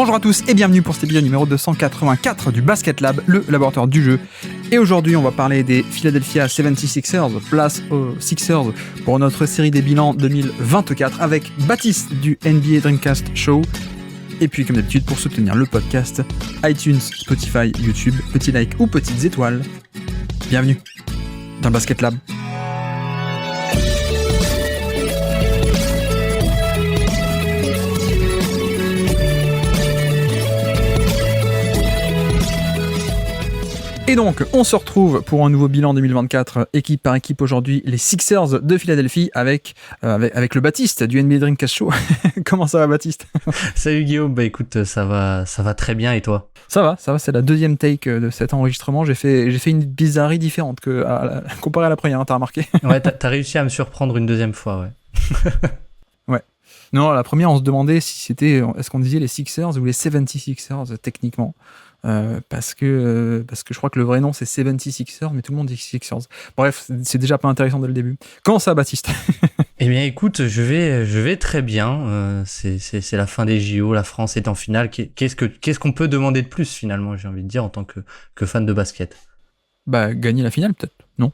Bonjour à tous et bienvenue pour cet épisode numéro 284 du Basket Lab, le laboratoire du jeu. Et aujourd'hui, on va parler des Philadelphia 76ers, place aux Sixers pour notre série des bilans 2024 avec Baptiste du NBA Dreamcast Show. Et puis, comme d'habitude, pour soutenir le podcast, iTunes, Spotify, YouTube, petit like ou petites étoiles. Bienvenue dans le Basket Lab. Et donc, on se retrouve pour un nouveau bilan 2024, équipe par équipe aujourd'hui, les Sixers de Philadelphie avec le Baptiste du NBA Dreamcast Show. Comment ça va, Baptiste ? Salut Guillaume, bah écoute, ça va très bien et toi ? Ça va, c'est la deuxième take de cet enregistrement. J'ai fait une bizarrerie différente comparée à la première, hein, t'as remarqué ? Ouais, t'as réussi à me surprendre une deuxième fois, ouais. Ouais. Non, la première, on se demandait si c'était, est-ce qu'on disait les Sixers ou les 76ers techniquement ? Parce que je crois que le vrai nom c'est 76ers, mais tout le monde dit Sixers. Bref, c'est déjà pas intéressant dès le début. Comment ça, Baptiste ? Eh bien écoute, je vais très bien. C'est la fin des JO, la France est en finale. Qu'est-ce qu'on peut demander de plus finalement, j'ai envie de dire, en tant que fan de basket ? Bah, gagner la finale peut-être, non ?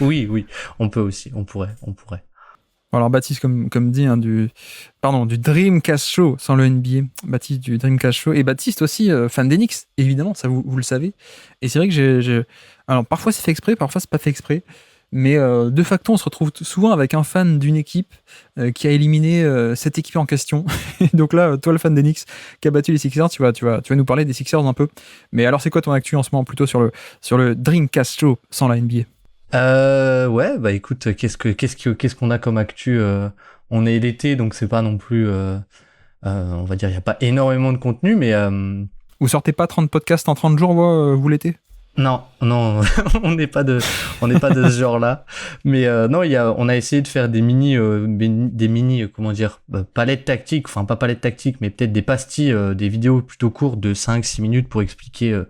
Oui, on pourrait. Alors Baptiste, comme dit, hein, du Dreamcast Show, sans le NBA, Baptiste du Dreamcast Show, et Baptiste aussi, fan d'Enix, évidemment, ça vous le savez. Et c'est vrai que alors parfois c'est fait exprès, parfois c'est pas fait exprès, mais de facto on se retrouve souvent avec un fan d'une équipe qui a éliminé cette équipe en question. Donc là, toi le fan d'Enix qui a battu les Sixers, tu vas nous parler des Sixers un peu. Mais alors c'est quoi ton actu en ce moment, plutôt sur le Dreamcast Show sans la NBA ? Ouais, bah écoute, qu'est-ce qu'on a comme actu ? On est l'été, donc c'est pas non plus, on va dire, il y a pas énormément de contenu, mais Vous sortez pas 30 podcasts en 30 jours, vous l'été ? Non, on n'est pas de ce genre-là. Mais non, on a essayé de faire des mini, comment dire, palettes tactiques, enfin pas palettes tactiques, mais peut-être des pastilles, des vidéos plutôt courtes de 5-6 minutes pour expliquer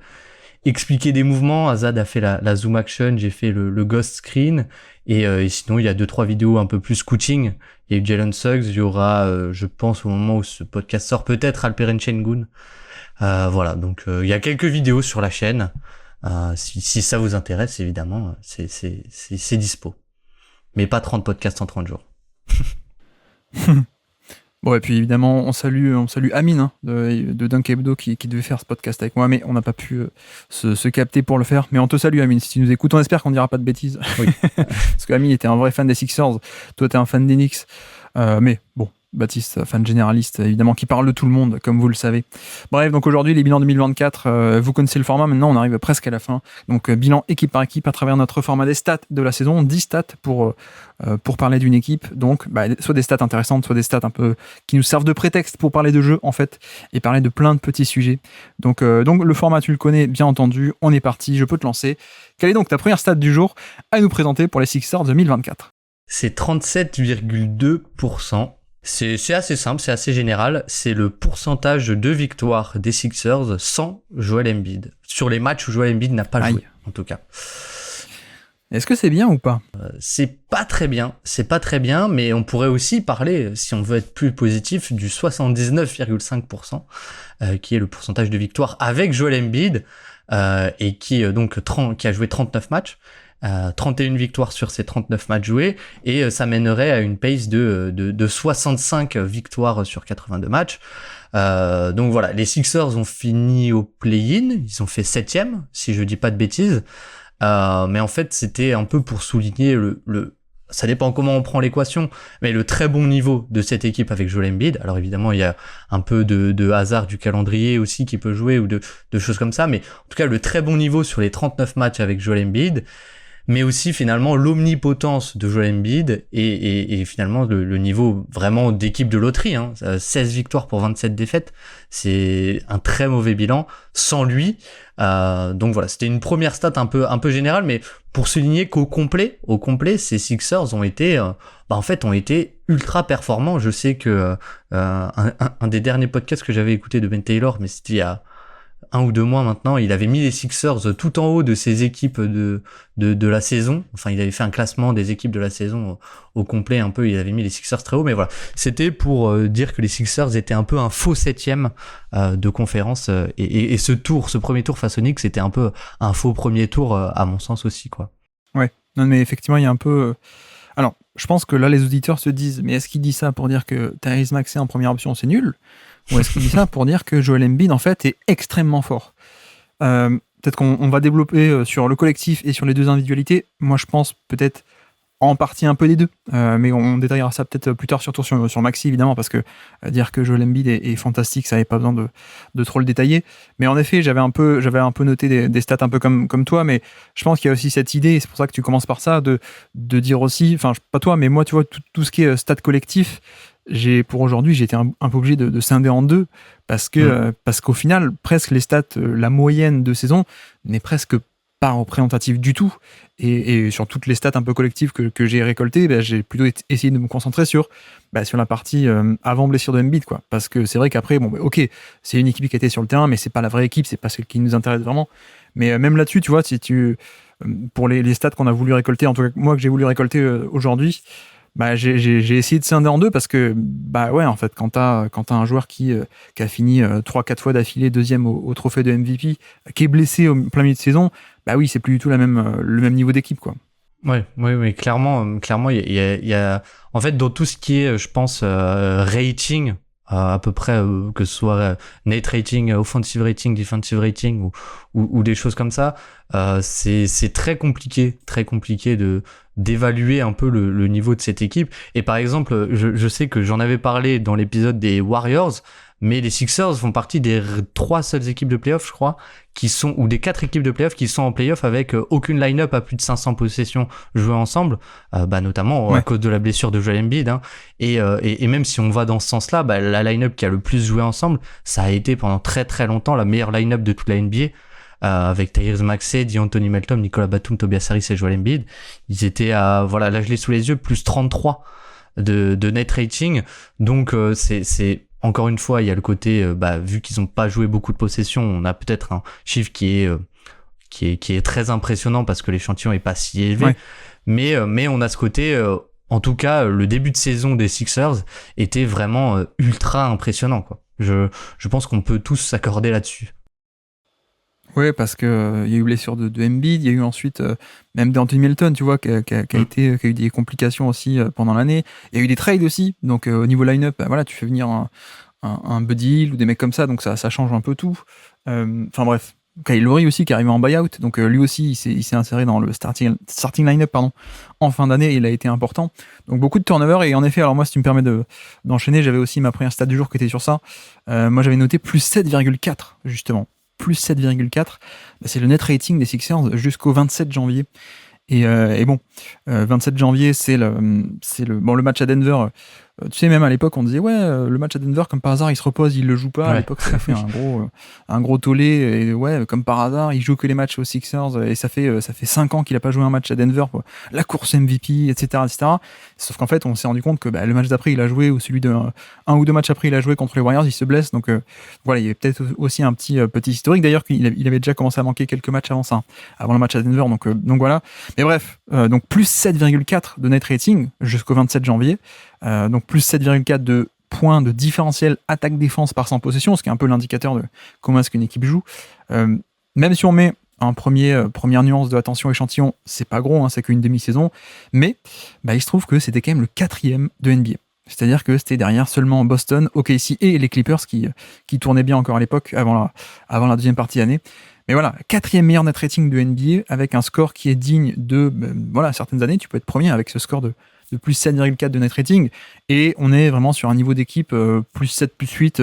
des mouvements. Azad a fait la zoom action, j'ai fait le ghost screen, et sinon il y a 2-3 vidéos un peu plus coaching. Il y a eu Jalen Suggs, il y aura, je pense au moment où ce podcast sort, peut-être Alperen Sengun. Voilà, donc il y a quelques vidéos sur la chaîne. Si ça vous intéresse, évidemment, c'est dispo. Mais pas 30 podcasts en 30 jours. Bon, et puis évidemment, on salue Amine, hein, de Dunk Hebdo qui devait faire ce podcast avec moi, mais on n'a pas pu se capter pour le faire. Mais on te salue, Amine, si tu nous écoutes. On espère qu'on ne dira pas de bêtises. Oui. Parce que Amine était un vrai fan des Sixers, toi t'es un fan des Knicks. Mais bon, Baptiste, fan généraliste, évidemment, qui parle de tout le monde, comme vous le savez. Bref, donc aujourd'hui, les bilans 2024, vous connaissez le format, maintenant on arrive presque à la fin. Donc bilan équipe par équipe à travers notre format des stats de la saison, 10 stats pour parler d'une équipe. Donc soit des stats intéressantes, soit des stats un peu qui nous servent de prétexte pour parler de jeu, en fait, et parler de plein de petits sujets. Donc le format, tu le connais, bien entendu, on est parti, je peux te lancer. Quelle est donc ta première stat du jour à nous présenter pour les Sixers 2024 ? C'est 37,2%. C'est assez simple, c'est assez général. C'est le pourcentage de victoires des Sixers sans Joel Embiid. Sur les matchs où Joel Embiid n'a pas joué, en tout cas. Est-ce que c'est bien ou pas ? C'est pas très bien, mais on pourrait aussi parler, si on veut être plus positif, du 79,5%, qui est le pourcentage de victoires avec Joel Embiid, et qui a joué 39 matchs. 31 victoires sur ces 39 matchs joués, et ça mènerait à une pace de 65 victoires sur 82 matchs. Donc voilà, les Sixers ont fini au play-in, ils ont fait 7e, si je dis pas de bêtises. Mais en fait, c'était un peu pour souligner ça dépend comment on prend l'équation, mais le très bon niveau de cette équipe avec Joel Embiid. Alors évidemment, il y a un peu de hasard du calendrier aussi qui peut jouer, ou de choses comme ça, mais en tout cas, le très bon niveau sur les 39 matchs avec Joel Embiid, mais aussi finalement l'omnipotence de Joel Embiid et finalement le niveau vraiment d'équipe de loterie, hein. 16 victoires pour 27 défaites, c'est un très mauvais bilan sans lui. Donc voilà, c'était une première stat un peu générale, mais pour souligner qu'au complet, ces Sixers ont été ultra performants. Je sais que un des derniers podcasts que j'avais écouté de Ben Taylor, mais c'était il y a 1 ou 2 mois maintenant, il avait mis les Sixers tout en haut de ses équipes de la saison. Enfin, il avait fait un classement des équipes de la saison au complet un peu. Il avait mis les Sixers très haut, mais voilà, c'était pour dire que les Sixers étaient un peu un faux 7e de conférence. Et ce premier tour face aux Knicks, c'était un peu un faux premier tour à mon sens aussi, quoi. Ouais. Non, mais effectivement, il y a un peu. Alors, je pense que là, les auditeurs se disent, mais est-ce qu'il dit ça pour dire que Tyrese Maxey en première option, c'est nul? Ou est-ce qu'il dit ça pour dire que Joel Embiid, en fait, est extrêmement fort? Peut-être qu'on va développer sur le collectif et sur les deux individualités. Moi, je pense peut-être en partie un peu des deux. Mais on détaillera ça peut-être plus tard, surtout sur Maxi, évidemment, parce que dire que Joel Embiid est fantastique, ça n'avait pas besoin de trop le détailler. Mais en effet, j'avais un peu noté des stats un peu comme toi, mais je pense qu'il y a aussi cette idée, et c'est pour ça que tu commences par ça, de dire aussi, enfin, pas toi, mais moi, tu vois, tout ce qui est stats collectif, pour aujourd'hui, j'ai été un peu obligé de scinder en deux, parce qu'au final, presque les stats, la moyenne de saison n'est presque pas représentative du tout, et sur toutes les stats un peu collectives que j'ai récoltées, j'ai plutôt essayé de me concentrer sur la partie avant blessure de Embiid, quoi, parce que c'est vrai qu'après, ok, c'est une équipe qui était sur le terrain, mais c'est pas la vraie équipe, c'est pas celle qui nous intéresse vraiment. Mais même là-dessus, tu vois, pour les stats qu'on a voulu récolter, en tout cas moi que j'ai voulu récolter aujourd'hui, j'ai essayé de scinder en deux, parce que en fait, quand t'as un joueur qui a fini 3-4 fois d'affilée deuxième au trophée de MVP, qui est blessé au plein milieu de saison, oui, c'est plus du tout le même niveau d'équipe, quoi. Oui, clairement, il y a, en fait, dans tout ce qui est, je pense, rating, à peu près, que ce soit net rating, offensive rating, defensive rating, ou des choses comme ça, c'est très compliqué d'évaluer un peu le niveau de cette équipe. Et par exemple, je sais que j'en avais parlé dans l'épisode des Warriors, mais les Sixers font partie des 3 seules équipes de playoff, je crois, ou des 4 équipes de playoff qui sont en playoff avec aucune line-up à plus de 500 possessions jouées ensemble, notamment à cause de la blessure de Joel Embiid, hein. Et même si on va dans ce sens-là, la line-up qui a le plus joué ensemble, ça a été pendant très très longtemps la meilleure line-up de toute la NBA, avec Tyrese Maxey, D'Anthony Melton, Nicolas Batum, Tobias Harris et Joel Embiid. Ils étaient à, là je l'ai sous les yeux, plus 33 de net rating. Donc c'est encore une fois, il y a le côté, vu qu'ils n'ont pas joué beaucoup de possessions, on a peut-être un chiffre qui est très impressionnant parce que l'échantillon est pas si élevé. Ouais. Mais on a ce côté, en tout cas, le début de saison des Sixers était vraiment ultra impressionnant, quoi. Je pense qu'on peut tous s'accorder là-dessus. Oui, parce que y a eu blessure de Embiid, il y a eu ensuite même d'Anthony Melton, tu vois, qui a eu des complications aussi pendant l'année. Il y a eu des trades aussi, donc au niveau line-up, tu fais venir un Buddy Hield ou des mecs comme ça, donc ça change un peu tout. Enfin bref, Kyle Lowry aussi qui est arrivé en buyout, donc lui aussi il s'est inséré dans le starting line-up en fin d'année, il a été important. Donc beaucoup de turnover, et en effet, alors moi si tu me permets d'enchaîner, j'avais aussi ma première stat du jour qui était sur ça. Moi j'avais noté plus 7,4 justement. Plus 7,4, c'est le net rating des Sixers jusqu'au 27 janvier. Et 27 janvier, c'est le match à Denver. Tu sais, même à l'époque, on disait le match à Denver, comme par hasard, il se repose, il le joue pas. À l'époque, ça a fait un gros tollé. Et comme par hasard, il joue que les matchs aux Sixers. Et ça fait 5 ans qu'il a pas joué un match à Denver. La course MVP, etc., etc. Sauf qu'en fait, on s'est rendu compte que le match d'après, il a joué, ou celui de un ou deux matchs après, il a joué contre les Warriors, il se blesse. Donc il y avait peut-être aussi un petit historique. D'ailleurs, il avait déjà commencé à manquer quelques matchs avant ça, avant le match à Denver. Donc voilà. Mais bref, donc plus 7,4 de net rating jusqu'au 27 janvier. Donc plus 7,4 de points de différentiel attaque-défense par 100 possessions, ce qui est un peu l'indicateur de comment est-ce qu'une équipe joue. Même si on met un première nuance de attention échantillon, c'est pas gros, hein, c'est qu'une demi-saison, mais il se trouve que c'était quand même le 4e de NBA. C'est-à-dire que c'était derrière seulement Boston, OKC et les Clippers qui tournaient bien encore à l'époque, avant la deuxième partie d'année. Mais voilà, 4e meilleur net rating de NBA, avec un score qui est digne de... certaines années, tu peux être premier avec ce score de plus 7,4 de net rating, et on est vraiment sur un niveau d'équipe plus 7, plus 8,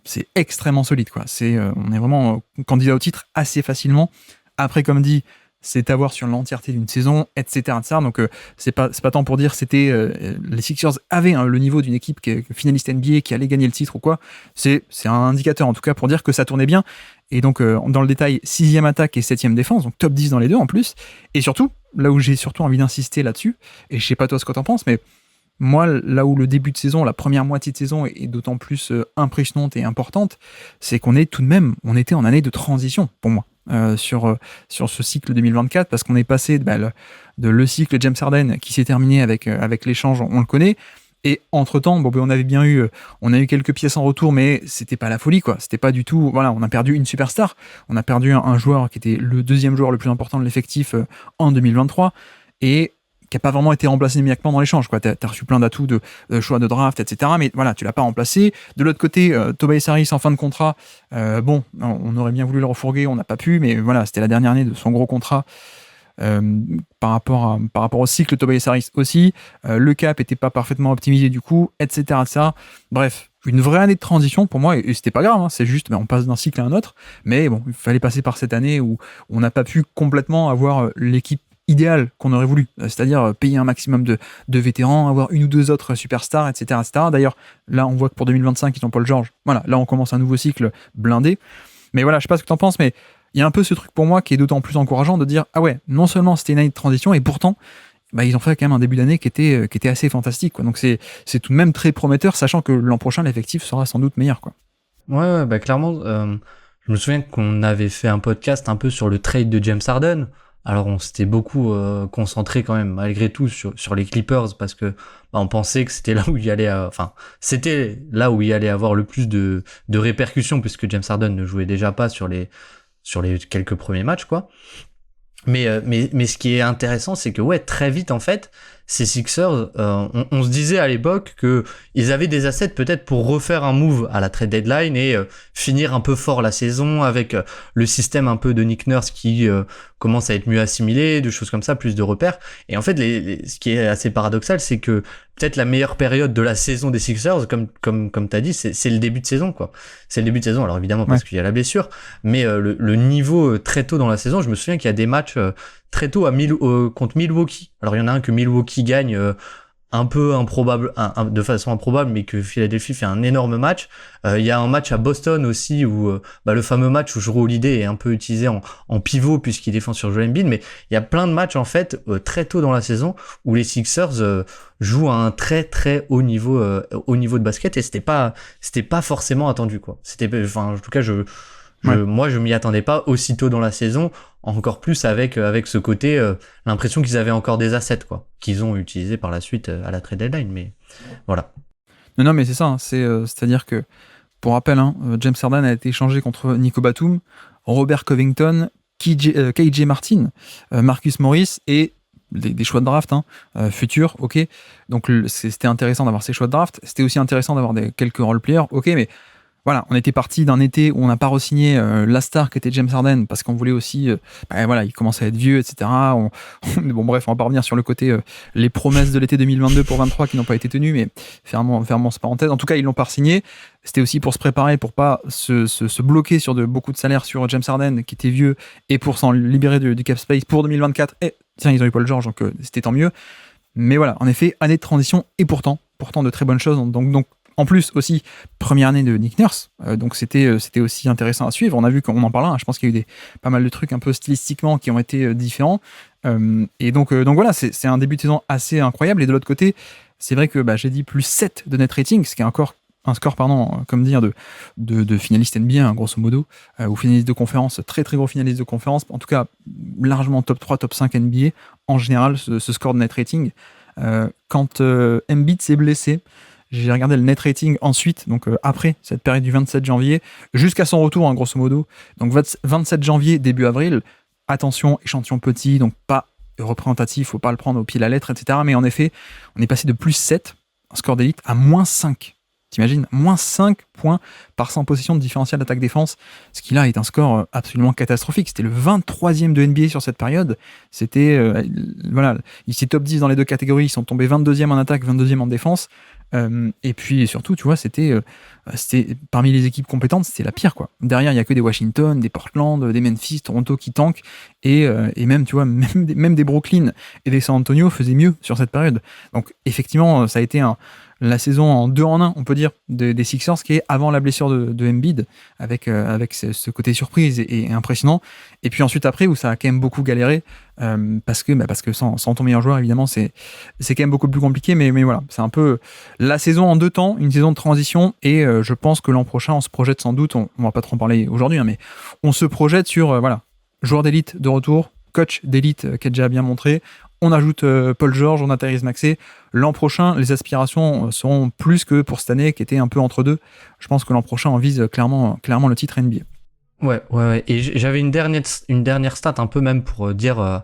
c'est extrêmement solide, quoi. On est vraiment candidat au titre assez facilement. Après, comme dit, c'est à voir sur l'entièreté d'une saison, etc. Donc c'est pas tant pour dire les Sixers avaient le niveau d'une équipe qui est finaliste NBA, qui allait gagner le titre ou quoi. C'est un indicateur en tout cas pour dire que ça tournait bien. Et donc dans le détail, 6e attaque et 7e défense, donc top 10 dans les deux en plus. Et surtout, là où j'ai surtout envie d'insister là-dessus, et je sais pas toi ce que t'en penses, mais moi, là où le début de saison, la première moitié de saison est d'autant plus impressionnante et importante, c'est qu'on est tout de même, on était en année de transition pour moi sur ce cycle 2024, parce qu'on est passé de le cycle James Harden qui s'est terminé avec l'échange, on le connaît. Et entre-temps, on a eu quelques pièces en retour, mais c'était pas la folie, quoi. C'était pas du tout, voilà, on a perdu une superstar. On a perdu un joueur qui était le deuxième joueur le plus important de l'effectif en 2023 et qui a pas vraiment été remplacé immédiatement dans l'échange, quoi. T'as reçu plein d'atouts de choix de draft, etc. Mais voilà, tu l'as pas remplacé. De l'autre côté, Tobias Harris en fin de contrat, on aurait bien voulu le refourguer, on n'a pas pu, mais voilà, c'était la dernière année de son gros contrat. Par rapport au cycle Tobias Harris aussi, le cap était pas parfaitement optimisé du coup, etc. Bref, une vraie année de transition pour moi, et c'était pas grave, hein, c'est juste on passe d'un cycle à un autre, mais bon, il fallait passer par cette année où on n'a pas pu complètement avoir l'équipe idéale qu'on aurait voulu, c'est-à-dire payer un maximum de vétérans, avoir une ou deux autres superstars, etc. D'ailleurs, là on voit que pour 2025 ils ont Paul George, voilà, là on commence un nouveau cycle blindé, mais voilà, je sais pas ce que t'en penses, mais il y a un peu ce truc pour moi qui est d'autant plus encourageant de dire, ah ouais, non seulement c'était une année de transition, et pourtant, ils ont fait quand même un début d'année qui était assez fantastique, quoi. Donc c'est tout de même très prometteur, sachant que l'an prochain, l'effectif sera sans doute meilleur, quoi. Ouais, clairement, je me souviens qu'on avait fait un podcast un peu sur le trade de James Harden. Alors on s'était beaucoup concentré quand même, malgré tout, sur les Clippers, parce que on pensait que c'était là où il allait, c'était là où il allait avoir le plus de répercussions, puisque James Harden ne jouait déjà pas sur les quelques premiers matchs, quoi. Mais ce qui est intéressant, c'est que très vite en fait, ces Sixers, on se disait à l'époque que ils avaient des assets peut-être pour refaire un move à la trade deadline et finir un peu fort la saison avec le système un peu de Nick Nurse qui commence à être mieux assimilé, des choses comme ça, plus de repères. Et en fait, ce qui est assez paradoxal, c'est que peut-être la meilleure période de la saison des Sixers, comme t'as dit, c'est le début de saison, quoi. C'est le début de saison. Alors évidemment parce qu'il y a la blessure, mais le niveau très tôt dans la saison, je me souviens qu'il y a des matchs très tôt contre Milwaukee. Alors il y en a un que Milwaukee gagne un peu improbable, de façon improbable, mais que Philadelphie fait un énorme match. Il y a un match à Boston aussi où le fameux match où Jrue Holiday est un peu utilisé en pivot puisqu'il défend sur Joel Embiid, mais il y a plein de matchs en fait très tôt dans la saison où les Sixers jouent à un très très haut niveau de basket, et c'était pas forcément attendu, quoi. En tout cas moi je m'y attendais pas aussitôt dans la saison, encore plus avec ce côté l'impression qu'ils avaient encore des assets, quoi, qu'ils ont utilisé par la suite à la trade deadline, mais voilà. Non mais c'est ça, hein, c'est-à-dire que pour rappel, James Harden a été échangé contre Nico Batum, Robert Covington, KJ Martin, Marcus Morris et des choix de draft futurs, ok. Donc c'était intéressant d'avoir ces choix de draft, c'était aussi intéressant d'avoir quelques role-players, ok, mais voilà, on était parti d'un été où on n'a pas re-signé la star qui était James Harden, parce qu'on voulait aussi, il commençait à être vieux, etc. Bon bref, on va pas revenir sur le côté les promesses de l'été 2022 pour 23 qui n'ont pas été tenues, mais fermons cette parenthèse. En tout cas, ils l'ont pas signé. C'était aussi pour se préparer, pour pas se bloquer sur beaucoup de salaires sur James Harden qui était vieux, et pour s'en libérer du cap space pour 2024. Et tiens, ils ont eu Paul George, donc c'était tant mieux. Mais voilà, en effet, année de transition, et pourtant de très bonnes choses. Donc en plus aussi, première année de Nick Nurse, donc c'était aussi intéressant à suivre. On a vu qu'on en parlait, je pense qu'il y a eu pas mal de trucs un peu stylistiquement qui ont été différents. Et donc voilà, c'est un début de saison assez incroyable. Et de l'autre côté, c'est vrai que j'ai dit plus 7 de net rating, ce qui est encore un score, comme dire, de finaliste NBA, grosso modo, ou finaliste de conférence, très très gros finaliste de conférence, en tout cas largement top 3, top 5 NBA, en général, ce score de net rating. Quand Embiid s'est blessé, j'ai regardé le net rating ensuite, donc après cette période du 27 janvier, jusqu'à son retour, grosso modo. Donc 27 janvier, début avril, attention, échantillon petit, donc pas représentatif, faut pas le prendre au pied de la lettre, etc. Mais en effet, on est passé de plus 7, un score d'élite, à moins 5. T'imagines, moins 5 points par 100 possessions de différentiel d'attaque-défense, ce qui là est un score absolument catastrophique. C'était le 23e de NBA sur cette période. C'était, ici top 10 dans les deux catégories, ils sont tombés 22e en attaque, 22e en défense. Et puis surtout, tu vois, c'était parmi les équipes compétentes, c'était la pire, quoi. Derrière, il y a que des Washington, des Portland, des Memphis, Toronto qui tankent, et même, tu vois, même des Brooklyn et des San Antonio faisaient mieux sur cette période. Donc effectivement, ça a été la saison en 2 en 1, on peut dire, des Sixers, qui est avant la blessure de Embiid, avec ce côté surprise et impressionnant. Et puis ensuite après, où ça a quand même beaucoup galéré, parce que sans ton meilleur joueur, évidemment, c'est quand même beaucoup plus compliqué. Mais voilà, c'est un peu la saison en 2 temps, une saison de transition. Et je pense que l'an prochain, on se projette sans doute, on va pas trop en parler aujourd'hui, hein, mais on se projette sur joueur d'élite de retour, coach d'élite qui a déjà bien montré. On ajoute Paul George, on a Tyrese Maxey. L'an prochain, les aspirations seront plus que pour cette année qui était un peu entre deux. Je pense que l'an prochain, on vise clairement le titre NBA. Ouais. Et j'avais une dernière stat un peu même pour dire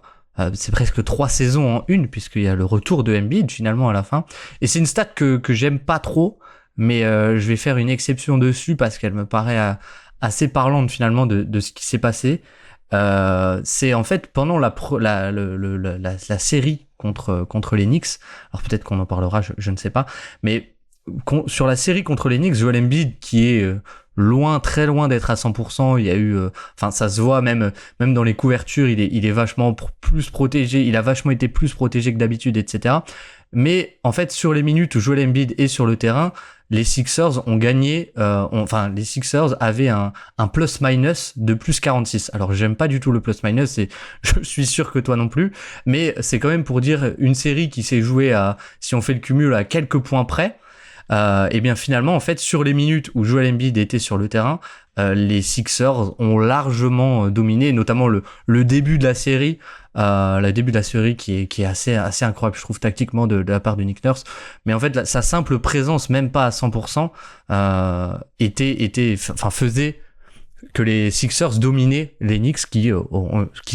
c'est presque 3 saisons en une, puisqu'il y a le retour de Embiid finalement à la fin. Et c'est une stat que j'aime pas trop, mais je vais faire une exception dessus parce qu'elle me paraît assez parlante finalement de ce qui s'est passé. C'est en fait pendant la série contre les Knicks, alors peut-être qu'on en parlera, je ne sais pas, mais sur la série contre les Knicks, Joel Embiid qui est très loin d'être à 100%, il y a eu ça se voit même dans les couvertures, il est vachement plus protégé, il a vachement été plus protégé que d'habitude, etc. Mais en fait sur les minutes où Joel Embiid est sur le terrain, les Sixers ont gagné, les Sixers avaient un plus-minus de plus 46. Alors, j'aime pas du tout le plus-minus, et je suis sûr que toi non plus, mais c'est quand même pour dire une série qui s'est jouée si on fait le cumul à quelques points près, et bien finalement, en fait, sur les minutes où Joel Embiid était sur le terrain, les Sixers ont largement dominé, notamment le début de la série, qui est assez incroyable, je trouve, tactiquement de la part de Nick Nurse. Mais en fait, sa simple présence, même pas à 100%, faisait que les Sixers dominaient les Knicks, qui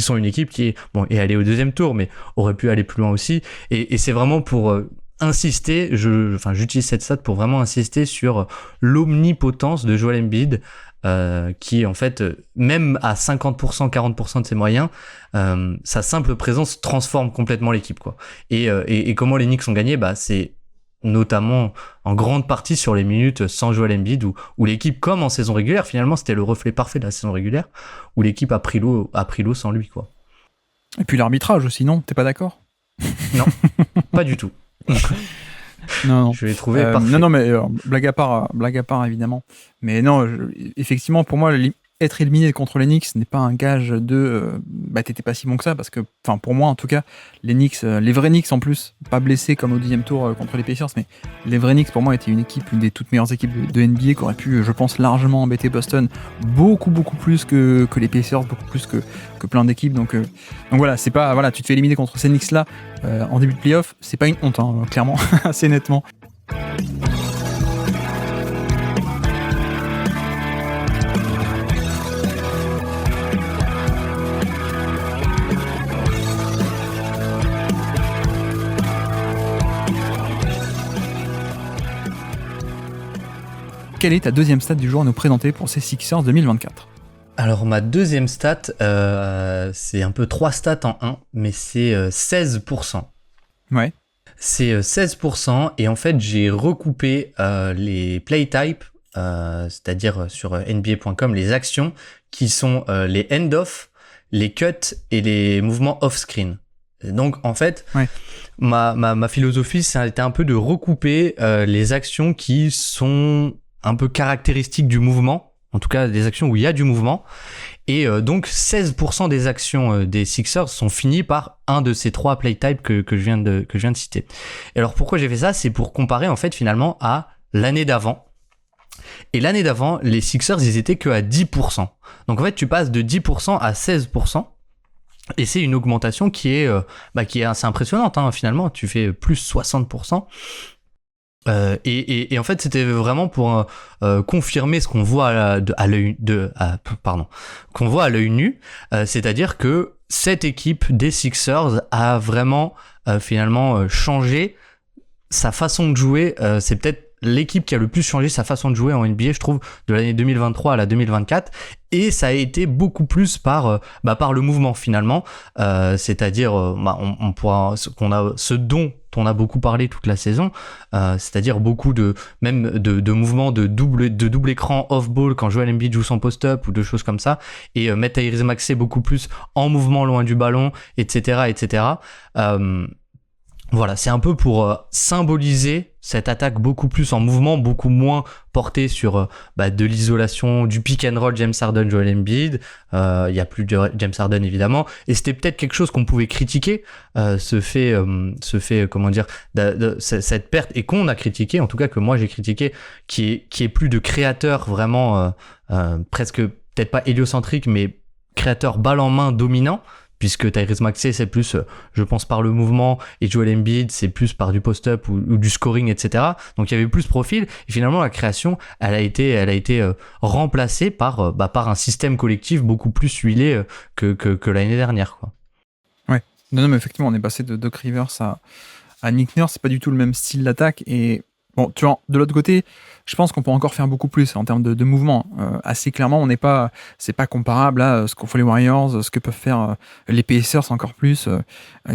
sont une équipe qui est allée au 2e tour, mais aurait pu aller plus loin aussi. Et c'est vraiment pour insister, j'utilise cette stat pour vraiment insister sur l'omnipotence de Joel Embiid, qui en fait, même à 50%, 40% de ses moyens, sa simple présence transforme complètement l'équipe, quoi. Et comment les Knicks ont gagné, c'est notamment en grande partie sur les minutes sans Joel Embiid, où l'équipe, comme en saison régulière, finalement c'était le reflet parfait de la saison régulière, où l'équipe a pris l'eau sans lui, quoi. Et puis l'arbitrage aussi, non? T'es pas d'accord? Non, pas du tout. Non. Je l'ai trouvé parfait. Non, mais blague à part, évidemment. Mais non, effectivement, pour moi, être éliminé contre les Knicks n'est pas un gage de t'étais pas si bon que ça, parce que, pour moi en tout cas, les Knicks, les vrais Knicks en plus, pas blessés comme au 10e tour contre les Pacers, mais les vrais Knicks pour moi étaient une des toutes meilleures équipes de NBA, qui aurait pu, je pense, largement embêter Boston beaucoup plus que les Pacers, beaucoup plus que plein d'équipes. Donc voilà, c'est pas, tu te fais éliminer contre ces Knicks là en début de playoff, c'est pas une honte, hein, clairement, assez nettement. Quelle est ta deuxième stat du jour à nous présenter pour ces Sixers 2024 ? Alors ma deuxième stat, c'est un peu 3 stats en 1, mais c'est 16%. Ouais. C'est 16%, et en fait j'ai recoupé les play types, c'est-à-dire sur NBA.com, les actions qui sont les end-off, les cuts et les mouvements off-screen. Donc en fait, ouais. ma philosophie, ça a été un peu de recouper les actions qui sont un peu caractéristiques du mouvement, en tout cas des actions où il y a du mouvement, et donc 16% des actions des Sixers sont finies par un de ces 3 play types que je viens de citer. Et alors pourquoi j'ai fait ça? C'est pour comparer en fait finalement à l'année d'avant. Et l'année d'avant, les Sixers, ils étaient que à 10%. Donc en fait, tu passes de 10% à 16%. Et c'est une augmentation qui est assez impressionnante, hein, finalement. Tu fais plus 60%. Et en fait, c'était vraiment pour confirmer ce qu'on voit à l'œil nu, c'est-à-dire que cette équipe des Sixers a vraiment finalement changé sa façon de jouer. C'est peut-être l'équipe qui a le plus changé sa façon de jouer en NBA, je trouve, de l'année 2023 à la 2024, et ça a été beaucoup plus par le mouvement finalement, c'est-à-dire ce dont on a beaucoup parlé toute la saison, c'est-à-dire beaucoup de mouvements de double écran off-ball quand Joel Embiid joue son post-up ou de choses comme ça, et mettre Tyrese Maxey beaucoup plus en mouvement loin du ballon, etc. Voilà, c'est un peu pour symboliser cette attaque beaucoup plus en mouvement, beaucoup moins portée sur de l'isolation, du pick and roll James Harden, Joel Embiid. Il y a plus de James Harden évidemment, et c'était peut-être quelque chose qu'on pouvait critiquer, ce fait comment dire, cette perte, et qu'on a critiqué, en tout cas que moi j'ai critiqué, qui est plus de créateurs vraiment presque peut-être pas héliocentrique, mais créateur balle en main dominant. Puisque Tyrese Maxey, c'est plus, je pense, par le mouvement, et Joel Embiid, c'est plus par du post-up ou du scoring, etc. Donc il y avait plus de profil, et finalement la création, elle a été remplacée par un système collectif beaucoup plus huilé que l'année dernière, quoi. Ouais. Non, mais effectivement, on est passé de Doc Rivers à Nick Nurse, c'est pas du tout le même style d'attaque, et bon, tu vois, de l'autre côté, je pense qu'on peut encore faire beaucoup plus en termes de mouvement. Assez clairement, c'est pas comparable à ce qu'ont fait les Warriors, ce que peuvent faire les Pacers encore plus,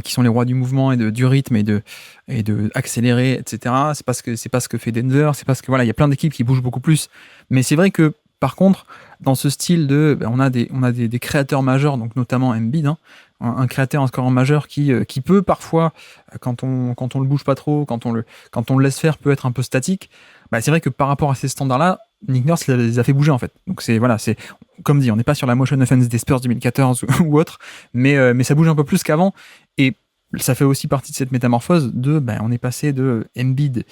qui sont les rois du mouvement et du rythme et de accélérer, etc. C'est pas ce que fait Denver, c'est parce que voilà, il y a plein d'équipes qui bougent beaucoup plus. Mais c'est vrai que par contre, dans ce style on a des créateurs majeurs, donc notamment Embiid, hein, un créateur, un scoreur majeur qui peut parfois, quand on le bouge pas trop, quand on le laisse faire, peut être un peu statique. C'est vrai que par rapport à ces standards-là, Nick Nurse les a fait bouger en fait. Donc c'est comme dit, on n'est pas sur la motion offense des Spurs 2014 ou autre, mais ça bouge un peu plus qu'avant, et ça fait aussi partie de cette métamorphose on est passé de Embiid,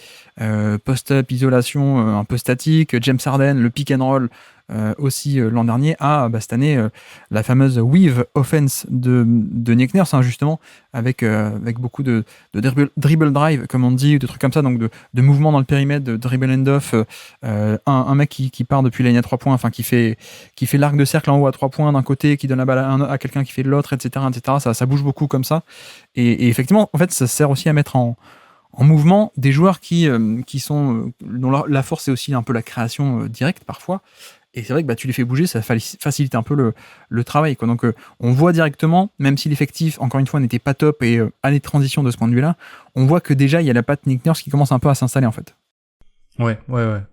post-up, isolation un peu statique, James Harden, le pick and roll aussi l'an dernier, à cette année la fameuse weave offense de Nick Nurse, hein, justement, avec beaucoup de dribble drive, comme on dit, ou de trucs comme ça, donc de mouvements dans le périmètre, de dribble end-off, un mec qui part depuis la ligne à 3 points, enfin qui fait l'arc de cercle en haut à 3 points d'un côté, qui donne la balle à quelqu'un qui fait de l'autre, etc. Ça bouge beaucoup comme ça, et effectivement, en fait, ça sert aussi à mettre en mouvement des joueurs qui sont dont la force est aussi un peu la création directe parfois. Et c'est vrai que tu les fais bouger, ça facilite un peu le travail, quoi. Donc on voit directement, même si l'effectif, encore une fois, n'était pas top, et année de transition de ce point de vue-là, on voit que déjà il y a la patte Nick Nurse qui commence un peu à s'installer en fait. Ouais,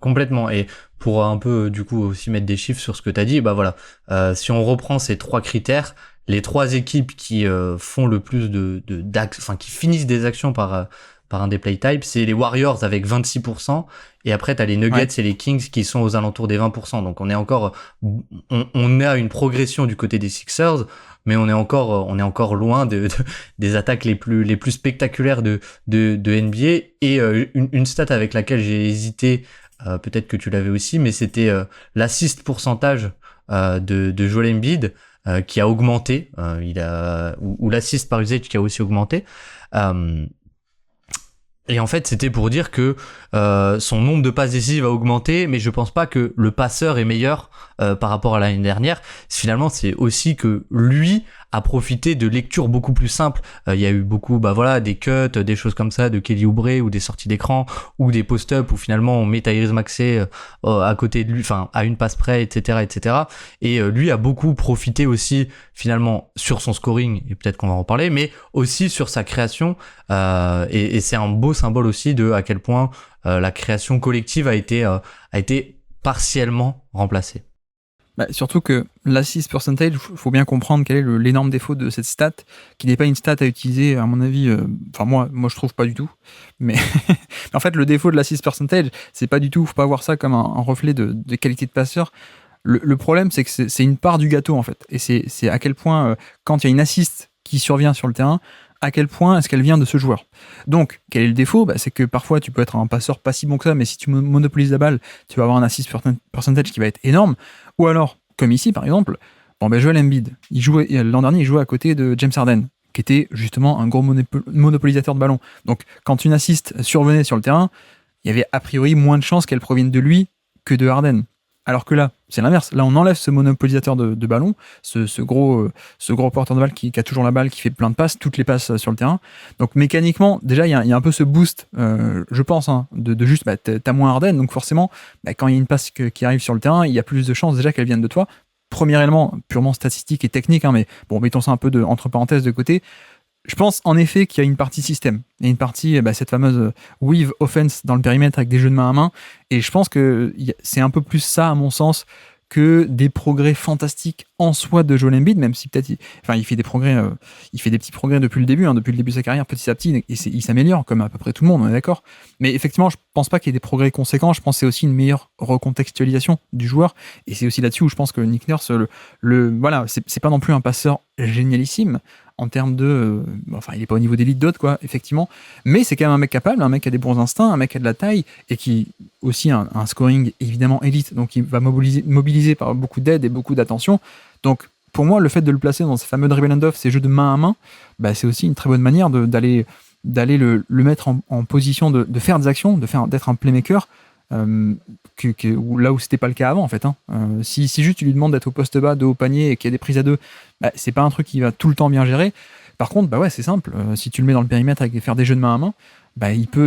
complètement. Et pour un peu du coup aussi mettre des chiffres sur ce que tu as dit, si on reprend ces 3 critères, les 3 équipes qui font le plus qui finissent des actions par un des play types, c'est les Warriors avec 26%, et après t'as les Nuggets et les Kings qui sont aux alentours des 20%. Donc on a une progression du côté des Sixers, mais on est encore loin des attaques les plus spectaculaires de NBA. Et une stat avec laquelle j'ai hésité, peut-être que tu l'avais aussi, mais c'était l'assist pourcentage de Joel Embiid, qui a augmenté, ou l'assist par usage qui a aussi augmenté. Et en fait, c'était pour dire que son nombre de passes décisives a augmenté, mais je pense pas que le passeur est meilleur par rapport à l'année dernière. Finalement, c'est aussi que lui a profité de lectures beaucoup plus simples. Il y a eu beaucoup, des cuts, des choses comme ça de Kelly Oubre, ou des sorties d'écran, ou des post-up où finalement on met Tyrese Maxey à côté de lui, enfin à une passe près, etc., etc. Et lui a beaucoup profité aussi finalement sur son scoring, et peut-être qu'on va en reparler, mais aussi sur sa création. Et c'est un beau symbole aussi de à quel point la création collective a été partiellement remplacée. Surtout que l'assist percentage, il faut bien comprendre quel est l'énorme défaut de cette stat, qui n'est pas une stat à utiliser, à mon avis, moi je trouve pas du tout, mais en fait le défaut de l'assist percentage, c'est pas du tout, faut pas voir ça comme un reflet de qualité de passeur. Le problème, c'est que c'est une part du gâteau en fait, et c'est à quel point, quand il y a une assist qui survient sur le terrain, à quel point est-ce qu'elle vient de ce joueur. Donc, quel est le défaut ? C'est que parfois, tu peux être un passeur pas si bon que ça, mais si tu monopolises la balle, tu vas avoir un assist percentage qui va être énorme. Ou alors, comme ici, par exemple, Joel Embiid, l'an dernier, il jouait à côté de James Harden, qui était justement un gros monopolisateur de ballon. Donc, quand une assist survenait sur le terrain, il y avait a priori moins de chances qu'elle provienne de lui que de Harden. Alors que là, c'est l'inverse. Là, on enlève ce monopolisateur de ballon, ce gros porteur de balle qui a toujours la balle, qui fait plein de passes, toutes les passes sur le terrain. Donc mécaniquement, déjà, il y a un peu ce boost, je pense, de juste, t'as moins Harden, donc forcément, quand il y a une passe qui arrive sur le terrain, il y a plus de chances déjà qu'elle vienne de toi. Premier élément, purement statistique et technique, mais bon, mettons ça un peu entre parenthèses de côté. Je pense en effet qu'il y a une partie système. Il y a une partie, cette fameuse weave offense dans le périmètre avec des jeux de main à main. Et je pense que c'est un peu plus ça, à mon sens, que des progrès fantastiques en soi de Joel Embiid, même si peut-être il fait des progrès, il fait des petits progrès depuis le début de sa carrière, petit à petit, et il s'améliore comme à peu près tout le monde, on est d'accord. Mais effectivement, je pense pas qu'il y ait des progrès conséquents. Je pense que c'est aussi une meilleure recontextualisation du joueur, et c'est aussi là-dessus où je pense que Nick Nurse, voilà, c'est pas non plus un passeur génialissime en termes de, il est pas au niveau d'élite d'autres, quoi, effectivement, mais c'est quand même un mec capable, un mec qui a des bons instincts, un mec qui a de la taille et qui aussi un scoring évidemment élite, donc il va mobiliser par beaucoup d'aide et beaucoup d'attention. Donc pour moi, le fait de le placer dans ces fameux dribble and off, ces jeux de main à main, c'est aussi une très bonne manière d'aller le mettre en position de faire des actions, d'être un playmaker. Là où c'était pas le cas avant, en fait, hein. Si juste tu lui demandes d'être au poste bas, de haut panier et qu'il y a des prises à deux, c'est pas un truc qui va tout le temps bien gérer. Par contre, c'est simple, si tu le mets dans le périmètre avec faire des jeux de main à main,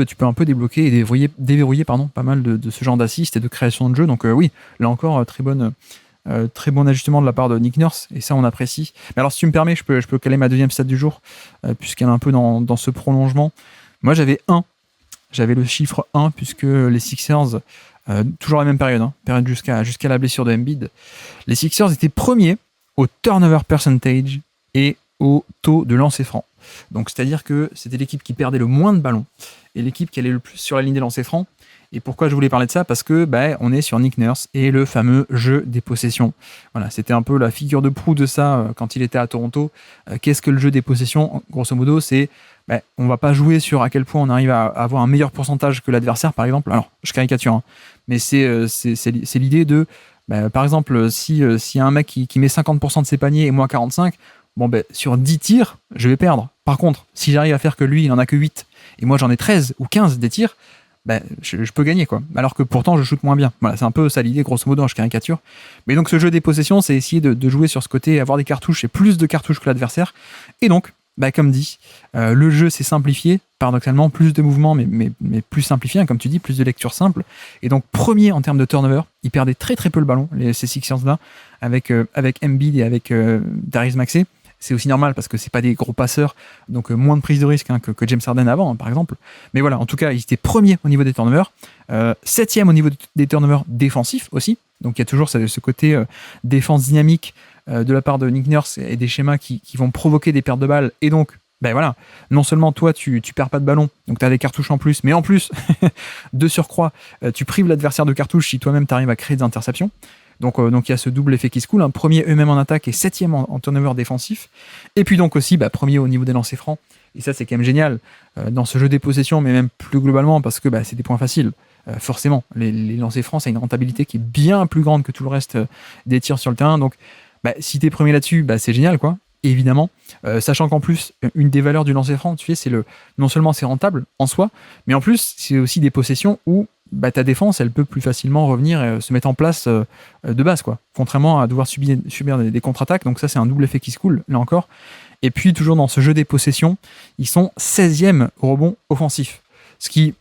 tu peux un peu débloquer et déverrouiller pas mal de ce genre d'assist et de création de jeu. Donc oui, là encore, très bon ajustement de la part de Nick Nurse, et ça on apprécie. Mais alors si tu me permets, je peux caler ma deuxième stat du jour, puisqu'elle est un peu dans ce prolongement. Moi j'avais le chiffre 1, puisque les Sixers, toujours la même période jusqu'à la blessure de Embiid, les Sixers étaient premiers au turnover percentage et au taux de lancer franc. Donc c'est-à-dire que c'était l'équipe qui perdait le moins de ballons et l'équipe qui allait le plus sur la ligne des lancers francs. Et pourquoi je voulais parler de ça ? Parce que on est sur Nick Nurse et le fameux jeu des possessions. Voilà, c'était un peu la figure de proue de ça quand il était à Toronto. Qu'est-ce que le jeu des possessions ? Grosso modo, c'est on va pas jouer sur à quel point on arrive à avoir un meilleur pourcentage que l'adversaire, par exemple. Alors, je caricature, hein, mais c'est l'idée de, par exemple, si y a un mec qui met 50% de ses paniers et moi 45%, sur 10 tirs, je vais perdre. Par contre, si j'arrive à faire que lui, il en a que 8, et moi j'en ai 13 ou 15 des tirs, je peux gagner, quoi. Alors que pourtant, je shoot moins bien. Voilà, c'est un peu ça l'idée, grosso modo, je caricature. Mais donc, ce jeu des possessions, c'est essayer de jouer sur ce côté, avoir des cartouches et plus de cartouches que l'adversaire. Et donc, comme dit, le jeu s'est simplifié, paradoxalement, plus de mouvements, mais plus simplifié, comme tu dis, plus de lecture simple. Et donc, premier en termes de turnover, ils perdaient très très peu le ballon, ces Sixers-là, avec Embiid et avec Tyrese Maxey. C'est aussi normal parce que c'est pas des gros passeurs, donc moins de prise de risque que James Harden avant, par exemple. Mais voilà, en tout cas, ils étaient premiers au niveau des turnovers, 7e au niveau des turnovers défensifs aussi. Donc il y a toujours ce côté défense dynamique de la part de Nick Nurse et des schémas qui vont provoquer des pertes de balles. Et donc, voilà, non seulement toi, tu perds pas de ballon, donc tu as des cartouches en plus, mais en plus, de surcroît, tu prives l'adversaire de cartouches si toi-même tu arrives à créer des interceptions. Donc il y a ce double effet qui se coule, premier eux-mêmes en attaque et 7e en turnover défensif. Et puis donc aussi premier au niveau des lancers francs. Et ça, c'est quand même génial dans ce jeu des possessions, mais même plus globalement parce que c'est des points faciles. Forcément, les lancers francs, ça a une rentabilité qui est bien plus grande que tout le reste des tirs sur le terrain. Donc si t'es premier là-dessus, c'est génial, quoi. Et évidemment, sachant qu'en plus, une des valeurs du lancer franc, tu sais, non seulement c'est rentable en soi, mais en plus, c'est aussi des possessions où ta défense, elle peut plus facilement revenir et se mettre en place de base, quoi. Contrairement à devoir subir des contre-attaques. Donc ça, c'est un double effet qui se coule, là encore. Et puis, toujours dans ce jeu des possessions, ils sont 16e au rebond offensif. Ce qui,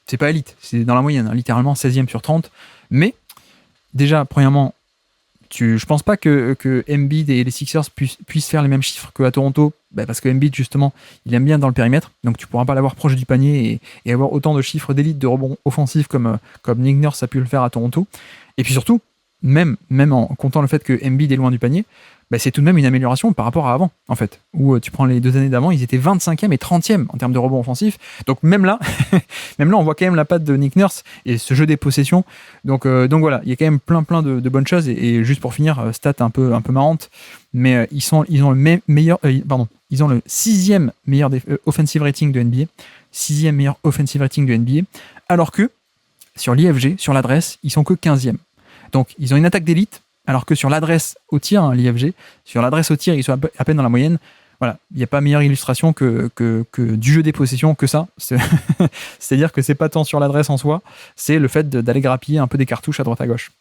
c'est pas élite, c'est dans la moyenne, littéralement 16e sur 30. Mais, déjà, premièrement, je pense pas que Embiid et les Sixers puissent faire les mêmes chiffres qu'à Toronto, parce que Embiid, justement, il aime bien dans le périmètre, donc tu pourras pas l'avoir proche du panier et avoir autant de chiffres d'élite de rebond offensif comme Nick Nurse a pu le faire à Toronto. Et puis surtout, même en comptant le fait que Embiid est loin du panier, c'est tout de même une amélioration par rapport à avant, en fait, où tu prends les 2 années d'avant, ils étaient 25e et 30e en termes de rebond offensif. Donc même là, on voit quand même la patte de Nick Nurse et ce jeu des possessions. Donc voilà, il y a quand même plein de bonnes choses. Et juste pour finir, stat un peu marrante, mais ils ont le meilleur, ils ont le 6e meilleur offensive rating de NBA, 6e meilleur offensive rating de NBA, alors que sur l'IFG, sur l'adresse, ils sont que 15e. Donc ils ont une attaque d'élite, alors que sur l'adresse au tir, l'IFG, sur l'adresse au tir, ils sont à peine dans la moyenne. Voilà, il n'y a pas meilleure illustration que du jeu des possessions que ça. C'est-à-dire que c'est pas tant sur l'adresse en soi, c'est le fait d'aller grappiller un peu des cartouches à droite à gauche.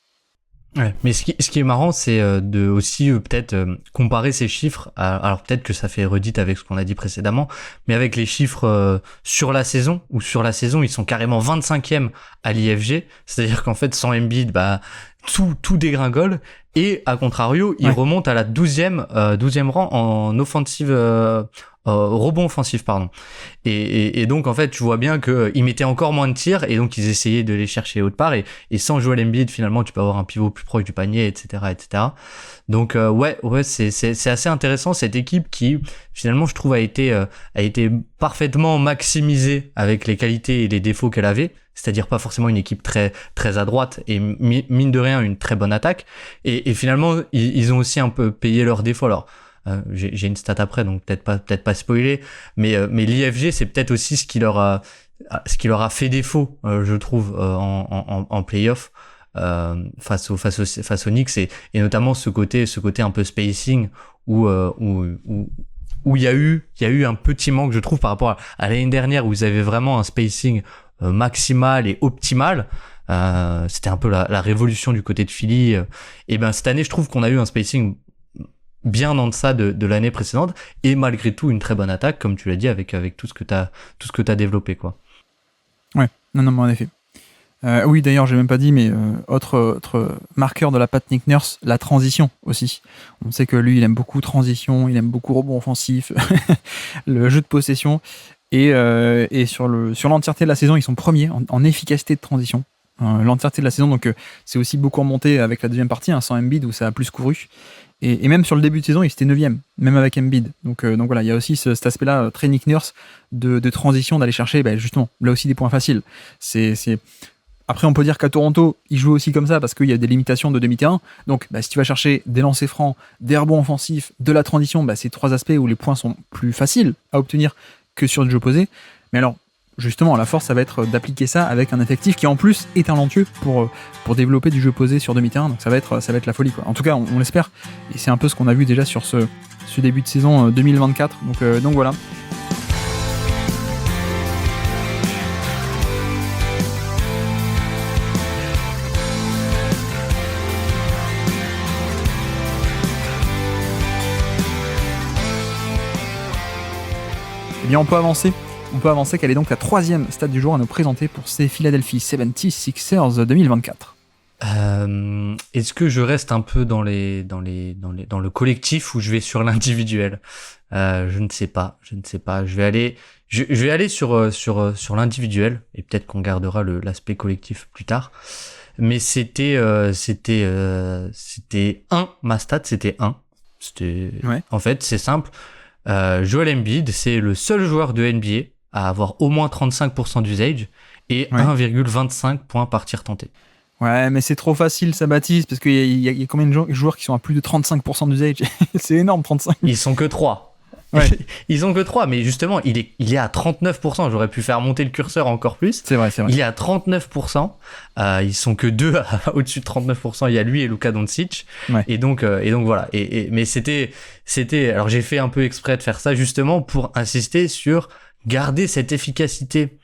Ouais, mais ce qui est marrant, c'est de aussi peut-être comparer ces chiffres. Alors peut-être que ça fait redite avec ce qu'on a dit précédemment, mais avec les chiffres sur la saison, où sur la saison ils sont carrément 25e à l'IFG. C'est-à-dire qu'en fait sans Embiid, tout dégringole, et à contrario, il remonte à la 12e rang en offensive, rebond offensif, pardon. Et donc, en fait, tu vois bien qu'ils mettaient encore moins de tirs, et donc ils essayaient de les chercher autre part, et sans Joel Embiid, finalement, tu peux avoir un pivot plus proche du panier, etc., etc. Donc, c'est assez intéressant, cette équipe qui, finalement, je trouve, a été parfaitement maximisée avec les qualités et les défauts qu'elle avait. C'est-à-dire pas forcément une équipe très très à droite et mine de rien une très bonne attaque, et finalement ils ont aussi un peu payé leurs défauts. Alors j'ai une stat après, donc peut-être pas spoiler, mais l'IFG, c'est peut-être aussi ce qui leur a fait défaut, je trouve, en play-off, face aux Knicks, et notamment ce côté un peu spacing où il y a eu un petit manque, je trouve, par rapport à l'année dernière où ils avaient vraiment un spacing maximal et optimal. C'était un peu la révolution du côté de Philly. Et ben cette année, je trouve qu'on a eu un spacing bien en deçà de l'année précédente, et malgré tout une très bonne attaque, comme tu l'as dit, avec tout ce que t'as développé, quoi. Ouais, non, mais en effet. Oui, d'ailleurs, j'ai même pas dit, mais autre marqueur de la patte Nick Nurse, la transition aussi. On sait que lui, il aime beaucoup transition, il aime beaucoup rebond offensif, le jeu de possession. Et sur l'entièreté de la saison, ils sont premiers en efficacité de transition. L'entièreté de la saison, donc c'est aussi beaucoup remonté avec la deuxième partie, sans Embiid, où ça a plus couru. Et même sur le début de saison, ils étaient 9e, même avec Embiid. Donc voilà, il y a aussi cet aspect-là, très Nick Nurse, de transition, d'aller chercher, justement, là aussi des points faciles. Après, on peut dire qu'à Toronto, ils jouent aussi comme ça parce qu'il y a des limitations de demi-terrain. Donc, si tu vas chercher des lancers francs, des rebonds offensifs, de la transition, c'est 3 aspects où les points sont plus faciles à obtenir que sur le jeu opposé. Mais alors, justement, la force, ça va être d'appliquer ça avec un effectif qui, en plus, est talentueux pour développer du jeu opposé sur demi-terrain. Donc, ça va être la folie, quoi. En tout cas, on l'espère. Et c'est un peu ce qu'on a vu déjà sur ce début de saison 2024. Donc voilà. Eh bien, on peut avancer qu'elle est donc la 3e stat du jour à nous présenter pour ces Philadelphie 76ers 2024. Est-ce que je reste un peu dans le collectif ou je vais sur l'individuel? Je ne sais pas. Je vais aller sur l'individuel, et peut-être qu'on gardera l'aspect collectif plus tard. Mais ma stat, c'était 1. Ouais. En fait, c'est simple. Joel Embiid, c'est le seul joueur de NBA à avoir au moins 35% d'usage et 1,25 points par tir tenté. Ouais, mais c'est trop facile, ça, Baptiste, parce qu'il y a combien de joueurs qui sont à plus de 35% d'usage? C'est énorme, 35. Ils sont que 3. Ouais. Ils ont que 3, mais justement, il est à 39%. J'aurais pu faire monter le curseur encore plus. C'est vrai. Il est à 39%. Ils sont que 2 au-dessus de 39%. Il y a lui et Luka Doncic. Ouais. Et donc voilà. Mais c'était, alors j'ai fait un peu exprès de faire ça justement pour insister sur garder cette efficacité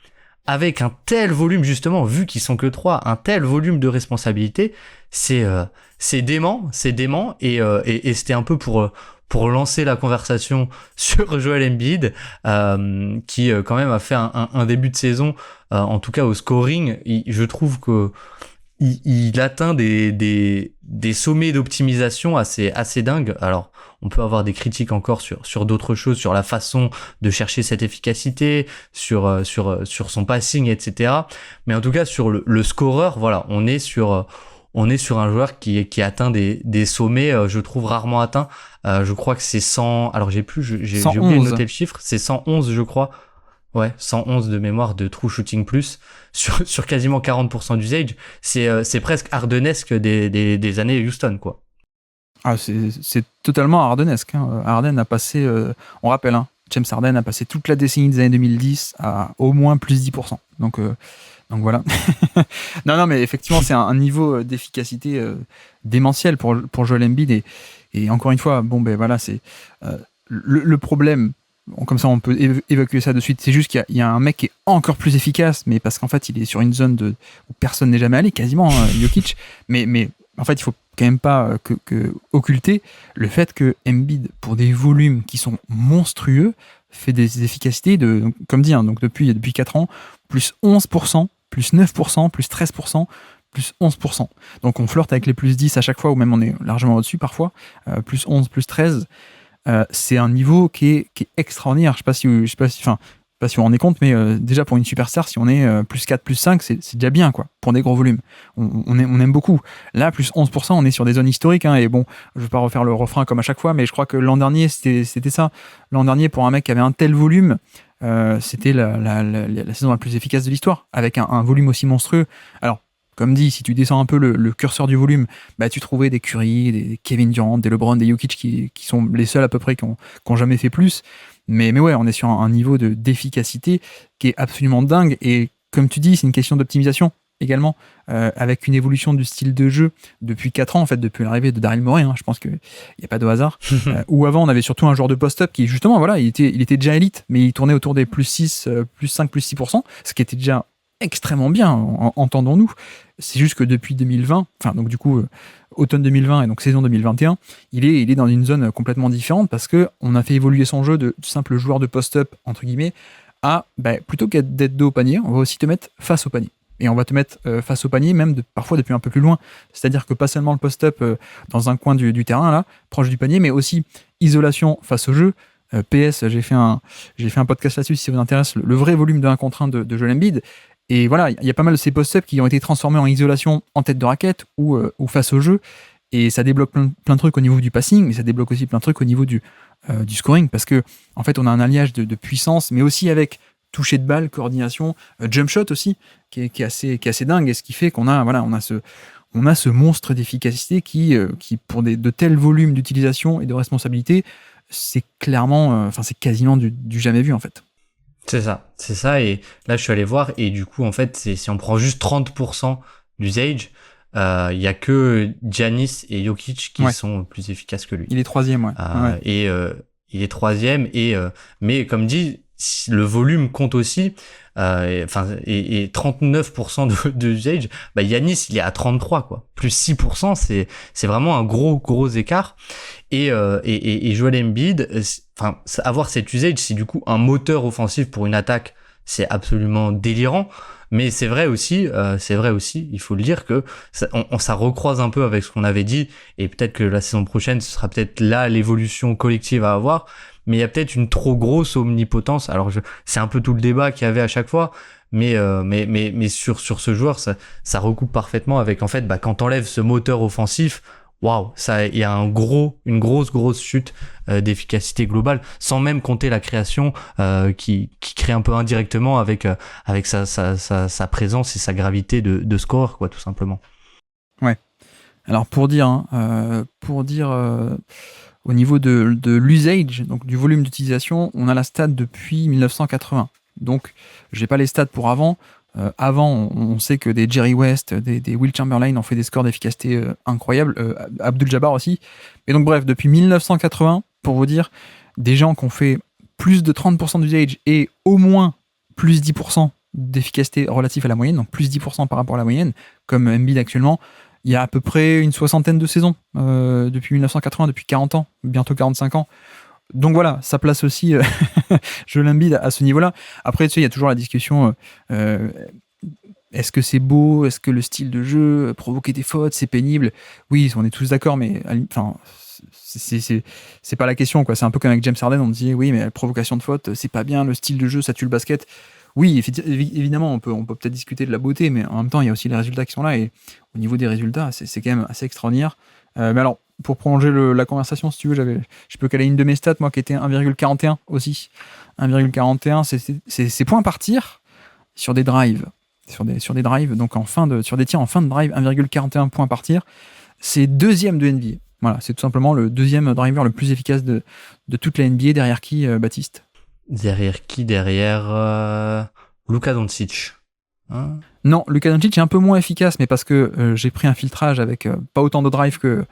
avec un tel volume, justement, vu qu'ils sont que 3, un tel volume de responsabilité, c'est dément. Et c'était un peu pour lancer la conversation sur Joel Embiid, qui quand même a fait un début de saison, en tout cas au scoring, je trouve que il atteint des sommets d'optimisation assez dingues. Alors, on peut avoir des critiques encore sur d'autres choses, sur la façon de chercher cette efficacité, sur son passing, etc. Mais en tout cas, sur le scoreur, voilà, on est sur un joueur qui atteint des sommets, je trouve rarement atteints. Je crois que c'est 100. Alors j'ai oublié de noter le chiffre. C'est 111, je crois. Ouais, 111 de mémoire de true shooting plus sur quasiment 40% d'usage. C'est presque hardenesque des années Houston, quoi. Ah, c'est totalement hardenesque. Hein. Harden a passé, on rappelle, James Harden a passé toute la décennie des années 2010 à au moins plus 10%. Donc voilà. non, mais effectivement, c'est un niveau d'efficacité démentiel pour Joel Embiid. Et encore une fois, voilà, c'est le problème. Comme ça, on peut évacuer ça de suite. C'est juste qu'il y a un mec qui est encore plus efficace, mais parce qu'en fait, il est sur une zone où personne n'est jamais allé, quasiment, Jokic. Mais en fait, il faut quand même pas occulter le fait que Embiid, pour des volumes qui sont monstrueux, fait des efficacités comme dit, donc depuis 4 ans, plus 11%, plus 9%, plus 13%, plus 11%. Donc on flirte avec les plus 10 à chaque fois, ou même on est largement au-dessus parfois, plus 11, plus 13. C'est un niveau qui est extraordinaire. Je sais pas si vous vous en rendez compte, mais déjà pour une superstar, si on est plus 4, plus 5, c'est déjà bien, quoi, pour des gros volumes. On aime beaucoup. Là, plus 11%, on est sur des zones historiques, hein, et bon, je vais pas refaire le refrain comme à chaque fois, mais je crois que l'an dernier, c'était ça. L'an dernier, pour un mec qui avait un tel volume, c'était la saison la plus efficace de l'histoire, avec un volume aussi monstrueux. Alors, comme dit, si tu descends un peu le curseur du volume, bah, tu trouvais des Curry, des Kevin Durant, des LeBron, des Jokic qui sont les seuls à peu près qui ont jamais fait plus. Mais ouais, on est sur un niveau d'efficacité qui est absolument dingue. Et comme tu dis, c'est une question d'optimisation également, avec une évolution du style de jeu depuis 4 ans, en fait, depuis l'arrivée de Daryl Morey. Hein, je pense qu'il n'y a pas de hasard. Où avant, on avait surtout un joueur de post-up qui, justement, voilà, il était déjà élite, mais il tournait autour des plus 6, plus 5, plus 6%, ce qui était déjà extrêmement bien, entendons-nous. C'est juste que depuis 2020, enfin donc du coup automne 2020 et donc saison 2021, il est dans une zone complètement différente parce que on a fait évoluer son jeu de simple joueur de post-up entre guillemets à plutôt qu'être d'être dos au panier, on va aussi te mettre face au panier. Et on va te mettre face au panier, même parfois depuis un peu plus loin. C'est-à-dire que pas seulement le post-up dans un coin du terrain, là, proche du panier, mais aussi isolation face au jeu. PS, j'ai fait un podcast là-dessus si ça vous intéresse, le vrai volume de 1 contre 1 de Joel Embiid. Et voilà, il y a pas mal de ces post-ups qui ont été transformés en isolation en tête de raquette ou face au jeu. Et ça débloque plein de trucs au niveau du passing, mais ça débloque aussi plein de trucs au niveau du scoring. Parce que, en fait, on a un alliage de puissance, mais aussi avec toucher de balle, coordination, jump shot aussi, qui est assez dingue. Et ce qui fait qu'on a, voilà, on a ce monstre d'efficacité qui pour de tels volumes d'utilisation et de responsabilité, c'est clairement, c'est quasiment du jamais vu, en fait. C'est ça, et là je suis allé voir, et du coup en fait si on prend juste 30% d'usage, il y a que Giannis et Jokic qui sont plus efficaces que lui. Il est 3e, ouais. Et il est 3e, mais comme dit, le volume compte aussi, et 39% d'usage, Giannis il est à 33, quoi. Plus 6%, c'est vraiment un gros écart. Et Joel Embiid, avoir cet usage, c'est du coup un moteur offensif pour une attaque, c'est absolument délirant. Mais c'est vrai aussi, il faut le dire que ça recroise un peu avec ce qu'on avait dit, et peut-être que la saison prochaine, ce sera peut-être là l'évolution collective à avoir. Mais il y a peut-être une trop grosse omnipotence. Alors c'est un peu tout le débat qu'il y avait à chaque fois, mais sur ce joueur, ça recoupe parfaitement avec, en fait, quand t'enlèves ce moteur offensif, waouh, il y a une grosse chute d'efficacité globale, sans même compter la création qui crée un peu indirectement avec sa présence et sa gravité de score, quoi, tout simplement. Ouais. Alors pour dire au niveau de l'usage, donc du volume d'utilisation, on a la stat depuis 1980. Donc, j'ai pas les stats pour avant. Avant, on sait que des Jerry West, des Will Chamberlain ont fait des scores d'efficacité incroyables. Abdul Jabbar aussi. Et donc, bref, depuis 1980, pour vous dire, des gens qui ont fait plus de 30% d'usage et au moins plus 10% d'efficacité relative à la moyenne, donc plus 10% par rapport à la moyenne, comme Embiid actuellement, il y a à peu près une 60aine de saisons depuis 1980, depuis 40 ans, bientôt 45 ans. Donc voilà, ça place aussi Joel Embiid à ce niveau-là. Après, tu sais, il y a toujours la discussion est-ce que c'est beau, est-ce que le style de jeu, provoquer des fautes, c'est pénible. Oui, on est tous d'accord, mais c'est pas la question, quoi. C'est un peu comme avec James Harden, on dit oui, mais la provocation de fautes, c'est pas bien, le style de jeu, ça tue le basket. Oui, évidemment, on peut peut-être discuter de la beauté, mais en même temps, il y a aussi les résultats qui sont là, et au niveau des résultats, c'est quand même assez extraordinaire. Mais alors, pour prolonger la conversation, si tu veux, je peux caler une de mes stats, moi, qui était 1,41 aussi. 1,41, c'est points par tir sur des drives. Sur des drives, donc sur des tirs en fin de drive, 1,41 points par tir. C'est 2e de NBA. Voilà, c'est tout simplement le 2e driver le plus efficace de toute la NBA. Derrière qui, Baptiste ? Derrière qui ? Derrière Luka Doncic. Hein ? Non, Luka Doncic est un peu moins efficace, mais parce que j'ai pris un filtrage avec pas autant de drives que...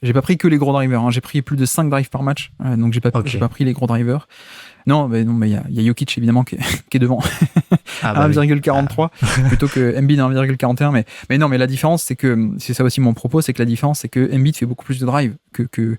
J'ai pas pris que les gros drivers, hein. J'ai pris plus de 5 drives par match, donc j'ai pas pris les gros drivers. Non, mais il y a Jokic évidemment qui est devant, à 1,43 plutôt que Embiid à 1,41. Mais non, mais la différence, c'est ça aussi mon propos, c'est que la différence, c'est que Embiid fait beaucoup plus de drives que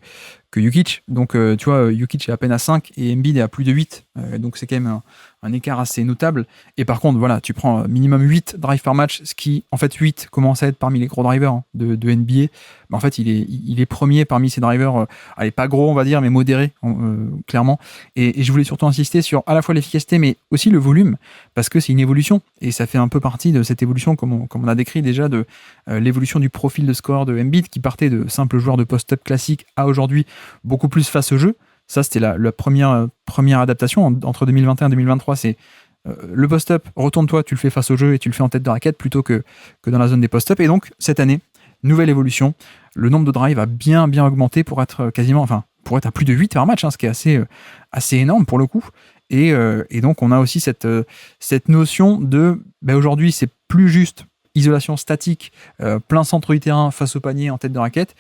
Jokic. Donc, tu vois, Jokic est à peine à 5 et Embiid est à plus de 8. Donc, c'est quand même un écart assez notable. Et par contre, voilà, tu prends minimum 8 drives par match, ce qui, en fait, 8 commence à être parmi les gros drivers de NBA. Mais en fait, il est premier parmi ces drivers, allez, pas gros, on va dire, mais modérés, clairement. Et je voulais surtout insister sur à la fois l'efficacité, mais aussi le volume, parce que c'est une évolution. Et ça fait un peu partie de cette évolution, comme on a décrit déjà, de l'évolution du profil de score de Embiid, qui partait de simple joueur de post-up classique à aujourd'hui beaucoup plus face au jeu. Ça, c'était la première adaptation entre 2021 et 2023. C'est le post-up, retourne-toi, tu le fais face au jeu et tu le fais en tête de raquette plutôt que dans la zone des post-up. Et donc, cette année, nouvelle évolution. Le nombre de drives a bien augmenté pour être pour être à plus de 8 par match, ce qui est assez énorme pour le coup. Et donc, on a aussi cette notion de, aujourd'hui, c'est plus juste isolation statique, plein centre du terrain face au panier en tête de raquette.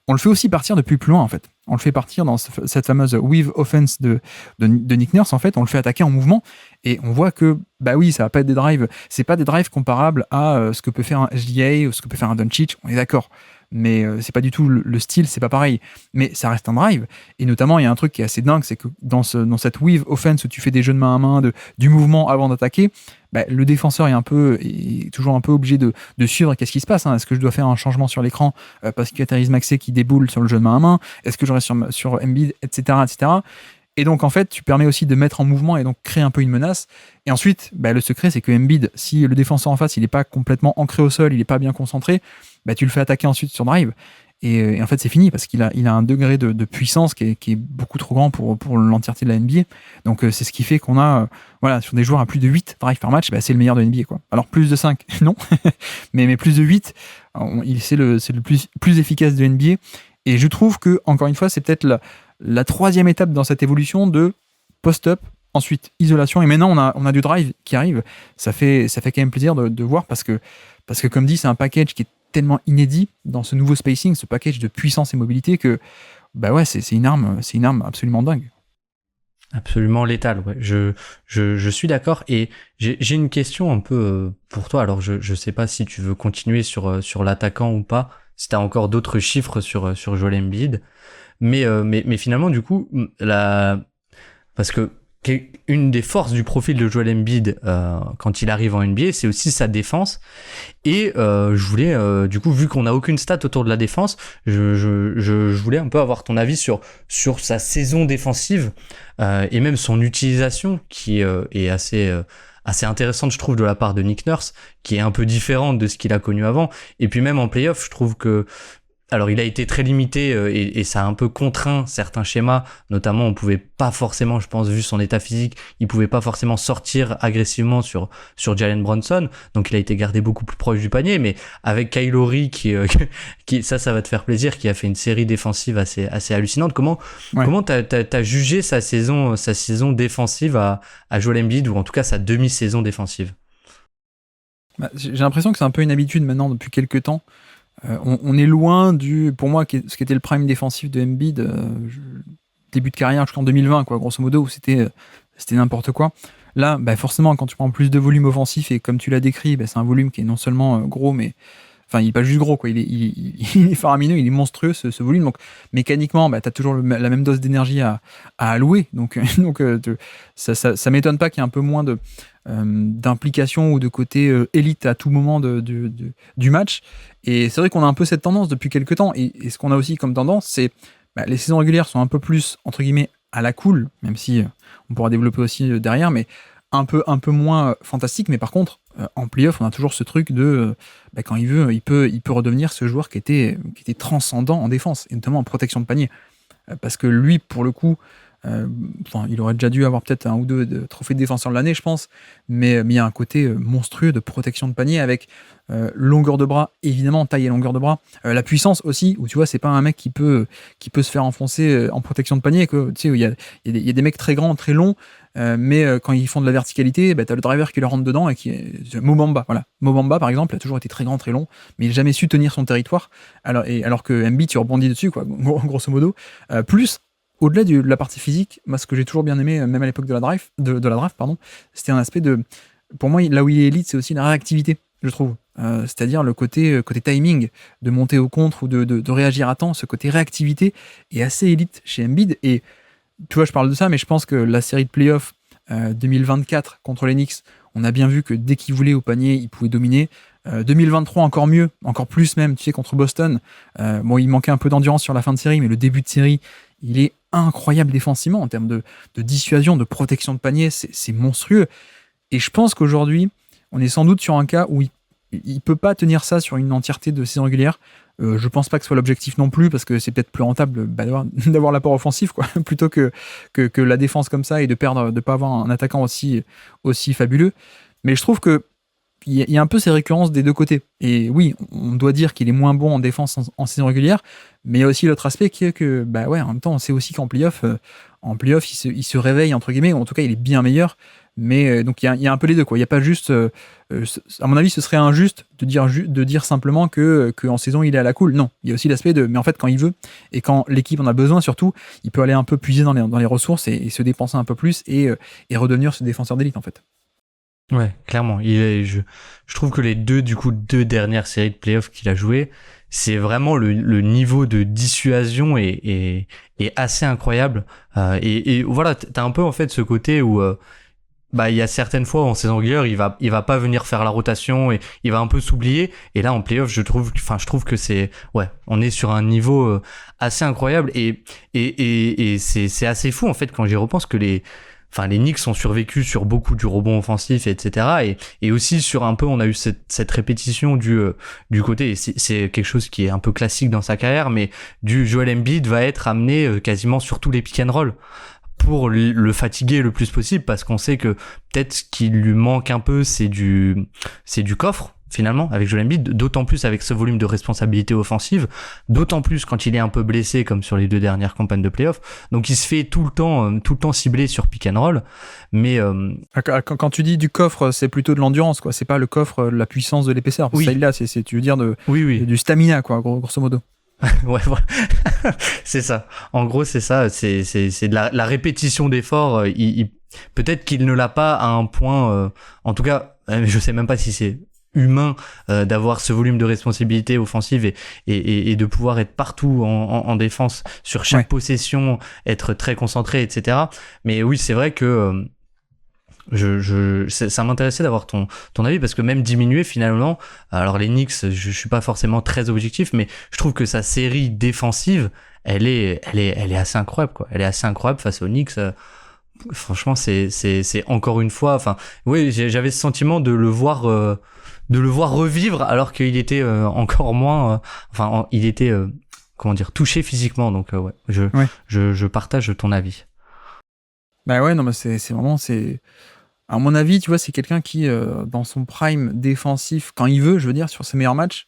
On le fait aussi partir depuis plus loin, en fait. On le fait partir dans cette fameuse weave offense de Nick Nurse, en fait. On le fait attaquer en mouvement et on voit que, oui, ça va pas être des drives. C'est pas des drives comparables à ce que peut faire un SGA ou ce que peut faire un Doncic. On est d'accord. Mais c'est pas du tout le style, c'est pas pareil. Mais ça reste un drive. Et notamment, il y a un truc qui est assez dingue, c'est que dans cette weave offense où tu fais des jeux de main à main, du mouvement avant d'attaquer, le défenseur est toujours un peu obligé de suivre qu'est-ce qui se passe. Est-ce que je dois faire un changement sur l'écran parce qu'il y a Tyrese Maxey qui déboule sur le jeu de main à main? Est-ce que je reste sur Embiid, etc., etc. Et donc, en fait, tu permets aussi de mettre en mouvement et donc créer un peu une menace. Et ensuite, le secret, c'est que Embiid, si le défenseur en face, il n'est pas complètement ancré au sol, il n'est pas bien concentré, tu le fais attaquer ensuite sur drive. Et en fait, c'est fini parce qu'il a un degré de puissance qui est beaucoup trop grand pour l'entièreté de la NBA. Donc, c'est ce qui fait qu'on a, sur des joueurs à plus de 8 drives par match, c'est le meilleur de NBA, quoi. Alors, plus de 5, non. mais plus de 8, c'est le plus efficace de NBA. Et je trouve que, encore une fois, c'est peut-être la troisième étape dans cette évolution de post-up, ensuite isolation, et maintenant on a du drive qui arrive. Ça fait quand même plaisir de voir parce que comme dit, c'est un package qui est tellement inédit dans ce nouveau spacing, ce package de puissance et mobilité que c'est une arme absolument dingue. Absolument létale, ouais. Je suis d'accord et j'ai une question un peu pour toi. Alors je sais pas si tu veux continuer sur l'attaquant ou pas, si t'as encore d'autres chiffres sur Joel Embiid. Mais finalement, du coup, parce que une des forces du profil de Joel Embiid quand il arrive en NBA, c'est aussi sa défense. Et je voulais, du coup, vu qu'on n'a aucune stat autour de la défense, je voulais un peu avoir ton avis sur sa saison défensive et même son utilisation qui est assez intéressante, je trouve, de la part de Nick Nurse, qui est un peu différente de ce qu'il a connu avant. Et puis même en playoff, je trouve que alors il a été très limité et ça a un peu contraint certains schémas, notamment on pouvait pas forcément, je pense, vu son état physique, il pouvait pas forcément sortir agressivement sur Jalen Brunson, donc il a été gardé beaucoup plus proche du panier. Mais avec Kyle Lowry qui ça va te faire plaisir, qui a fait une série défensive assez hallucinante. Comment t'as jugé sa saison défensive à Joel Embiid, ou en tout cas sa demi-saison défensive? J'ai l'impression que c'est un peu une habitude maintenant depuis quelques temps. On est loin pour moi, ce qui était le prime défensif de Embiid, début de carrière jusqu'en 2020, quoi, grosso modo, où c'était n'importe quoi. Là, forcément, quand tu prends plus de volume offensif, et comme tu l'as décrit, c'est un volume qui est non seulement gros, mais enfin, il n'est pas juste gros, quoi. Il est faramineux, il est monstrueux, ce volume. Donc, mécaniquement, tu as toujours la même dose d'énergie à allouer. Donc ça m'étonne pas qu'il y ait un peu moins d'implication ou de côté élite à tout moment du match. Et c'est vrai qu'on a un peu cette tendance depuis quelques temps. Et ce qu'on a aussi comme tendance, c'est les saisons régulières sont un peu plus, entre guillemets, à la cool, même si on pourra développer aussi derrière, mais un peu moins fantastique. Mais par contre, en playoff, on a toujours ce truc de quand il veut, il peut redevenir ce joueur qui était transcendant en défense, et notamment en protection de panier. Parce que lui, pour le coup, il aurait déjà dû avoir peut-être un ou deux de trophées de défenseur de l'année, je pense, mais il y a un côté monstrueux de protection de panier avec longueur de bras, évidemment, taille et longueur de bras, la puissance aussi, où tu vois, c'est pas un mec qui peut se faire enfoncer en protection de panier, que, tu sais, il y a des mecs très grands, très longs, mais quand ils font de la verticalité, t'as le driver qui leur rentre dedans et qui est Mo Bamba, voilà. Mo Bamba, par exemple, a toujours été très grand, très long, mais il n'a jamais su tenir son territoire, alors que Embiid, tu rebondis dessus, quoi, grosso modo. Plus, au-delà de la partie physique, moi, ce que j'ai toujours bien aimé, même à l'époque de la draft, c'était un aspect de... Pour moi, là où il est élite, c'est aussi la réactivité. je trouve. C'est-à-dire le côté timing, de monter au contre ou de réagir à temps, ce côté réactivité est assez élite chez Embiid. Et tu vois, je parle de ça, mais je pense que la série de playoffs 2024 contre les Knicks, on a bien vu que dès qu'il voulait au panier, il pouvait dominer. 2023 encore mieux, encore plus même, tu sais, contre Boston. Bon, il manquait un peu d'endurance sur la fin de série, mais le début de série, il est incroyable défensivement en termes de dissuasion, de protection de panier, c'est monstrueux. Et je pense qu'aujourd'hui, on est sans doute sur un cas où il peut pas tenir ça sur une entièreté de saison régulière. Je pense pas que ce soit l'objectif non plus, parce que c'est peut-être plus rentable d'avoir l'apport offensif, quoi, plutôt que la défense comme ça et de pas avoir un attaquant aussi fabuleux. Mais je trouve que il y a un peu ces récurrences des deux côtés. Et oui, on doit dire qu'il est moins bon en défense en saison régulière, mais il y a aussi l'autre aspect qui est que, en même temps, on sait aussi qu'en playoff, il se réveille, entre guillemets, ou en tout cas, il est bien meilleur. Mais donc, il y a un peu les deux, quoi. Il n'y a pas juste. À mon avis, ce serait injuste de dire simplement qu'en saison, il est à la cool. Non, il y a aussi l'aspect de. Mais en fait, quand il veut, et quand l'équipe en a besoin, surtout, il peut aller un peu puiser dans les ressources et se dépenser un peu plus et redevenir ce défenseur d'élite, en fait. Ouais, clairement. Je trouve que les deux dernières séries de playoffs qu'il a jouées, c'est vraiment le niveau de dissuasion est assez incroyable. Et voilà, t'as un peu en fait ce côté où il y a certaines fois en saison régulière, il va pas venir faire la rotation et il va un peu s'oublier. Et là en playoff, je trouve que on est sur un niveau assez incroyable et c'est assez fou en fait quand j'y repense que les Knicks ont survécu sur beaucoup du rebond offensif, etc. Et aussi sur un peu, on a eu cette répétition du côté, et c'est quelque chose qui est un peu classique dans sa carrière, mais du Joel Embiid va être amené quasiment sur tous les pick and roll pour le fatiguer le plus possible, parce qu'on sait que peut-être ce qui lui manque un peu, c'est du coffre, finalement, avec Joel Embiid, d'autant plus avec ce volume de responsabilité offensive, d'autant plus quand il est un peu blessé, comme sur les 2 dernières campagnes de playoff. Donc il se fait tout le temps cibler sur pick and roll. Mais quand tu dis du coffre, c'est plutôt de l'endurance, quoi. C'est pas le coffre, la puissance de l'épaisseur. Oui. Ça, là, tu veux dire du stamina, quoi, grosso modo. Ouais, voilà. C'est ça. En gros, c'est ça. C'est de la répétition d'efforts. Peut-être qu'il ne l'a pas à un point. En tout cas, je sais même pas si c'est humain d'avoir ce volume de responsabilité offensive et de pouvoir être partout en défense sur chaque possession, être très concentré, etc. Mais oui, c'est vrai que ça m'intéressait d'avoir ton avis, parce que même diminuer finalement, alors les Knicks, je suis pas forcément très objectif, mais je trouve que sa série défensive, elle est assez incroyable, quoi. Elle est assez incroyable face aux Knicks. Franchement, c'est encore une fois, oui, j'avais ce sentiment de le voir revivre alors qu'il était encore moins, il était touché physiquement. Donc je partage ton avis. Bah ouais, non, mais c'est vraiment, à mon avis, tu vois, c'est quelqu'un qui, dans son prime défensif, quand il veut, je veux dire, sur ses meilleurs matchs,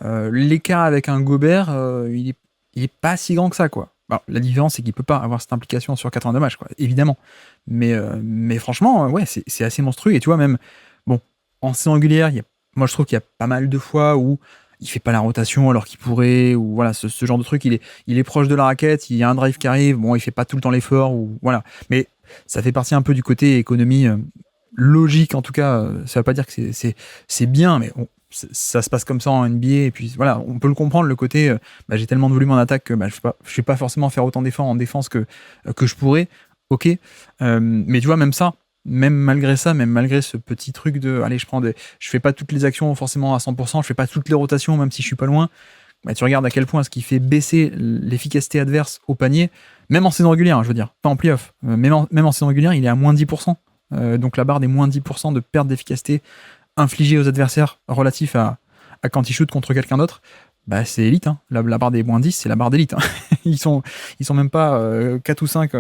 l'écart avec un Gobert, il est pas si grand que ça, quoi. Alors, la différence, c'est qu'il peut pas avoir cette implication sur 82 matchs, quoi, évidemment. Mais franchement, ouais, c'est assez monstrueux. Et tu vois, même, bon, en saison régulière, moi, je trouve qu'il y a pas mal de fois où il fait pas la rotation alors qu'il pourrait, ou voilà, ce genre de truc, il est proche de la raquette, il y a un drive qui arrive, bon, il fait pas tout le temps l'effort, ou voilà. Mais ça fait partie un peu du côté économie logique, en tout cas. Ça veut pas dire que c'est bien, mais ça se passe comme ça en NBA, et puis voilà, on peut le comprendre, le côté j'ai tellement de volume en attaque que je vais pas forcément faire autant d'efforts en défense que je pourrais, ok, mais tu vois, même malgré ça, même malgré ce petit truc de allez, je fais pas toutes les actions forcément à 100%, je fais pas toutes les rotations même si je suis pas loin, tu regardes à quel point ce qui fait baisser l'efficacité adverse au panier, même en saison régulière, je veux dire, pas en playoff, même en saison régulière, il est à moins 10%, donc la barre des moins 10% de perte d'efficacité infligée aux adversaires relatif à quand ils shootent contre quelqu'un d'autre. C'est élite, hein. La barre des moins 10, c'est la barre d'élite, hein. Ils sont même pas 4 ou 5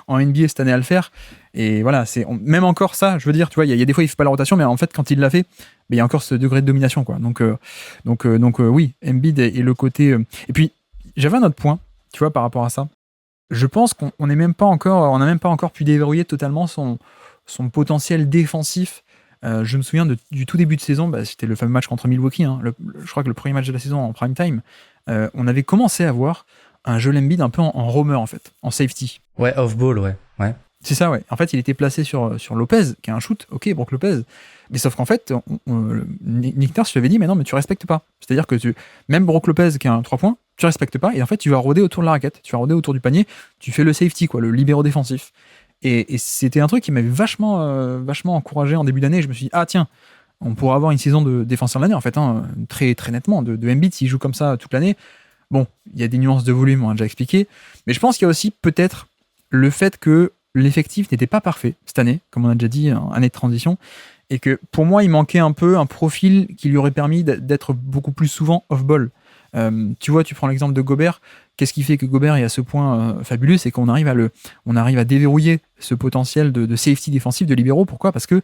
en NBA cette année à le faire. Et voilà, même encore ça, je veux dire, tu vois, il y a des fois il fait pas la rotation, mais en fait quand il l'a fait, il y a encore ce degré de domination, quoi. Donc oui, Embiid et le côté. Et puis j'avais un autre point, tu vois, par rapport à ça. Je pense qu'on n'a même pas encore pu déverrouiller totalement son potentiel défensif. Je me souviens du tout début de saison, c'était le fameux match contre Milwaukee, hein, je crois que le premier match de la saison en prime time, on avait commencé à voir un Joel Embiid un peu en roamer, en fait, en safety. Ouais, off-ball, ouais. C'est ça, ouais. En fait, il était placé sur Lopez, qui a un shoot. Ok, Brook Lopez. Mais sauf qu'en fait, Nick Nurse lui avait dit, mais non, mais tu respectes pas. C'est-à-dire que même Brook Lopez, qui a un 3 points, tu respectes pas. Et en fait, tu vas rôder autour de la raquette. Tu vas rôder autour du panier. Tu fais le safety, quoi, le libéro défensif. Et c'était un truc qui m'avait vachement encouragé en début d'année. Je me suis dit, ah tiens, on pourra avoir une saison de défenseur de l'année, en fait, hein, très, très nettement. De Embiid, s'il joue comme ça toute l'année. Bon, il y a des nuances de volume, on a déjà expliqué. Mais je pense qu'il y a aussi peut-être le fait que l'effectif n'était pas parfait cette année, comme on a déjà dit, année de transition, et que pour moi, il manquait un peu un profil qui lui aurait permis d'être beaucoup plus souvent off-ball. Tu vois, tu prends l'exemple de Gobert. Qu'est-ce qui fait que Gobert est à ce point fabuleux? C'est qu'on arrive à déverrouiller ce potentiel de safety défensif de libéraux. Pourquoi? Parce que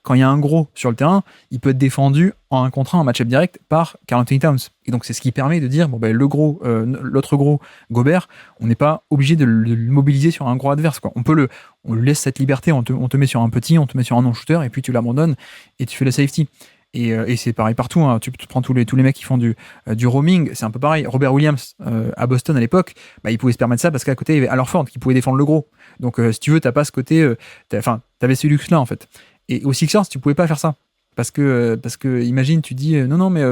quand il y a un gros sur le terrain, il peut être défendu en 1 contre 1 en match-up direct par Karl Anthony Towns. Et donc, c'est ce qui permet de dire, l'autre gros, Gobert, on n'est pas obligé de le mobiliser sur un gros adverse, quoi. On lui laisse cette liberté, on te met sur un petit, on te met sur un non-shooter, et puis tu l'abandonnes, et tu fais le safety. Et c'est pareil partout, hein. Tu prends tous les mecs qui font du roaming, c'est un peu pareil. Robert Williams à Boston à l'époque, il pouvait se permettre ça parce qu'à côté il y avait Al Horford qui pouvait défendre le gros. Donc si tu veux, t'as pas ce côté, t'avais ce luxe là en fait. Et aux Sixers, tu pouvais pas faire ça parce que imagine, tu dis non mais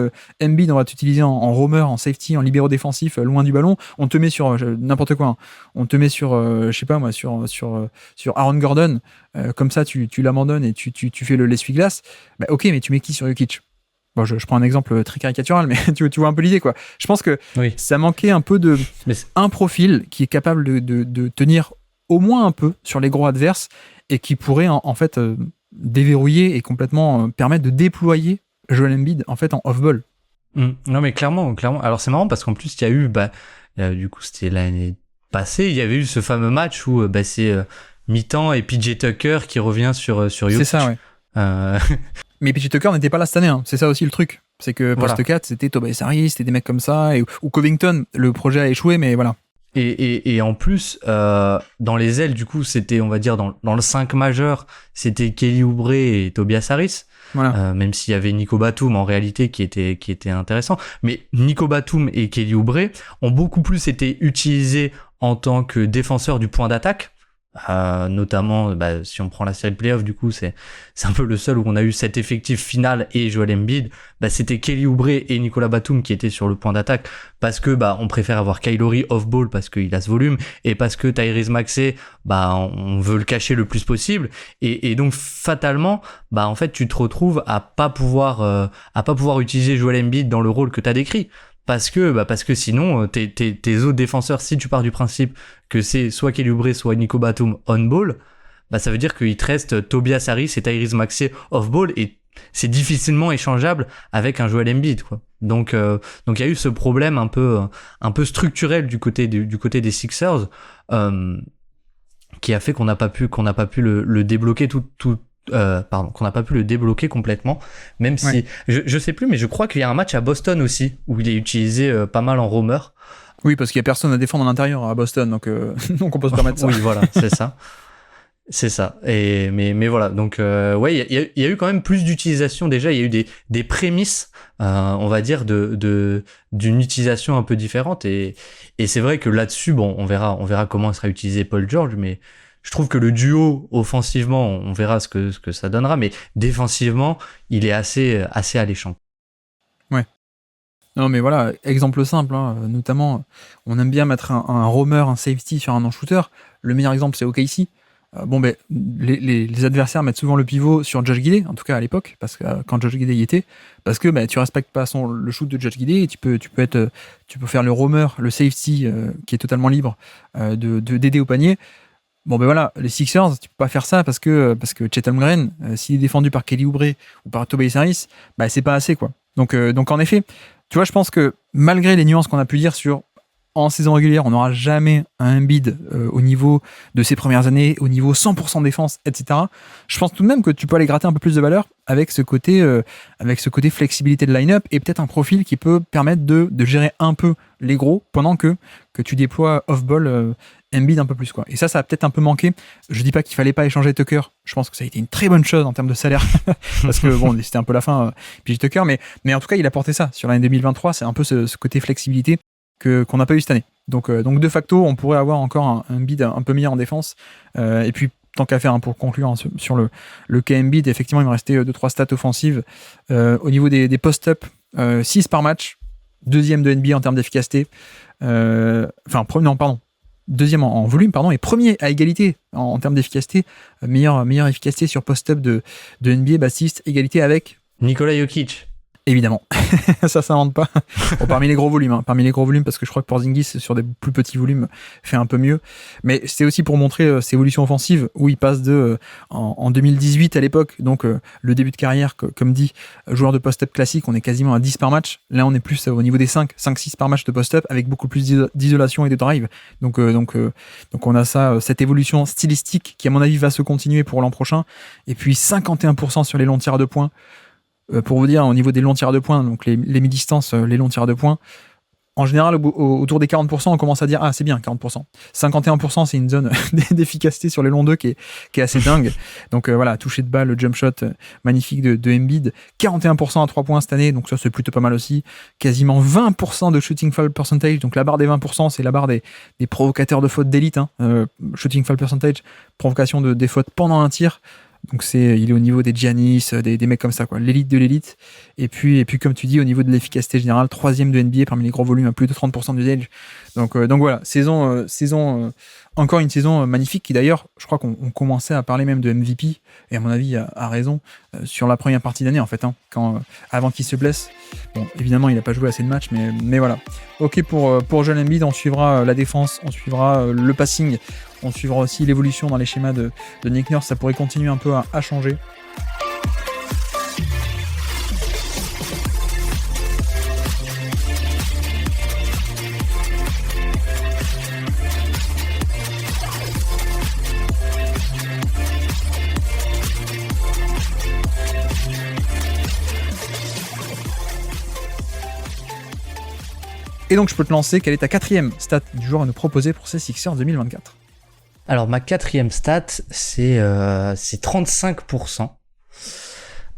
Embiid, on va t'utiliser en roamer, en safety, en libéraux défensif, loin du ballon. On te met sur n'importe quoi. Hein. On te met sur je sais pas moi sur Aaron Gordon. Comme ça, tu l'abandonnes et tu fais l'essuie-glace. Ok, mais tu mets qui sur Jokic? Bon, je prends un exemple très caricatural, mais tu vois un peu l'idée, quoi. Je pense que ça manquait un peu un profil qui est capable de tenir au moins un peu sur les gros adverses et qui pourrait en fait déverrouiller et complètement permettre de déployer Joel Embiid en fait en off-ball. Non mais clairement. Alors c'est marrant parce qu'en plus il y a eu, du coup c'était l'année passée, il y avait eu ce fameux match où c'est mi-temps et PJ Tucker qui revient sur Jokic. C'est ça, ouais. Mais PJ Tucker n'était pas là cette année, hein. C'est ça aussi le truc. C'est que post 4, c'était Tobias Harris, c'était des mecs comme ça, ou Covington, le projet a échoué, mais voilà. Et en plus, dans les ailes, du coup, c'était, on va dire, dans le 5 majeur, c'était Kelly Oubre et Tobias Harris. Voilà. Même s'il y avait Nico Batum en réalité qui était intéressant. Mais Nico Batum et Kelly Oubre ont beaucoup plus été utilisés en tant que défenseurs du point d'attaque. Notamment si on prend la série de playoffs, du coup c'est un peu le seul où on a eu cet effectif final et Joel Embiid, c'était Kelly Oubre et Nicolas Batum qui étaient sur le point d'attaque parce que on préfère avoir Kyle Lowry off ball parce qu'il a ce volume et parce que Tyrese Maxey on veut le cacher le plus possible et donc fatalement en fait tu te retrouves à pas pouvoir utiliser Joel Embiid dans le rôle que t'as décrit. Parce que sinon, tes autres défenseurs, si tu pars du principe que c'est soit Kelly Oubre, soit Nico Batum on-ball, ça veut dire qu'il te reste Tobias Harris et Tyrese Maxey off-ball, et c'est difficilement échangeable avec un Joel Embiid, quoi. Donc il y a eu ce problème un peu structurel du côté des Sixers, qui a fait qu'on n'a pas pu le débloquer qu'on n'a pas pu le débloquer complètement, même si je sais plus, mais je crois qu'il y a un match à Boston aussi où il est utilisé pas mal en roamer. Oui, parce qu'il y a personne à défendre à l'intérieur à Boston, donc on peut se permettre ça. Oui, voilà, c'est ça. Mais voilà, donc il y a eu quand même plus d'utilisation déjà. Il y a eu des prémices, on va dire, d'une utilisation un peu différente, et c'est vrai que là-dessus, on verra comment sera utilisé Paul George, mais je trouve que le duo, offensivement, on verra ce que ça donnera, mais défensivement, il est assez alléchant. Ouais. Non, mais voilà, exemple simple, hein, notamment, on aime bien mettre un roamer, un safety sur un non-shooter. Le meilleur exemple, c'est OKC. Les adversaires mettent souvent le pivot sur Josh Giddey, en tout cas à l'époque, parce que quand Josh Giddey y était, parce que tu respectes pas le shoot de Josh Giddey, et tu peux faire le roamer, le safety qui est totalement libre d'aider au panier. Voilà, les Sixers, tu peux pas faire ça parce que Chet Holmgren, s'il est défendu par Kelly Oubre ou par Tobias Harris, c'est pas assez, quoi. Donc en effet, tu vois, je pense que malgré les nuances qu'on a pu dire sur en saison régulière, on n'aura jamais un Embiid au niveau de ses premières années, au niveau 100% défense, etc. Je pense tout de même que tu peux aller gratter un peu plus de valeur avec ce côté flexibilité de line-up et peut-être un profil qui peut permettre de gérer un peu les gros pendant que tu déploies off-ball Embiid un peu plus, quoi. Et ça a peut-être un peu manqué. Je dis pas qu'il fallait pas échanger Tucker. Je pense que ça a été une très bonne chose en termes de salaire parce que c'était un peu la fin PJ Tucker, mais en tout cas il a porté ça sur l'année 2023. C'est un peu ce côté flexibilité qu'on n'a pas eu cette année. Donc de facto, on pourrait avoir encore un Embiid un peu meilleur en défense. Et puis, tant qu'à faire, pour conclure sur le cas Embiid, effectivement, il me restait 2-3 stats offensives. Au niveau des post-up, 6 par match, deuxième de NBA en termes d'efficacité. Deuxième en volume, et premier à égalité en termes d'efficacité. Meilleure efficacité sur post-up de NBA, Baptiste, égalité avec Nikola Jokic. Évidemment, ça s'invente pas. Bon, parmi les gros volumes, parce que je crois que Porzingis sur des plus petits volumes fait un peu mieux. Mais c'est aussi pour montrer ses évolutions offensives où il passe en 2018 à l'époque, donc le début de carrière, comme dit, joueur de post-up classique, on est quasiment à 10 par match. Là, on est plus au niveau des 5-6 par match de post-up avec beaucoup plus d'isolation et de drive. Donc on a cette évolution stylistique qui, à mon avis, va se continuer pour l'an prochain. Et puis 51% sur les longs tirs à 2 points. Pour vous dire, au niveau des longs tirs de points, donc les mi-distances, les longs tirs de points, en général, autour des 40%, on commence à dire « Ah, c'est bien, 40%. » 51%, c'est une zone d'efficacité sur les longs 2 qui est assez dingue. Donc voilà, toucher de balle, le jump shot magnifique de Embiid. 41% à 3 points cette année, donc ça, c'est plutôt pas mal aussi. Quasiment 20% de shooting foul percentage, donc la barre des 20%, c'est la barre des provocateurs de fautes d'élite. Shooting foul percentage, provocation des fautes pendant un tir. Donc il est au niveau des Giannis, des mecs comme ça, quoi, l'élite de l'élite. Et puis comme tu dis, au niveau de l'efficacité générale, 3e de NBA parmi les gros volumes à plus de 30% d'usage. Donc voilà, encore une saison magnifique qui d'ailleurs, je crois qu'on commençait à parler même de MVP, et à mon avis a raison, sur la première partie d'année en fait, avant qu'il se blesse. Bon, évidemment il n'a pas joué assez de matchs, mais voilà. Ok pour Joel Embiid, on suivra la défense, on suivra le passing, on suivra aussi l'évolution dans les schémas de Nick Nurse, ça pourrait continuer un peu à changer. Et donc je peux te lancer, quelle est ta 4e stat du jour à nous proposer pour ces Sixers 2024 ? Alors ma 4e stat, c'est 35%.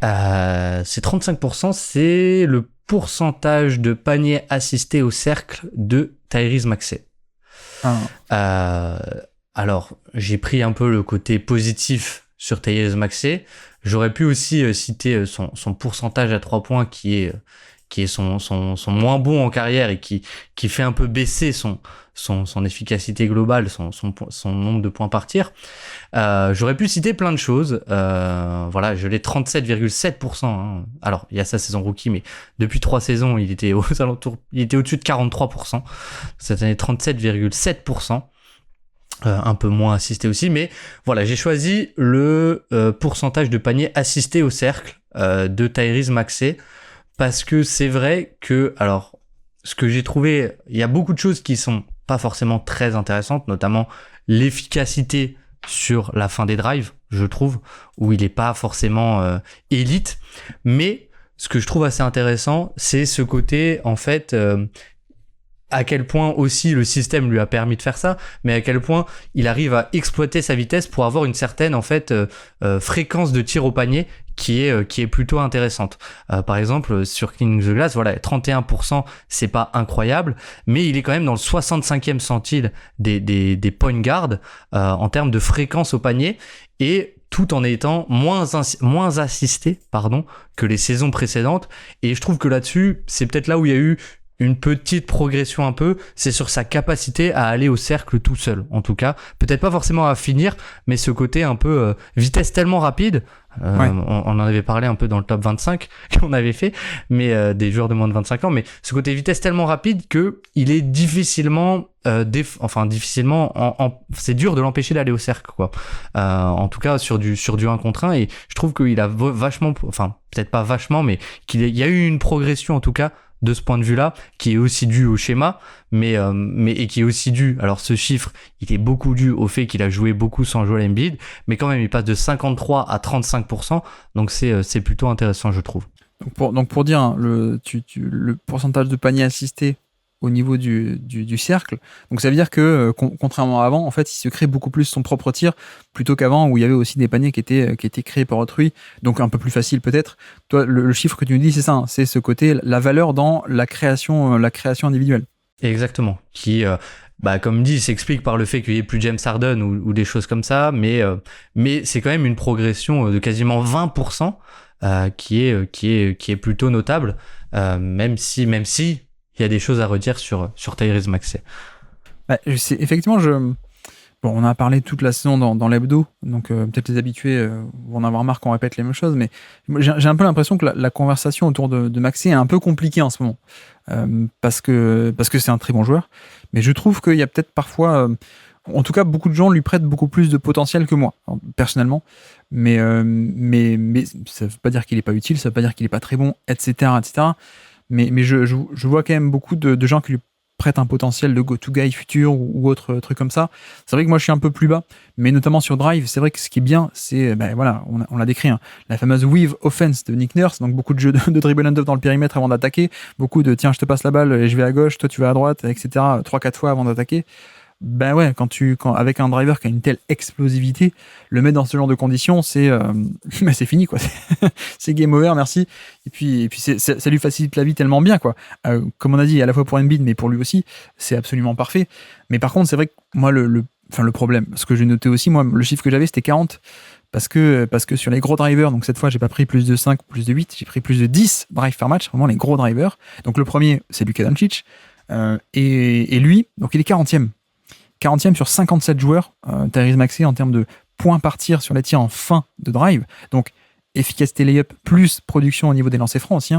C'est 35%, c'est le pourcentage de paniers assistés au cercle de Tyrese Maxey. Alors j'ai pris un peu le côté positif sur Tyrese Maxey. J'aurais pu aussi citer son pourcentage à 3 points qui est son moins bon en carrière et qui fait un peu baisser son efficacité globale, son nombre de points par tir. J'aurais pu citer plein de choses. Voilà, je l'ai 37,7%. Alors, il y a sa saison rookie, mais depuis 3 saisons, il était au-dessus de 43%. Cette année, 37,7%. Un peu moins assisté aussi, mais voilà, j'ai choisi le pourcentage de paniers assistés au cercle de Tyrese Maxey. Parce que c'est vrai que, alors, ce que j'ai trouvé, il y a beaucoup de choses qui sont pas forcément très intéressantes, notamment l'efficacité sur la fin des drives, je trouve, où il est pas forcément élite. Mais ce que je trouve assez intéressant, c'est ce côté, en fait, à quel point aussi le système lui a permis de faire ça, mais à quel point il arrive à exploiter sa vitesse pour avoir une certaine, en fait, fréquence de tir au panier qui est plutôt intéressante. Par exemple, sur King the Glass, voilà, 31%, c'est pas incroyable, mais il est quand même dans le 65e centile des point guards en termes de fréquence au panier, et tout en étant moins assisté, que les saisons précédentes. Et je trouve que là-dessus, c'est peut-être là où il y a eu une petite progression un peu, c'est sur sa capacité à aller au cercle tout seul, en tout cas. Peut-être pas forcément à finir, mais ce côté un peu vitesse tellement rapide, ouais. On en avait parlé un peu dans le top 25 qu'on avait fait, mais des joueurs de moins de 25 ans, mais ce côté vitesse tellement rapide que il est difficilement c'est dur de l'empêcher d'aller au cercle, quoi. En tout cas sur du 1 contre 1, et je trouve qu'il a vachement, enfin peut-être pas vachement, mais qu'il y a eu une progression en tout cas de ce point de vue-là, qui est aussi dû au schéma, mais qui est aussi dû, alors ce chiffre, il est beaucoup dû au fait qu'il a joué beaucoup sans Joel Embiid, mais quand même, il passe de 53 à 35%, donc c'est plutôt intéressant, je trouve. Donc pour dire, hein, le pourcentage de paniers assistés au niveau du cercle, donc ça veut dire que, contrairement à avant, en fait, il se crée beaucoup plus son propre tir, plutôt qu'avant, où il y avait aussi des paniers qui étaient créés par autrui, donc un peu plus facile peut-être. Toi, le chiffre que tu nous dis, c'est ça, hein, c'est ce côté, la valeur dans la création individuelle. Exactement. Qui, comme dit, s'explique par le fait qu'il n'y ait plus James Harden ou des choses comme ça, mais c'est quand même une progression de quasiment 20%, qui est plutôt notable, même si il y a des choses à redire sur Tyrese Maxey. Effectivement, on en a parlé toute la saison dans l'hebdo, donc peut-être les habitués vont en avoir marre qu'on répète les mêmes choses, mais j'ai un peu l'impression que la conversation autour de Maxey est un peu compliquée en ce moment, parce que c'est un très bon joueur, mais je trouve qu'il y a peut-être parfois, en tout cas beaucoup de gens lui prêtent beaucoup plus de potentiel que moi, personnellement, mais ça veut pas dire qu'il est pas utile, ça veut pas dire qu'il est pas très bon, etc. Mais je vois quand même beaucoup de gens qui lui prête un potentiel de go-to-guy futur ou autre truc comme ça. C'est vrai que moi je suis un peu plus bas, mais notamment sur Drive, c'est vrai que ce qui est bien, c'est, on l'a décrit, la fameuse weave offense de Nick Nurse, donc beaucoup de jeux de dribble and off dans le périmètre avant d'attaquer, beaucoup de tiens je te passe la balle et je vais à gauche, toi tu vas à droite, etc. 3-4 fois avant d'attaquer. Quand avec un driver qui a une telle explosivité, le mettre dans ce genre de conditions, c'est fini quoi. C'est game over, merci. Et puis ça lui facilite la vie tellement bien quoi. Comme on a dit, à la fois pour Embiid mais pour lui aussi, c'est absolument parfait. Mais par contre, c'est vrai que moi le problème, ce que j'ai noté aussi, moi le chiffre que j'avais c'était 40 parce que sur les gros drivers, donc cette fois j'ai pas pris plus de 5 ou plus de 8, j'ai pris plus de 10 drives par match, vraiment les gros drivers. Donc le premier, c'est Luka Doncic et lui, donc il est 40e sur 57 joueurs, Tyrese Maxey en termes de points par tir sur les tirs en fin de drive. Donc efficacité layup plus production au niveau des lancers francs aussi,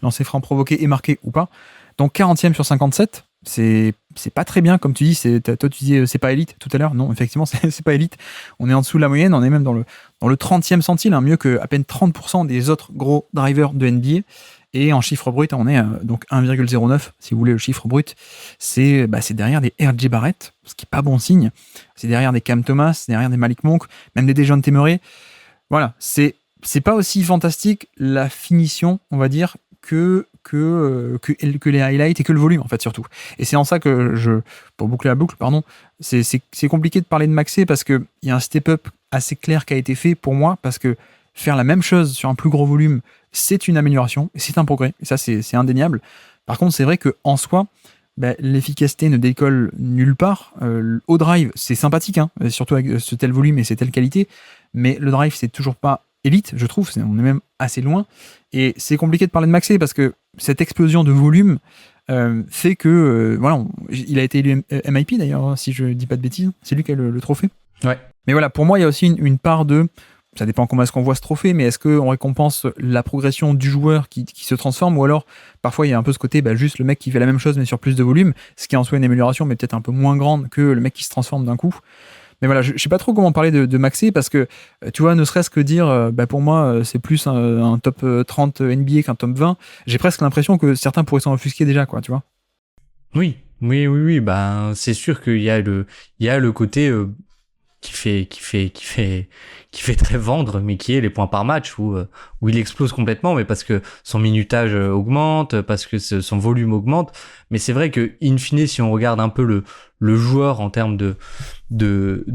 lancers francs provoqués et marqués ou pas. Donc 40e sur 57, c'est pas très bien comme tu dis. Toi tu disais c'est pas élite tout à l'heure. Non, effectivement c'est pas élite. On est en dessous de la moyenne, on est même dans le 30e centile, mieux que à peine 30% des autres gros drivers de NBA. Et en chiffre brut, on est donc 1,09, si vous voulez le chiffre brut. C'est derrière des R.J. Barrett, ce qui n'est pas bon signe. C'est derrière des Cam Thomas, c'est derrière des Malik Monk, même des Dejounte Murray. Voilà, c'est pas aussi fantastique la finition, on va dire, que les highlights et que le volume, en fait, surtout. Et c'est en ça que pour boucler la boucle, pardon, c'est compliqué de parler de Maxey parce qu'il y a un step-up assez clair qui a été fait pour moi, parce que faire la même chose sur un plus gros volume, c'est une amélioration, c'est un progrès, et ça c'est indéniable. Par contre, c'est vrai qu'en soi, l'efficacité ne décolle nulle part. Au drive, c'est sympathique, surtout avec ce tel volume et cette telle qualité, mais le drive, c'est toujours pas élite, je trouve, on est même assez loin, et c'est compliqué de parler de Maxey parce que cette explosion de volume fait que, il a été élu MIP d'ailleurs, si je dis pas de bêtises, c'est lui qui a le trophée. Ouais. Mais voilà, pour moi, il y a aussi une part de... Ça dépend comment est-ce qu'on voit ce trophée, mais est-ce qu'on récompense la progression du joueur qui se transforme, ou alors parfois il y a un peu ce côté juste le mec qui fait la même chose mais sur plus de volume, ce qui est en soi une amélioration mais peut-être un peu moins grande que le mec qui se transforme d'un coup. Mais voilà, je sais pas trop comment parler de Maxey parce que tu vois, ne serait-ce que dire pour moi c'est plus un top 30 NBA qu'un top 20, j'ai presque l'impression que certains pourraient s'en offusquer déjà quoi, tu vois. Oui, c'est sûr qu'il y a le côté qui fait très vendre, mais qui est les points par match où il explose complètement, mais parce que son minutage augmente, parce que son volume augmente. Mais c'est vrai que in fine, si on regarde un peu le joueur en termes de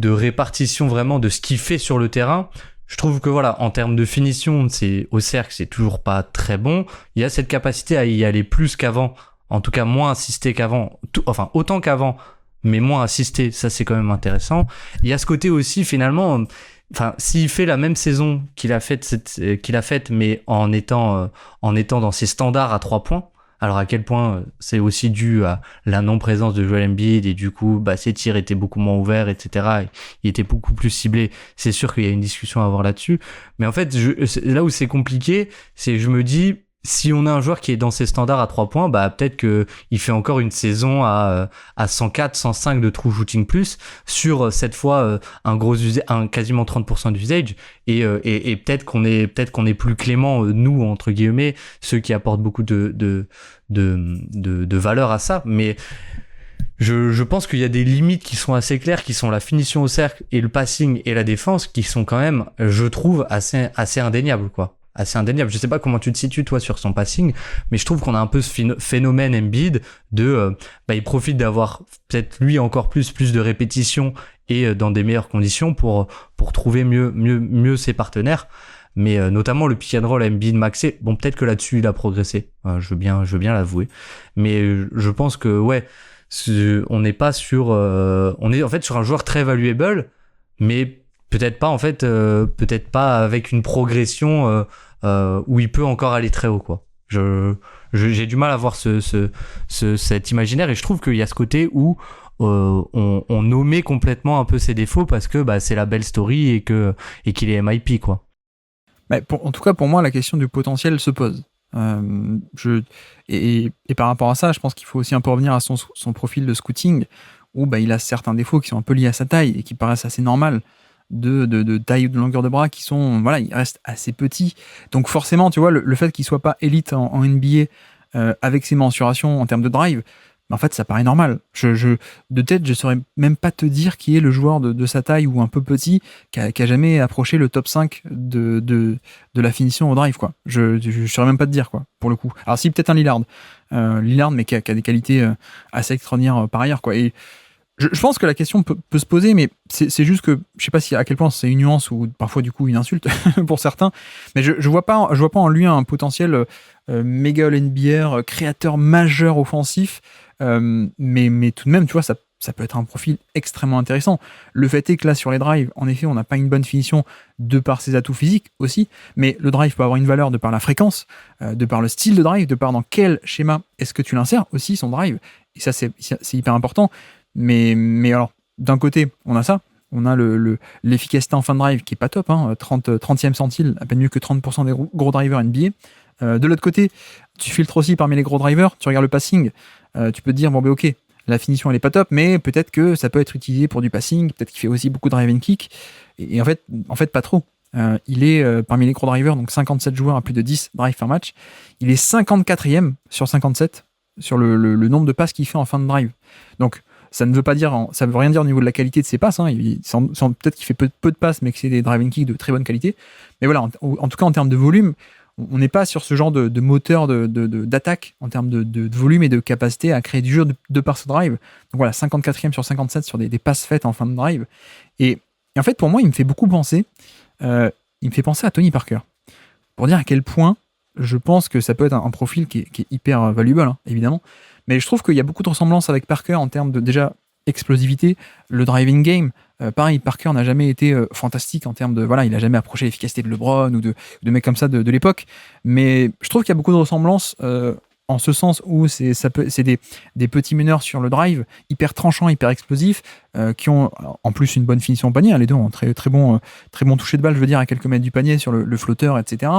répartition vraiment de ce qu'il fait sur le terrain, je trouve que voilà, en termes de finition, au cercle, c'est toujours pas très bon. Il y a cette capacité à y aller plus qu'avant, en tout cas moins assisté qu'avant, autant qu'avant, mais moins assisté, ça c'est quand même intéressant. Il y a ce côté aussi finalement, s'il fait la même saison qu'il a faite, mais en étant dans ses standards à 3 points, alors à quel point c'est aussi dû à la non-présence de Joel Embiid et du coup ses tirs étaient beaucoup moins ouverts, etc. Il était beaucoup plus ciblé. C'est sûr qu'il y a une discussion à avoir là-dessus, mais en fait là où c'est compliqué, c'est je me dis, si on a un joueur qui est dans ses standards à 3 points, peut-être que il fait encore une saison à 104, 105 de true shooting plus sur cette fois un quasiment 30% d'usage et peut-être qu'on est plus clément nous entre guillemets, ceux qui apportent beaucoup de valeur à ça, mais je pense qu'il y a des limites qui sont assez claires, qui sont la finition au cercle et le passing et la défense, qui sont quand même, je trouve, assez indéniables, quoi. Assez indéniable. Je sais pas comment tu te situes toi sur son passing, mais je trouve qu'on a un peu ce phénomène Embiid de il profite d'avoir peut-être lui encore plus de répétitions et dans des meilleures conditions pour trouver mieux ses partenaires. mais notamment le pick and roll Embiid Maxey, bon peut-être que là-dessus il a progressé, je veux bien l'avouer, mais je pense que ouais, on n'est pas sur on est en fait sur un joueur très valuable, mais peut-être pas avec une progression où il peut encore aller très haut, quoi. J'ai du mal à voir cet imaginaire, et je trouve qu'il y a ce côté où on nommait complètement un peu ses défauts parce que c'est la belle story et qu'il est MIP, quoi. En tout cas, pour moi, la question du potentiel se pose. Et par rapport à ça, je pense qu'il faut aussi un peu revenir à son profil de scouting, où il a certains défauts qui sont un peu liés à sa taille et qui paraissent assez normales, de taille ou de longueur de bras, qui sont, voilà, il reste assez petit. Donc forcément, tu vois, le fait qu'il soit pas élite en NBA avec ses mensurations en termes de drive, en fait, ça paraît normal. De tête, je saurais même pas te dire qui est le joueur de sa taille ou un peu petit qui a jamais approché le top 5 de la finition au drive, quoi. Je saurais même pas te dire, quoi, pour le coup. Alors si, peut-être un Lillard. Lillard, mais qui a des qualités assez extraordinaires par ailleurs, quoi. Et je pense que la question peut se poser, mais c'est juste que je sais pas à quel point c'est une nuance ou parfois du coup une insulte pour certains, mais je vois pas en lui un potentiel méga All-NBA, créateur majeur offensif, mais tout de même, tu vois, ça peut être un profil extrêmement intéressant. Le fait est que là, sur les drives, en effet, on n'a pas une bonne finition de par ses atouts physiques aussi, mais le drive peut avoir une valeur de par la fréquence, de par le style de drive, de par dans quel schéma est-ce que tu l'insères aussi, son drive, et ça, c'est hyper important. Mais alors, d'un côté, on a ça. On a l'efficacité en fin de drive qui est pas top, 30e centile, à peine mieux que 30% des gros drivers NBA. De l'autre côté, tu filtres aussi parmi les gros drivers, tu regardes le passing, tu peux te dire, ok, la finition elle est pas top, mais peut-être que ça peut être utilisé pour du passing, peut-être qu'il fait aussi beaucoup de drive and kick, et en fait pas trop. Il est parmi les gros drivers, donc 57 joueurs à plus de 10 drives par match, il est 54e sur 57 sur le nombre de passes qu'il fait en fin de drive. Donc ça veut rien dire au niveau de la qualité de ses passes, peut-être qu'il fait peu de passes, mais que c'est des drive and kick de très bonne qualité. Mais voilà, en tout cas en termes de volume, on n'est pas sur ce genre de moteur d'attaque en termes de volume et de capacité à créer du jeu de par ce drive. Donc voilà, 54e sur 57 sur des passes faites en fin de drive. Et en fait, pour moi, il me fait beaucoup penser, à Tony Parker. Pour dire à quel point je pense que ça peut être un profil qui est hyper valuable, évidemment. Mais je trouve qu'il y a beaucoup de ressemblances avec Parker en termes de, déjà, explosivité, le driving game. Pareil, Parker n'a jamais été fantastique en termes de... Voilà, il n'a jamais approché l'efficacité de LeBron ou de mecs comme ça de l'époque. Mais je trouve qu'il y a beaucoup de ressemblances en ce sens où c'est des petits meneurs sur le drive, hyper tranchants, hyper explosifs, qui ont en plus une bonne finition au panier. Les deux ont très bon toucher de balle, je veux dire, à quelques mètres du panier sur le flotteur, etc.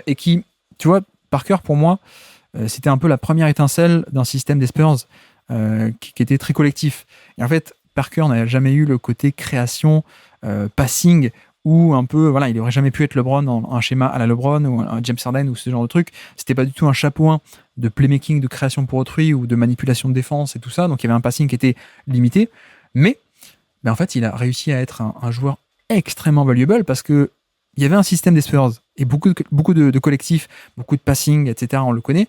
Et qui, tu vois, Parker, pour moi, c'était un peu la première étincelle d'un système des Spurs qui était très collectif. Et en fait, Parker n'a jamais eu le côté création, passing, où un peu, voilà, il aurait jamais pu être LeBron dans un schéma à la LeBron ou un James Harden ou ce genre de truc. C'était pas du tout un chapeau de playmaking, de création pour autrui ou de manipulation de défense et tout ça. Donc il y avait un passing qui était limité. Mais en fait, il a réussi à être un joueur extrêmement valuable parce que il y avait un système des Spurs et beaucoup de collectifs, beaucoup de passing, etc. On le connaît.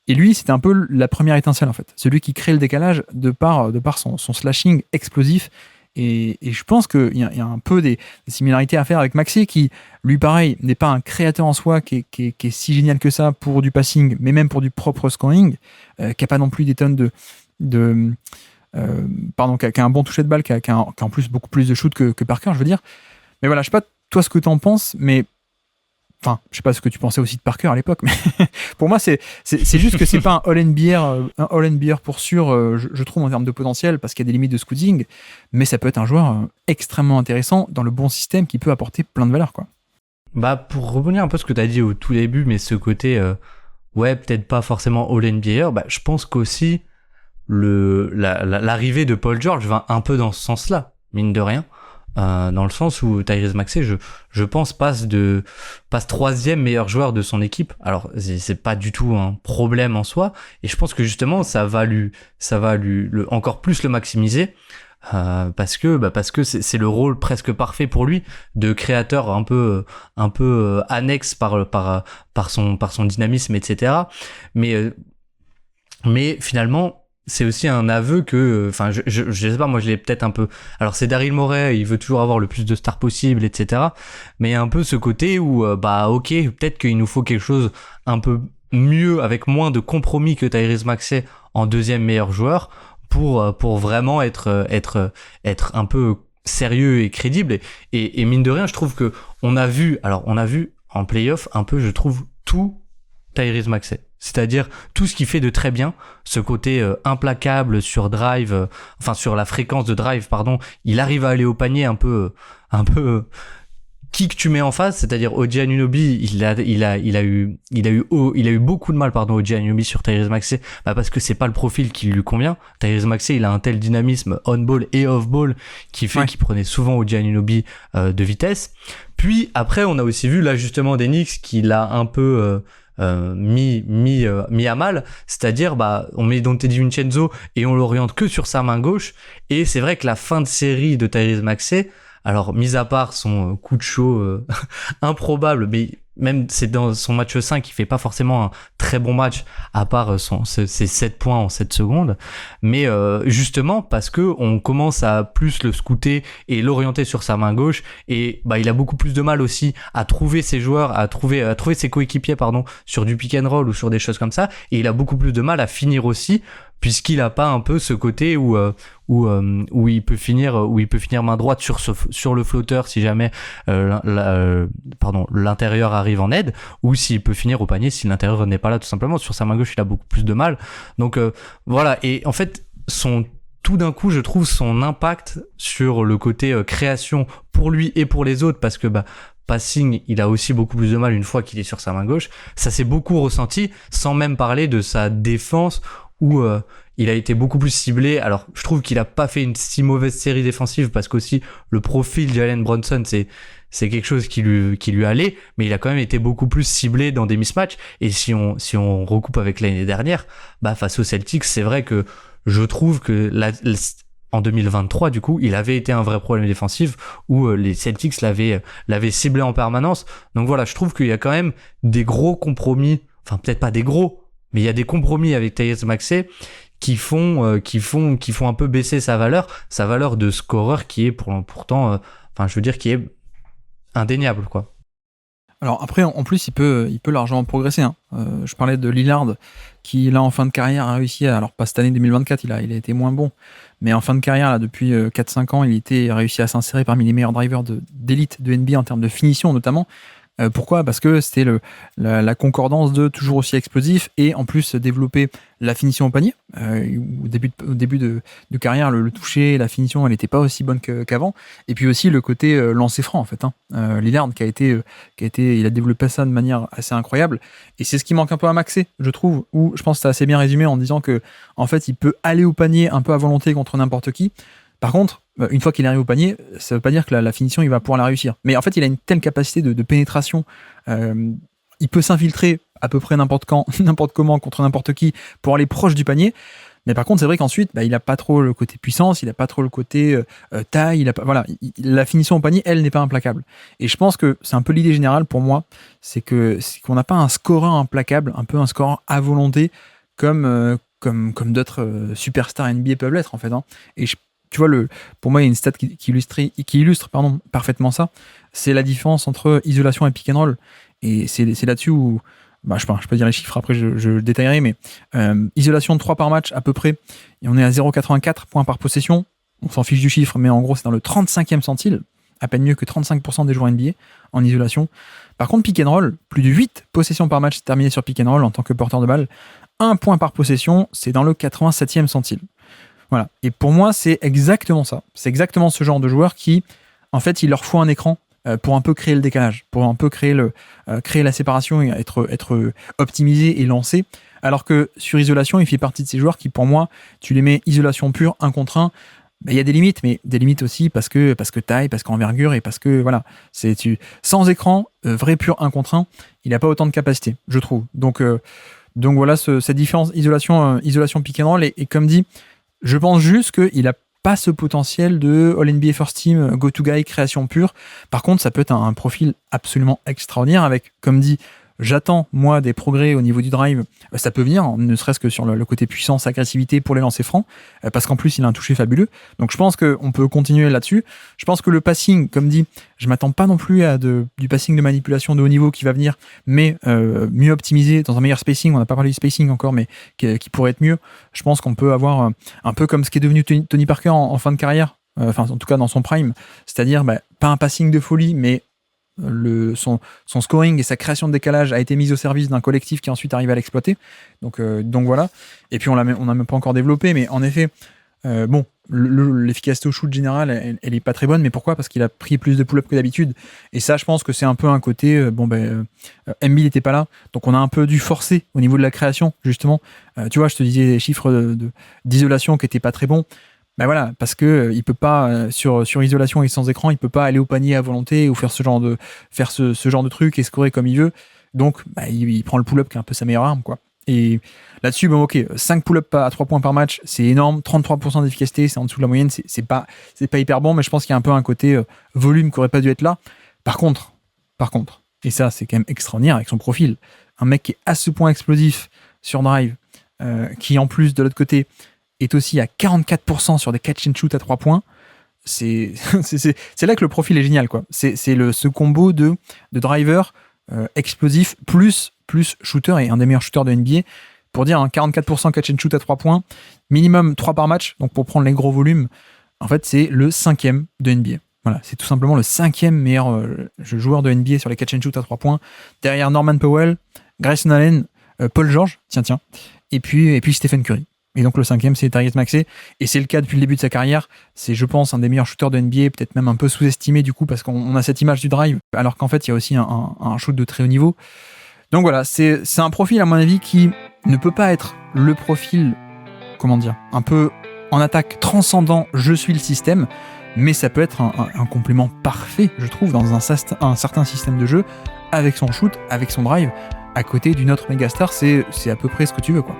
Et lui, c'était un peu la première étincelle, en fait. Celui qui crée le décalage de par son slashing explosif. Et je pense qu'il y a un peu des similarités à faire avec Maxey, qui, lui, pareil, n'est pas un créateur en soi qui est si génial que ça pour du passing, mais même pour du propre scoring, qui n'a pas non plus des tonnes qui a un bon toucher de balle, qui a en plus beaucoup plus de shoot que Parker, je veux dire. Mais voilà, je sais pas toi ce que t'en penses, mais enfin, je sais pas ce que tu pensais aussi de Parker à l'époque, mais pour moi, c'est juste que c'est pas un All-NBA pour sûr, je trouve, en termes de potentiel, parce qu'il y a des limites de scouting, mais ça peut être un joueur extrêmement intéressant dans le bon système qui peut apporter plein de valeur, quoi. Pour revenir un peu à ce que tu as dit au tout début, mais ce côté, peut-être pas forcément All-NBA, je pense qu'aussi l'arrivée de Paul George va un peu dans ce sens-là, mine de rien. Dans le sens où Tyrese Maxey, je pense, passe troisième meilleur joueur de son équipe. Alors c'est pas du tout un problème en soi, et je pense que justement ça va lui encore plus le maximiser, parce que c'est le rôle presque parfait pour lui de créateur un peu annexe par son dynamisme, etc. Mais finalement, c'est aussi un aveu que, enfin, je sais pas, moi je l'ai peut-être un peu. Alors c'est Daryl Morey, il veut toujours avoir le plus de stars possible, etc. Mais il y a un peu ce côté où, bah ok, peut-être qu'il nous faut quelque chose un peu mieux, avec moins de compromis que Tyrese Maxey en deuxième meilleur joueur, pour vraiment être un peu sérieux et crédible. Et mine de rien, je trouve que on a vu en playoff un peu, je trouve, tout Tyrese Maxey. C'est-à-dire tout ce qu'il fait de très bien, ce côté implacable sur drive, sur la fréquence de drive, pardon, il arrive à aller au panier un peu qui que tu mets en face, c'est-à-dire OG Anunoby, il a eu beaucoup de mal, OG Anunoby sur Tyrese Maxey, parce que c'est pas le profil qui lui convient. Tyrese Maxey, il a un tel dynamisme on-ball et off-ball qui fait qu'il prenait souvent OG Anunoby de vitesse. Puis après, on a aussi vu l'ajustement des Knicks qui l'a un peu mis à mal, c'est-à-dire on met Donte DiVincenzo et on l'oriente que sur sa main gauche, et c'est vrai que la fin de série de Tyrese Maxey, alors mis à part son coup de chaud improbable, mais même c'est dans son match 5, il fait pas forcément un très bon match à part ses 7 points en 7 secondes, mais justement parce que on commence à plus le scouter et l'orienter sur sa main gauche, et il a beaucoup plus de mal aussi à trouver ses joueurs, à trouver ses coéquipiers sur du pick and roll ou sur des choses comme ça, et il a beaucoup plus de mal à finir aussi, puisqu'il a pas un peu ce côté où il peut finir main droite sur le flotteur si jamais l'intérieur arrive en aide, ou s'il peut finir au panier si l'intérieur n'est pas là, tout simplement. Sur sa main gauche, il a beaucoup plus de mal. Donc voilà, et en fait tout d'un coup, je trouve son impact sur le côté création pour lui et pour les autres, parce que passing, il a aussi beaucoup plus de mal une fois qu'il est sur sa main gauche. Ça s'est beaucoup ressenti, sans même parler de sa défense, où il a été beaucoup plus ciblé. Alors je trouve qu'il a pas fait une si mauvaise série défensive, parce qu'aussi le profil Jalen Brunson c'est quelque chose qui lui allait, mais il a quand même été beaucoup plus ciblé dans des mismatchs. Et si on recoupe avec l'année dernière, face aux Celtics, c'est vrai que je trouve que en 2023, du coup, il avait été un vrai problème défensif, où les Celtics l'avaient ciblé en permanence. Donc voilà, je trouve qu'il y a quand même des gros compromis, enfin peut-être pas des gros, mais il y a des compromis avec Tyrese Maxey qui font un peu baisser sa valeur de scoreur, qui est pourtant, qui est indéniable, quoi. Alors après, en plus, il peut largement progresser, hein. Je parlais de Lillard, qui là en fin de carrière a réussi alors pas cette année 2024, il a été moins bon, mais en fin de carrière, là, depuis 4-5 ans, il a réussi à s'insérer parmi les meilleurs drivers d'élite de NBA en termes de finition notamment. Pourquoi ? Parce que c'était la concordance de toujours aussi explosif, et en plus développer la finition au panier. Au début de carrière, le toucher, la finition, elle n'était pas aussi bonne qu'avant. Et puis aussi le côté lancer franc, en fait. Lillard il a développé ça de manière assez incroyable. Et c'est ce qui manque un peu à Maxey, je trouve, où je pense que c'est assez bien résumé en disant que, en fait, il peut aller au panier un peu à volonté contre n'importe qui. Par contre, une fois qu'il arrive au panier, ça veut pas dire que la finition, il va pouvoir la réussir. Mais en fait, il a une telle capacité de pénétration. Il peut s'infiltrer à peu près n'importe quand, n'importe comment, contre n'importe qui, pour aller proche du panier. Mais par contre, c'est vrai qu'ensuite, il n'a pas trop le côté puissance, il n'a pas trop le côté taille. La finition au panier, elle, n'est pas implacable. Et je pense que c'est un peu l'idée générale pour moi, c'est qu'on n'a pas un scoreur implacable, un peu un scoreur à volonté, comme d'autres superstars NBA peuvent l'être, en fait. Et tu vois, pour moi, il y a une stat qui illustre parfaitement ça. C'est la différence entre isolation et pick and roll. Et c'est là-dessus où, je peux dire les chiffres, après je détaillerai, mais isolation de 3 par match à peu près, et on est à 0,84 points par possession. On s'en fiche du chiffre, mais en gros, c'est dans le 35e centile, à peine mieux que 35% des joueurs NBA en isolation. Par contre, pick and roll, plus de 8 possessions par match terminées sur pick and roll en tant que porteur de balle. 1 point par possession, c'est dans le 87e centile. Voilà. Et pour moi, c'est exactement ça. C'est exactement ce genre de joueur qui, en fait, il leur faut un écran pour un peu créer le décalage, pour un peu créer la séparation et être optimisé et lancé. Alors que sur isolation, il fait partie de ces joueurs qui, pour moi, tu les mets isolation pure, 1 contre 1, il y a des limites, mais des limites aussi parce que taille, parce qu'envergure, et parce que, voilà, sans écran, vrai pur 1 contre 1, il n'a pas autant de capacité, je trouve. Donc voilà, cette différence isolation pick and roll, et comme dit, je pense juste qu'il n'a pas ce potentiel de All-NBA First Team, go-to-guy, création pure. Par contre, ça peut être un profil absolument extraordinaire avec, comme dit, j'attends moi des progrès au niveau du drive, ça peut venir, ne serait-ce que sur le côté puissance, agressivité pour les lancers francs, parce qu'en plus il a un toucher fabuleux. Donc je pense qu'on peut continuer là-dessus. Je pense que le passing, comme dit, je m'attends pas non plus à du passing de manipulation de haut niveau qui va venir, mais mieux optimisé, dans un meilleur spacing. On n'a pas parlé du spacing encore, mais qui pourrait être mieux. Je pense qu'on peut avoir un peu comme ce qui est devenu Tony Parker en fin de carrière, enfin en tout cas dans son prime, c'est-à-dire pas un passing de folie, mais son scoring et sa création de décalage a été mise au service d'un collectif qui ensuite arrive à l'exploiter. Donc voilà. Et puis on n'a même pas encore développé, mais en effet, l'efficacité au shoot général, elle est pas très bonne. Mais pourquoi ? Parce qu'il a pris plus de pull-up que d'habitude. Et ça, je pense que c'est un peu un côté. Embiid n'était pas là, donc on a un peu dû forcer au niveau de la création, justement. Tu vois, je te disais des chiffres d'isolation qui n'étaient pas très bons. Ben voilà, parce que il peut pas sur isolation et sans écran, il peut pas aller au panier à volonté ou faire ce genre de truc et scorer comme il veut. Donc il prend le pull-up qui est un peu sa meilleure arme, quoi. Et là-dessus, 5 pull-up à 3 points par match, c'est énorme, 33% d'efficacité, c'est en dessous de la moyenne, c'est pas hyper bon, mais je pense qu'il y a un peu un côté volume qui aurait pas dû être là. Par contre, et ça c'est quand même extraordinaire avec son profil, un mec qui est à ce point explosif sur drive, qui en plus de l'autre côté est aussi à 44% sur des catch and shoot à 3 points. C'est là que le profil est génial, quoi. C'est ce combo de driver explosif plus shooter et un des meilleurs shooters de NBA. Pour dire 44% catch and shoot à 3 points, minimum 3 par match, donc pour prendre les gros volumes, en fait c'est le 5e de NBA. Voilà, c'est tout simplement le 5e meilleur joueur de NBA sur les catch and shoot à 3 points, derrière Norman Powell, Grayson Allen, Paul George, tiens, et puis Stephen Curry. Et donc le 5e, c'est Tyrese Maxey. Et c'est le cas depuis le début de sa carrière. C'est, je pense, un des meilleurs shooters de NBA, peut-être même un peu sous-estimé du coup, parce qu'on a cette image du drive, alors qu'en fait, il y a aussi un shoot de très haut niveau. Donc voilà, c'est un profil, à mon avis, qui ne peut pas être le profil, un peu en attaque transcendant, je suis le système, mais ça peut être un complément parfait, je trouve, dans un certain système de jeu, avec son shoot, avec son drive, à côté d'une autre mégastar, c'est à peu près ce que tu veux, quoi.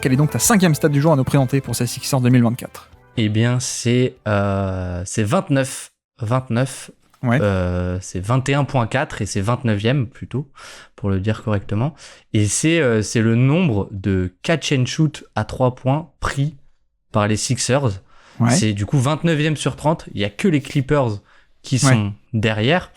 Quelle est donc ta 5e stat du jour à nous présenter pour ces Sixers 2024 ? Eh bien, c'est 29. 29. Ouais. C'est 21.4 et c'est 29e plutôt, pour le dire correctement. Et c'est le nombre de catch and shoot à 3 points pris par les Sixers. Ouais. C'est du coup 29e sur 30. Il n'y a que les Clippers qui sont derrière.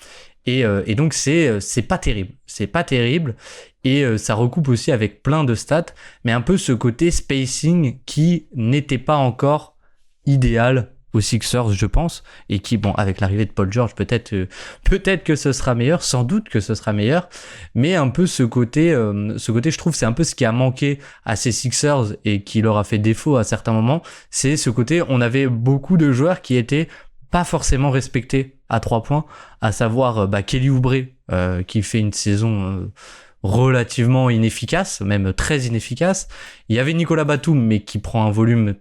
Et donc c'est pas terrible. C'est pas terrible. Et ça recoupe aussi avec plein de stats, mais un peu ce côté spacing qui n'était pas encore idéal aux Sixers, je pense, et qui, avec l'arrivée de Paul George, peut-être que ce sera meilleur, sans doute que ce sera meilleur, mais un peu ce côté, je trouve, c'est un peu ce qui a manqué à ces Sixers et qui leur a fait défaut à certains moments, c'est ce côté, on avait beaucoup de joueurs qui étaient pas forcément respectés à 3 points, à savoir Kelly Oubre, qui fait une saison relativement inefficace, même très inefficace. Il y avait Nicolas Batum, mais qui prend un volume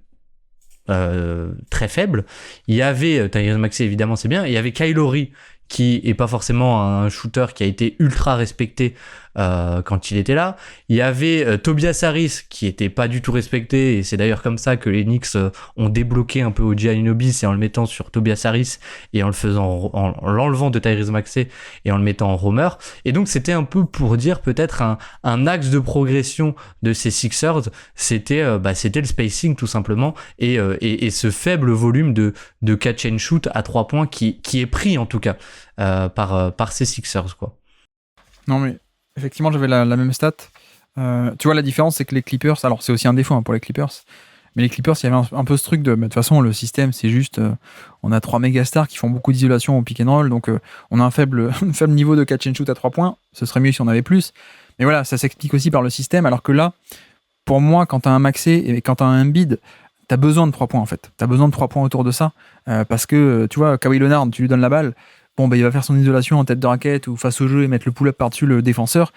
très faible. Il y avait Tyrese Maxey, évidemment, c'est bien. Il y avait Kyle Lowry, qui est pas forcément un shooter qui a été ultra respecté quand il était là. Il y avait Tobias Harris, qui était pas du tout respecté, et c'est d'ailleurs comme ça que les Knicks ont débloqué un peu OG Anunoby, c'est en le mettant sur Tobias Harris et en l'enlevant de Tyrese Maxey et en le mettant en roamer. Et donc c'était un peu pour dire peut-être un axe de progression de ces Sixers, c'était le spacing tout simplement, et ce faible volume de catch and shoot à 3 points qui est pris en tout cas par ces Sixers, quoi. Non mais effectivement, j'avais la même stat. Tu vois, la différence, c'est que les Clippers, alors c'est aussi un défaut pour les Clippers, mais les Clippers, il y avait un peu ce truc de toute façon, le système, c'est juste, on a 3 mégastars qui font beaucoup d'isolation au pick and roll, donc on a un faible niveau de catch and shoot à 3 points. Ce serait mieux si on avait plus. Mais voilà, ça s'explique aussi par le système, alors que là, pour moi, quand t'as un Maxey et quand t'as un Embiid, t'as besoin de 3 points en fait. T'as besoin de 3 points autour de ça, parce que, tu vois, Kawhi Leonard, tu lui donnes la balle, il va faire son isolation en tête de raquette ou face au jeu et mettre le pull-up par-dessus le défenseur.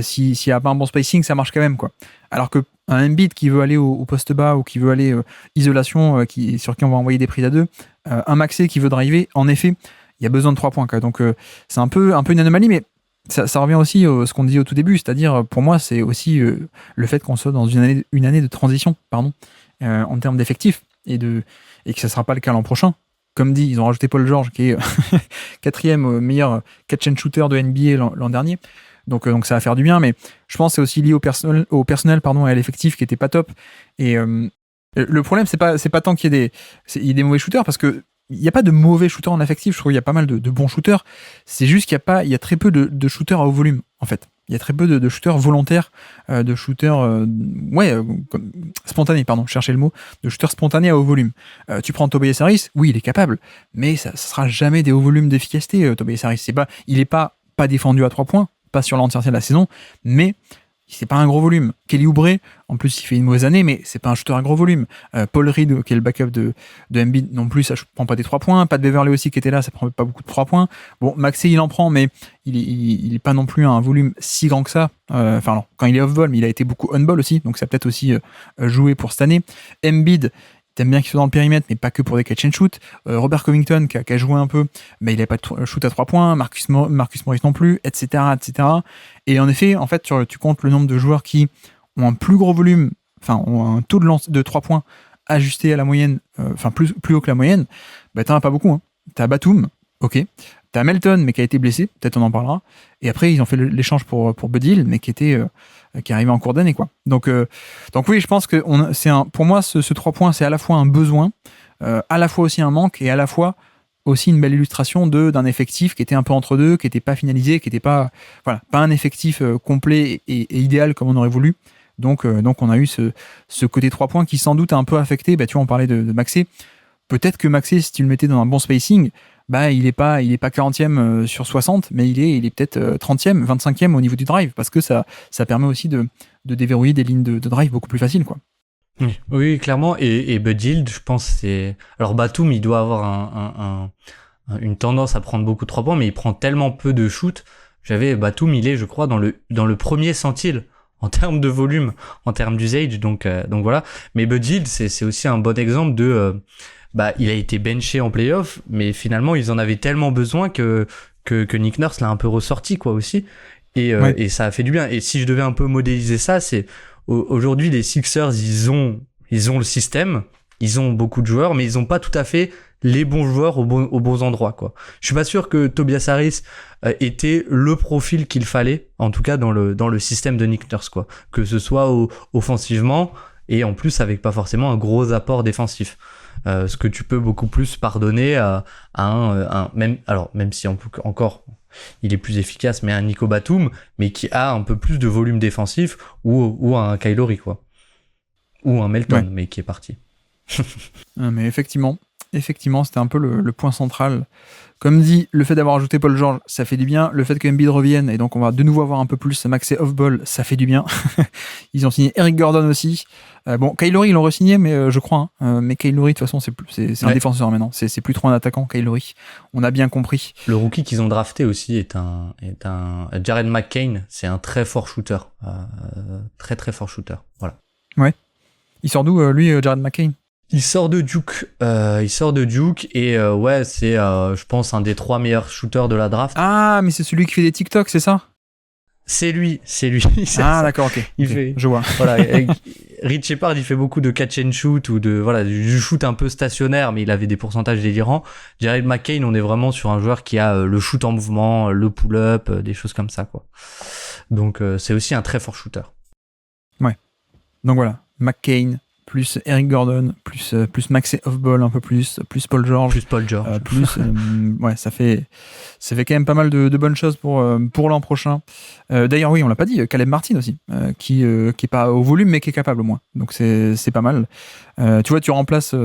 S'il n'y a pas un bon spacing, ça marche quand même, quoi. Alors qu'un Embiid qui veut aller au poste bas ou qui veut aller isolation, sur qui on va envoyer des prises à 2, un Maxey qui veut driver, en effet, il y a besoin de 3 points. Quoi. Donc, c'est un peu une anomalie, mais ça revient aussi à ce qu'on disait au tout début, c'est-à-dire, pour moi, c'est aussi le fait qu'on soit dans une année de transition, en termes d'effectifs, et que ça ne sera pas le cas l'an prochain. Comme dit, ils ont rajouté Paul George, qui est 4e meilleur catch and shooter de NBA l'an dernier. Donc ça va faire du bien, mais je pense que c'est aussi lié au personnel, et à l'effectif qui était pas top. Et le problème, c'est pas tant qu'il y ait des mauvais shooters, parce que il n'y a pas de mauvais shooters en effectif. Je trouve qu'il y a pas mal de bons shooters. C'est juste qu'il y a très peu de shooters à haut volume, en fait. Il y a très peu de shooters volontaires, de shooters spontanés, je cherchais le mot, de shooters spontanés à haut volume. Tu prends Tobias Harris, oui, il est capable, mais ça sera jamais des hauts volumes d'efficacité, Tobias Harris. Il est pas défendu à 3 points, pas sur l'entièreté de la saison, mais c'est pas un gros volume. Kelly Oubre, en plus, il fait une mauvaise année, mais c'est pas un shooter à gros volume. Paul Reed, qui est le backup de Embiid, non plus, ça prend pas des 3 points. Pat Beverley aussi, qui était là, ça prend pas beaucoup de 3 points. Bon, Maxey, il en prend, mais il est pas non plus à un volume si grand que ça. Quand il est off-ball, mais il a été beaucoup on-ball aussi, donc ça a peut-être aussi joué pour cette année. Embiid, t'aimes bien qu'il soit dans le périmètre, mais pas que pour des catch and shoot. Robert Covington, qui a joué un peu, mais il n'avait pas de shoot à 3 points. Marcus Morris non plus, etc., etc. Et en effet, tu comptes le nombre de joueurs qui ont un plus gros volume, ont un taux de 3 points ajusté à la moyenne, plus haut que la moyenne, t'en as pas beaucoup. Hein. T'as Batum, ok. T'as Melton, mais qui a été blessé, peut-être on en parlera. Et après, ils ont fait l'échange pour Buddy Hield, mais qui arrivait en cours d'année, quoi. Donc oui, je pense que pour moi, ce 3 points, c'est à la fois un besoin, à la fois aussi un manque, et à la fois aussi une belle illustration d'un effectif qui était un peu entre deux, qui n'était pas finalisé, qui n'était pas un effectif complet et idéal comme on aurait voulu. Donc on a eu ce côté 3 points qui sans doute a un peu affecté. Tu vois, on parlait de Maxey. Peut-être que Maxey, si tu le mettais dans un bon spacing, il est pas 40e sur 60, mais il est peut-être 30e, 25e au niveau du drive, parce que ça permet aussi de déverrouiller des lignes de drive beaucoup plus faciles, quoi. Oui, clairement. Et Buddy Hield, je pense, c'est... Alors Batum, il doit avoir une tendance à prendre beaucoup de 3 points, mais il prend tellement peu de shoot. Batum, il est, je crois, dans le premier centile en termes de volume, en termes d'usage, donc voilà. Mais Buddy Hield, c'est aussi un bon exemple de... il a été benché en playoff, mais finalement, ils en avaient tellement besoin que Nick Nurse l'a un peu ressorti, quoi, aussi. Et ça a fait du bien. Et si je devais un peu modéliser ça, c'est... Aujourd'hui, les Sixers, ils ont le système, ils ont beaucoup de joueurs, mais ils ont pas tout à fait les bons joueurs aux bons endroits, quoi. Je suis pas sûr que Tobias Harris était le profil qu'il fallait, en tout cas dans le système de Nick Nurse, quoi. Que ce soit offensivement, et en plus avec pas forcément un gros apport défensif. Ce que tu peux beaucoup plus pardonner à même si encore il est plus efficace, mais un Nico Batum, mais qui a un peu plus de volume défensif, ou un Kyle Lowry, quoi. Ou un Melton, mais qui est parti. Mais effectivement, c'était un peu le point central. Comme dit, le fait d'avoir ajouté Paul George, ça fait du bien. Le fait que Embiid revienne, et donc on va de nouveau avoir un peu plus Maxey off-ball, ça fait du bien. Ils ont signé Eric Gordon aussi. Kyle Lowry, ils l'ont re-signé, mais je crois. Mais Kyle Lowry, de toute façon, c'est un défenseur maintenant. C'est plus trop un attaquant, Kyle Lowry. On a bien compris. Le rookie qu'ils ont drafté aussi est un Jared McCain. C'est un très fort shooter. Très très fort shooter. Voilà. Ouais. Il sort d'où, lui, Jared McCain? Il sort de Duke. Et c'est, je pense, un des 3 meilleurs shooters de la draft. Ah, mais c'est celui qui fait des TikTok, c'est ça? C'est lui. Ah, d'accord, ok. Je vois. Voilà. Rich Shepard, il fait beaucoup de catch and shoot ou du shoot un peu stationnaire, mais il avait des pourcentages délirants. Jared McCain, on est vraiment sur un joueur qui a le shoot en mouvement, le pull-up, des choses comme ça, quoi. Donc, c'est aussi un très fort shooter. Ouais. Donc voilà, McCain, plus Eric Gordon, plus Maxey off-ball un peu plus Paul George. Ça fait quand même pas mal de bonnes choses pour l'an prochain. D'ailleurs, oui, on l'a pas dit, Caleb Martin aussi, qui est pas au volume, mais qui est capable au moins. Donc c'est pas mal. Tu vois, tu remplaces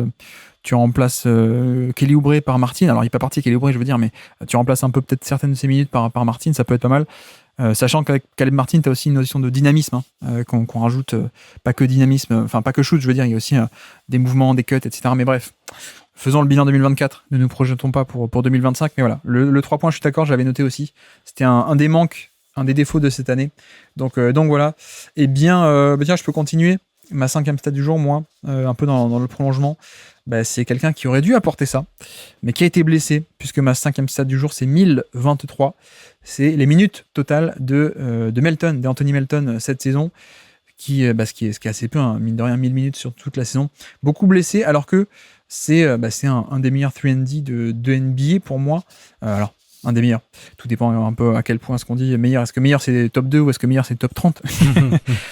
Kelly Oubre par Martin. Alors, il n'est pas parti Kelly Oubre, je veux dire, mais tu remplaces un peu peut-être certaines de ses minutes par Martin, ça peut être pas mal. Sachant qu'avec Caleb Martin, tu as aussi une notion de dynamisme, qu'on rajoute, pas que dynamisme, enfin pas que shoot, je veux dire, il y a aussi des mouvements, des cuts, etc. Mais bref, faisons le bilan 2024, ne nous projetons pas pour 2025, mais voilà, le 3 points, je suis d'accord, j'avais noté aussi, c'était un des manques, un des défauts de cette année. Donc voilà, et bien, tiens, je peux continuer. ma 5e stat du jour, moi, un peu dans le prolongement, c'est quelqu'un qui aurait dû apporter ça, mais qui a été blessé, puisque ma 5e stat du jour, c'est 1023. C'est les minutes totales de Melton, d'Anthony Melton cette saison, ce qui est assez peu, hein, mine de rien, 1000 minutes sur toute la saison. Beaucoup blessé, alors que c'est un des meilleurs 3&D de NBA pour moi. Alors, un des meilleurs. Tout dépend un peu à quel point est-ce qu'on dit meilleur. Est-ce que meilleur c'est top 2 ou est-ce que meilleur c'est top 30?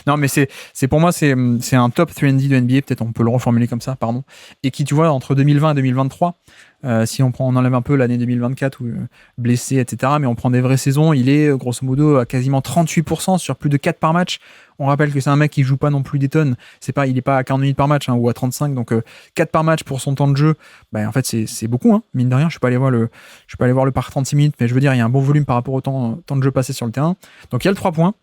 Non, mais c'est pour moi, c'est un top 3&D de NBA. Peut-être on peut le reformuler comme ça, pardon. Et qui, tu vois, entre 2020 et 2023, si on enlève un peu l'année 2024 où blessé, etc., mais on prend des vraies saisons, il est grosso modo à quasiment 38% sur plus de 4 par match. On rappelle que c'est un mec qui joue pas non plus des tonnes. Il est pas à 40 minutes par match, hein, ou à 35, donc 4 par match pour son temps de jeu. En fait, c'est beaucoup, hein, mine de rien. Je suis pas allé voir le par 36 minutes, mais je veux dire, il y a un bon volume par rapport au temps de jeu passé sur le terrain. Donc il y a le 3 points.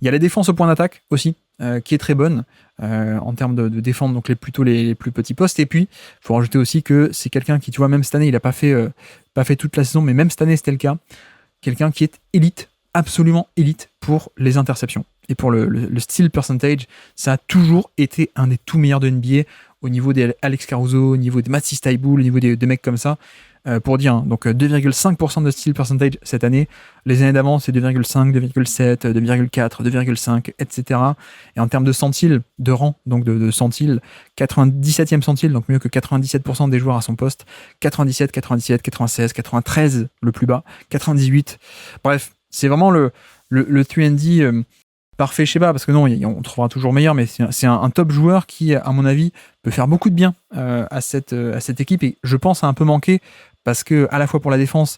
Il y a la défense au point d'attaque aussi, qui est très bonne en termes de défendre, donc plutôt les plus petits postes. Et puis, il faut rajouter aussi que c'est quelqu'un qui, tu vois, même cette année, il n'a pas fait toute la saison, mais même cette année, c'était le cas. Quelqu'un qui est élite, absolument élite pour les interceptions. Et pour le steal percentage, ça a toujours été un des tout meilleurs de NBA au niveau des Alex Caruso, au niveau des Matisse Thybulle, au niveau des mecs comme ça. Pour dire, hein, donc 2,5% de steal percentage cette année. Les années d'avant, c'est 2,5, 2,7, 2,4, 2,5, etc. Et en termes de centiles, de rang, donc de centiles, 97e centile, donc mieux que 97% des joueurs à son poste, 97, 97, 96, 93 le plus bas, 98. Bref, c'est vraiment le 3&D parfait, je sais pas, parce que non, on trouvera toujours meilleur, mais c'est un top joueur qui, à mon avis, peut faire beaucoup de bien à cette équipe, et je pense a un peu manqué, parce que à la fois pour la défense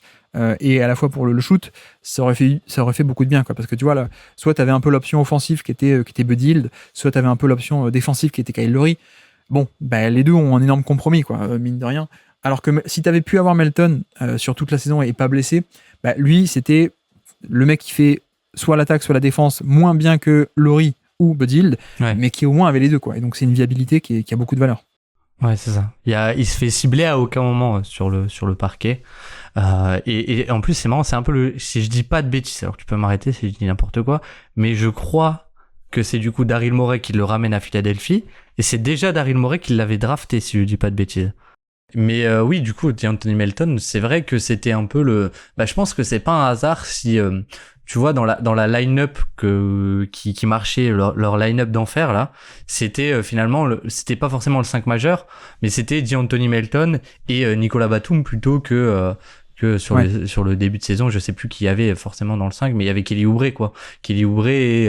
et à la fois pour le shoot, ça aurait fait beaucoup de bien, quoi, parce que tu vois, là, soit tu avais un peu l'option offensive qui était Buddy Hield, soit tu avais un peu l'option défensive qui était Kyle Lowry. Bon, les deux ont un énorme compromis, quoi, mine de rien. Alors que si tu avais pu avoir Melton sur toute la saison et pas blessé, lui, c'était le mec qui fait soit l'attaque, soit la défense moins bien que Lowry ou Buddy Hield, mais qui au moins avait les deux, quoi. Et donc c'est une viabilité qui a beaucoup de valeur. Ouais, c'est ça. Il se fait cibler à aucun moment sur le parquet. Et en plus, c'est marrant, c'est un peu si je dis pas de bêtises, alors tu peux m'arrêter si je dis n'importe quoi, mais je crois que c'est du coup Daryl Morey qui le ramène à Philadelphie, et c'est déjà Daryl Morey qui l'avait drafté, si je dis pas de bêtises. Mais oui, du coup, Anthony Melton, c'est vrai que c'était un peu je pense que c'est pas un hasard si tu vois, dans la line-up qui marchait, leur line-up d'enfer, là, c'était finalement, c'était pas forcément le 5 majeur, mais c'était Anthony Melton et Nicolas Batum plutôt que sur le début de saison. Je sais plus qui y avait forcément dans le 5, mais il y avait Kelly Oubre, quoi. Kelly Oubre et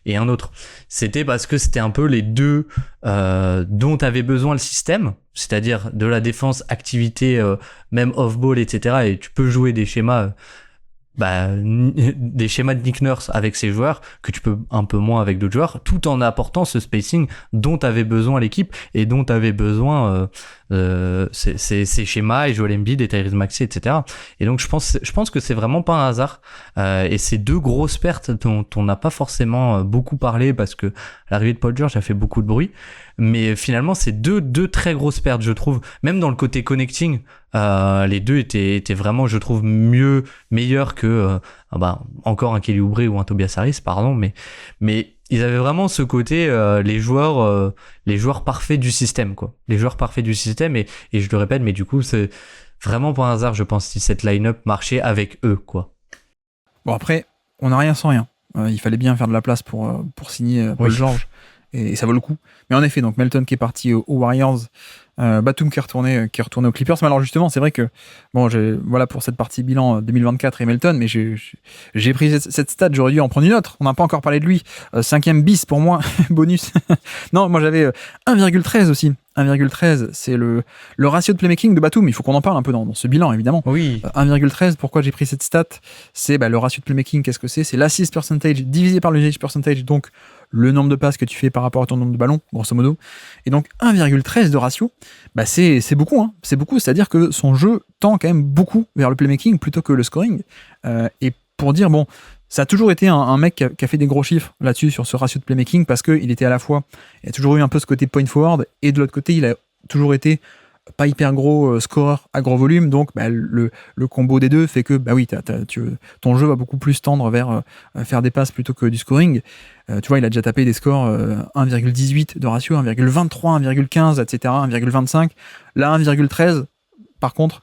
un autre. C'était parce que c'était un peu les deux dont avait besoin le système, c'est-à-dire de la défense, activité, même off-ball, etc. Et tu peux jouer des schémas des schémas de Nick Nurse avec ses joueurs que tu peux un peu moins avec d'autres joueurs, tout en apportant ce spacing dont avait besoin l'équipe et dont avait besoin ces schémas et Joel Embiid et Tyrese Maxey, etc. Et donc je pense que c'est vraiment pas un hasard, et ces deux grosses pertes dont on n'a pas forcément beaucoup parlé parce que l'arrivée de Paul George a fait beaucoup de bruit, mais finalement c'est deux très grosses pertes, je trouve. Même dans le côté connecting, les deux étaient vraiment, je trouve, meilleurs que encore un Kelly Oubre ou un Tobias Harris, pardon, mais ils avaient vraiment ce côté les joueurs parfaits du système, quoi. Les joueurs parfaits du système, et je le répète, mais du coup c'est vraiment pas un hasard, je pense, si cette line-up marchait avec eux, quoi. Bon, après, on n'a rien sans rien. Il fallait bien faire de la place pour signer Paul George, et ça vaut le coup. Mais en effet, donc Melton qui est parti aux Warriors, Batum qui est retourné aux Clippers. Mais alors justement, c'est vrai que voilà pour cette partie bilan 2024 et Melton, mais j'ai pris cette stat, j'aurais dû en prendre une autre. On n'a pas encore parlé de lui. 5e bis pour moi, bonus. Non, moi j'avais 1,13 aussi. 1,13, c'est le ratio de playmaking de Batum. Il faut qu'on en parle un peu dans ce bilan, évidemment. Oui. 1,13, pourquoi j'ai pris cette stat? C'est le ratio de playmaking, qu'est-ce que c'est? C'est l'assist percentage divisé par le usage percentage, donc le nombre de passes que tu fais par rapport à ton nombre de ballons, grosso modo. Et donc 1,13 de ratio, c'est beaucoup, hein. C'est beaucoup, c'est-à-dire que son jeu tend quand même beaucoup vers le playmaking plutôt que le scoring. Et pour dire, ça a toujours été un mec qui a fait des gros chiffres là-dessus, sur ce ratio de playmaking, parce qu'il était à la fois, il a toujours eu un peu ce côté point forward, et de l'autre côté, il a toujours été pas hyper gros scoreur à gros volume, donc le combo des deux fait que oui, ton jeu va beaucoup plus tendre vers faire des passes plutôt que du scoring. Tu vois, il a déjà tapé des scores 1,18 de ratio, 1,23, 1,15, etc., 1,25. Là, 1,13, par contre,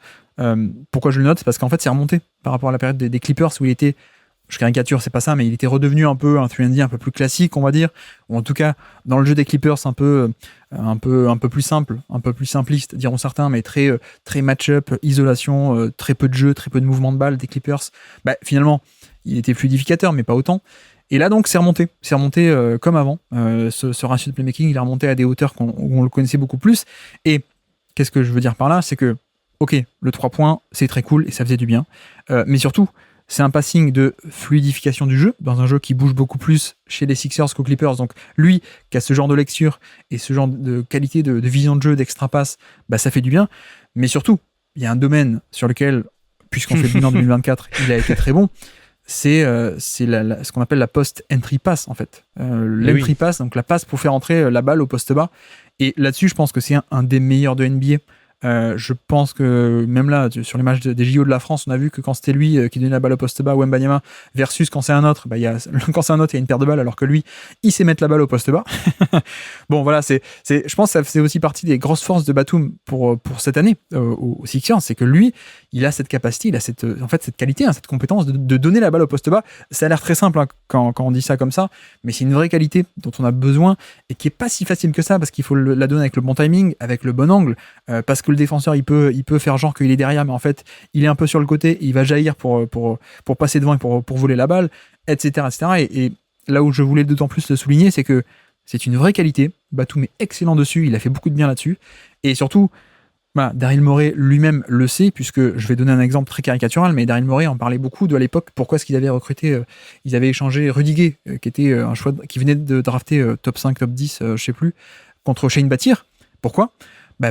pourquoi je le note, c'est parce qu'en fait, c'est remonté par rapport à la période des Clippers où il était, je caricature, c'est pas ça, mais il était redevenu un peu un 3&D un peu plus classique, on va dire, ou en tout cas dans le jeu des Clippers un peu plus simple, un peu plus simpliste, diront certains, mais très match-up, isolation, très peu de jeu, très peu de mouvement de balle des Clippers. Finalement, il était fluidificateur, mais pas autant. Et là donc c'est remonté comme avant. Ce ratio de playmaking, il est remonté à des hauteurs où on le connaissait beaucoup plus. Et qu'est-ce que je veux dire par là, c'est que ok, le 3 points, c'est très cool et ça faisait du bien, mais surtout c'est un passing de fluidification du jeu, dans un jeu qui bouge beaucoup plus chez les Sixers qu'aux Clippers. Donc lui, qui a ce genre de lecture et ce genre de qualité de vision de jeu, d'extra passe, ça fait du bien. Mais surtout, il y a un domaine sur lequel, puisqu'on fait le bilan 2024, il a été très bon, c'est ce qu'on appelle la post-entry pass, en fait. L'entry pass, donc la passe pour faire entrer la balle au poste bas. Et là-dessus, je pense que c'est un des meilleurs de NBA. Je pense que même là, sur les matchs des JO de la France, on a vu que quand c'était lui qui donnait la balle au poste bas, Wembanyama, versus quand c'est un autre, quand c'est un autre, il y a une paire de balles, alors que lui, il sait mettre la balle au poste bas. Bon, voilà, je pense que ça fait aussi partie des grosses forces de Batum pour cette année au Sixers, c'est que lui, il a cette capacité, il a cette qualité, cette compétence de donner la balle au poste bas. Ça a l'air très simple quand on dit ça comme ça, mais c'est une vraie qualité dont on a besoin et qui est pas si facile que ça, parce qu'il faut la donner avec le bon timing, avec le bon angle, parce que le défenseur il peut faire genre qu'il est derrière, mais en fait il est un peu sur le côté, il va jaillir pour passer devant et pour voler la balle, etc. Et là où je voulais d'autant plus le souligner, c'est que c'est une vraie qualité. Batum est excellent dessus, il a fait beaucoup de bien là-dessus, et surtout Daryl Morey lui-même le sait, puisque je vais donner un exemple très caricatural, mais Daryl Morey en parlait beaucoup à l'époque. Pourquoi est-ce qu'ils avaient recruté, ils avaient échangé Rudy Gay, qui était un choix qui venait de drafter top 5, top 10, je sais plus, contre Shane Battier. Pourquoi ?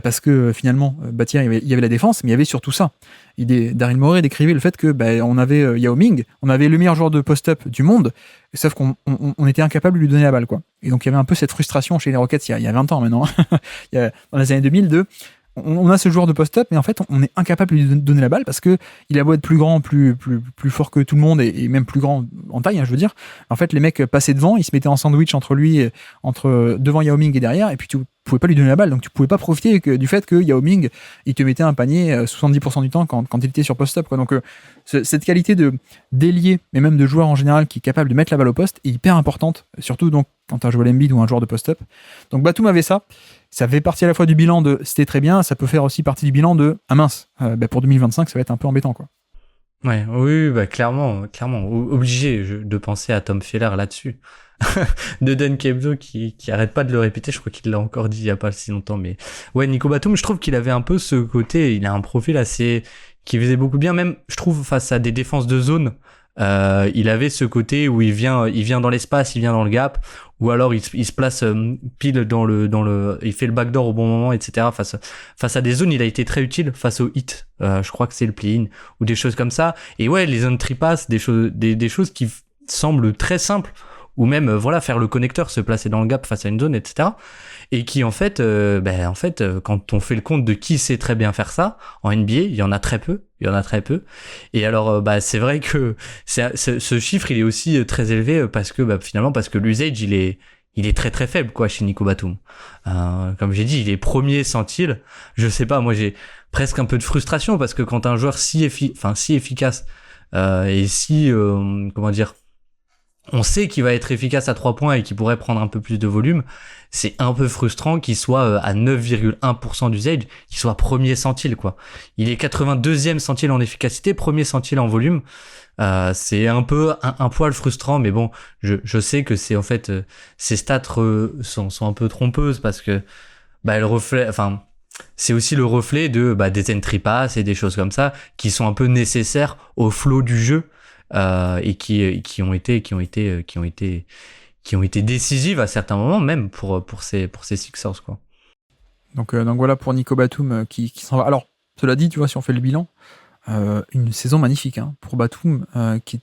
Parce que finalement, Battier, il y avait la défense, mais il y avait surtout ça. Daryl Morey décrivait le fait que on avait Yao Ming, on avait le meilleur joueur de post-up du monde, sauf qu'on était incapable de lui donner la balle, quoi. Et donc il y avait un peu cette frustration chez les Rockets il y a 20 ans maintenant, dans les années 2000, on a ce joueur de post-up, mais en fait, on est incapable de lui donner la balle parce que il a beau être plus grand, plus fort que tout le monde et même plus grand en taille, je veux dire. En fait, les mecs passaient devant, ils se mettaient en sandwich devant Yao Ming et derrière, et puis tu pouvais pas lui donner la balle, donc tu pouvais pas profiter du fait que Yao Ming, il te mettait un panier 70% du temps quand il était sur post-up, quoi. Donc, cette qualité d'ailier, mais même de joueur en général qui est capable de mettre la balle au poste est hyper importante, surtout donc quand tu as joué Embiid ou un joueur de post-up. Donc Batum avait ça. Ça fait partie à la fois du bilan de c'était très bien, ça peut faire aussi partie du bilan de mince, pour 2025 ça va être un peu embêtant, quoi. Ouais, oui, clairement, obligé de penser à Tom Feller là-dessus. De Dan Kebdo qui arrête pas de le répéter, je crois qu'il l'a encore dit il y a pas si longtemps, mais ouais, Nico Batum, je trouve qu'il avait un peu ce côté, il a un profil assez qui faisait beaucoup bien, même je trouve face à des défenses de zone. Il avait ce côté où il vient dans l'espace, il vient dans le gap, ou alors il se place pile dans le, il fait le backdoor au bon moment, etc. Face à des zones, il a été très utile face au hit. Je crois que c'est le play-in ou des choses comme ça. Et ouais, les entry pass, des choses qui semblent très simples, ou même faire le connecteur, se placer dans le gap face à une zone, etc. Et qui en fait, quand on fait le compte de qui sait très bien faire ça en NBA, il y en a très peu. Et alors, c'est vrai que ce chiffre, il est aussi très élevé parce que l'usage, il est très très faible, quoi, chez Nico Batum. Comme j'ai dit, il est premier centile. Je sais pas, moi j'ai presque un peu de frustration parce que quand un joueur si efficace et si on sait qu'il va être efficace à 3 points et qu'il pourrait prendre un peu plus de volume, c'est un peu frustrant qu'il soit à 9,1% d'usage, qu'il soit premier centile, quoi. Il est 82e centile en efficacité, premier centile en volume. C'est un peu un poil frustrant, mais bon, je sais que c'est en fait ces stats sont un peu trompeuses parce que le reflet, c'est aussi le reflet de des entry pass et des choses comme ça qui sont un peu nécessaires au flow du jeu. Et qui ont été décisives à certains moments, même pour ces Sixers, quoi. Donc voilà pour Nico Batum qui s'en va. Alors cela dit, tu vois, si on fait le bilan, une saison magnifique pour Batum qui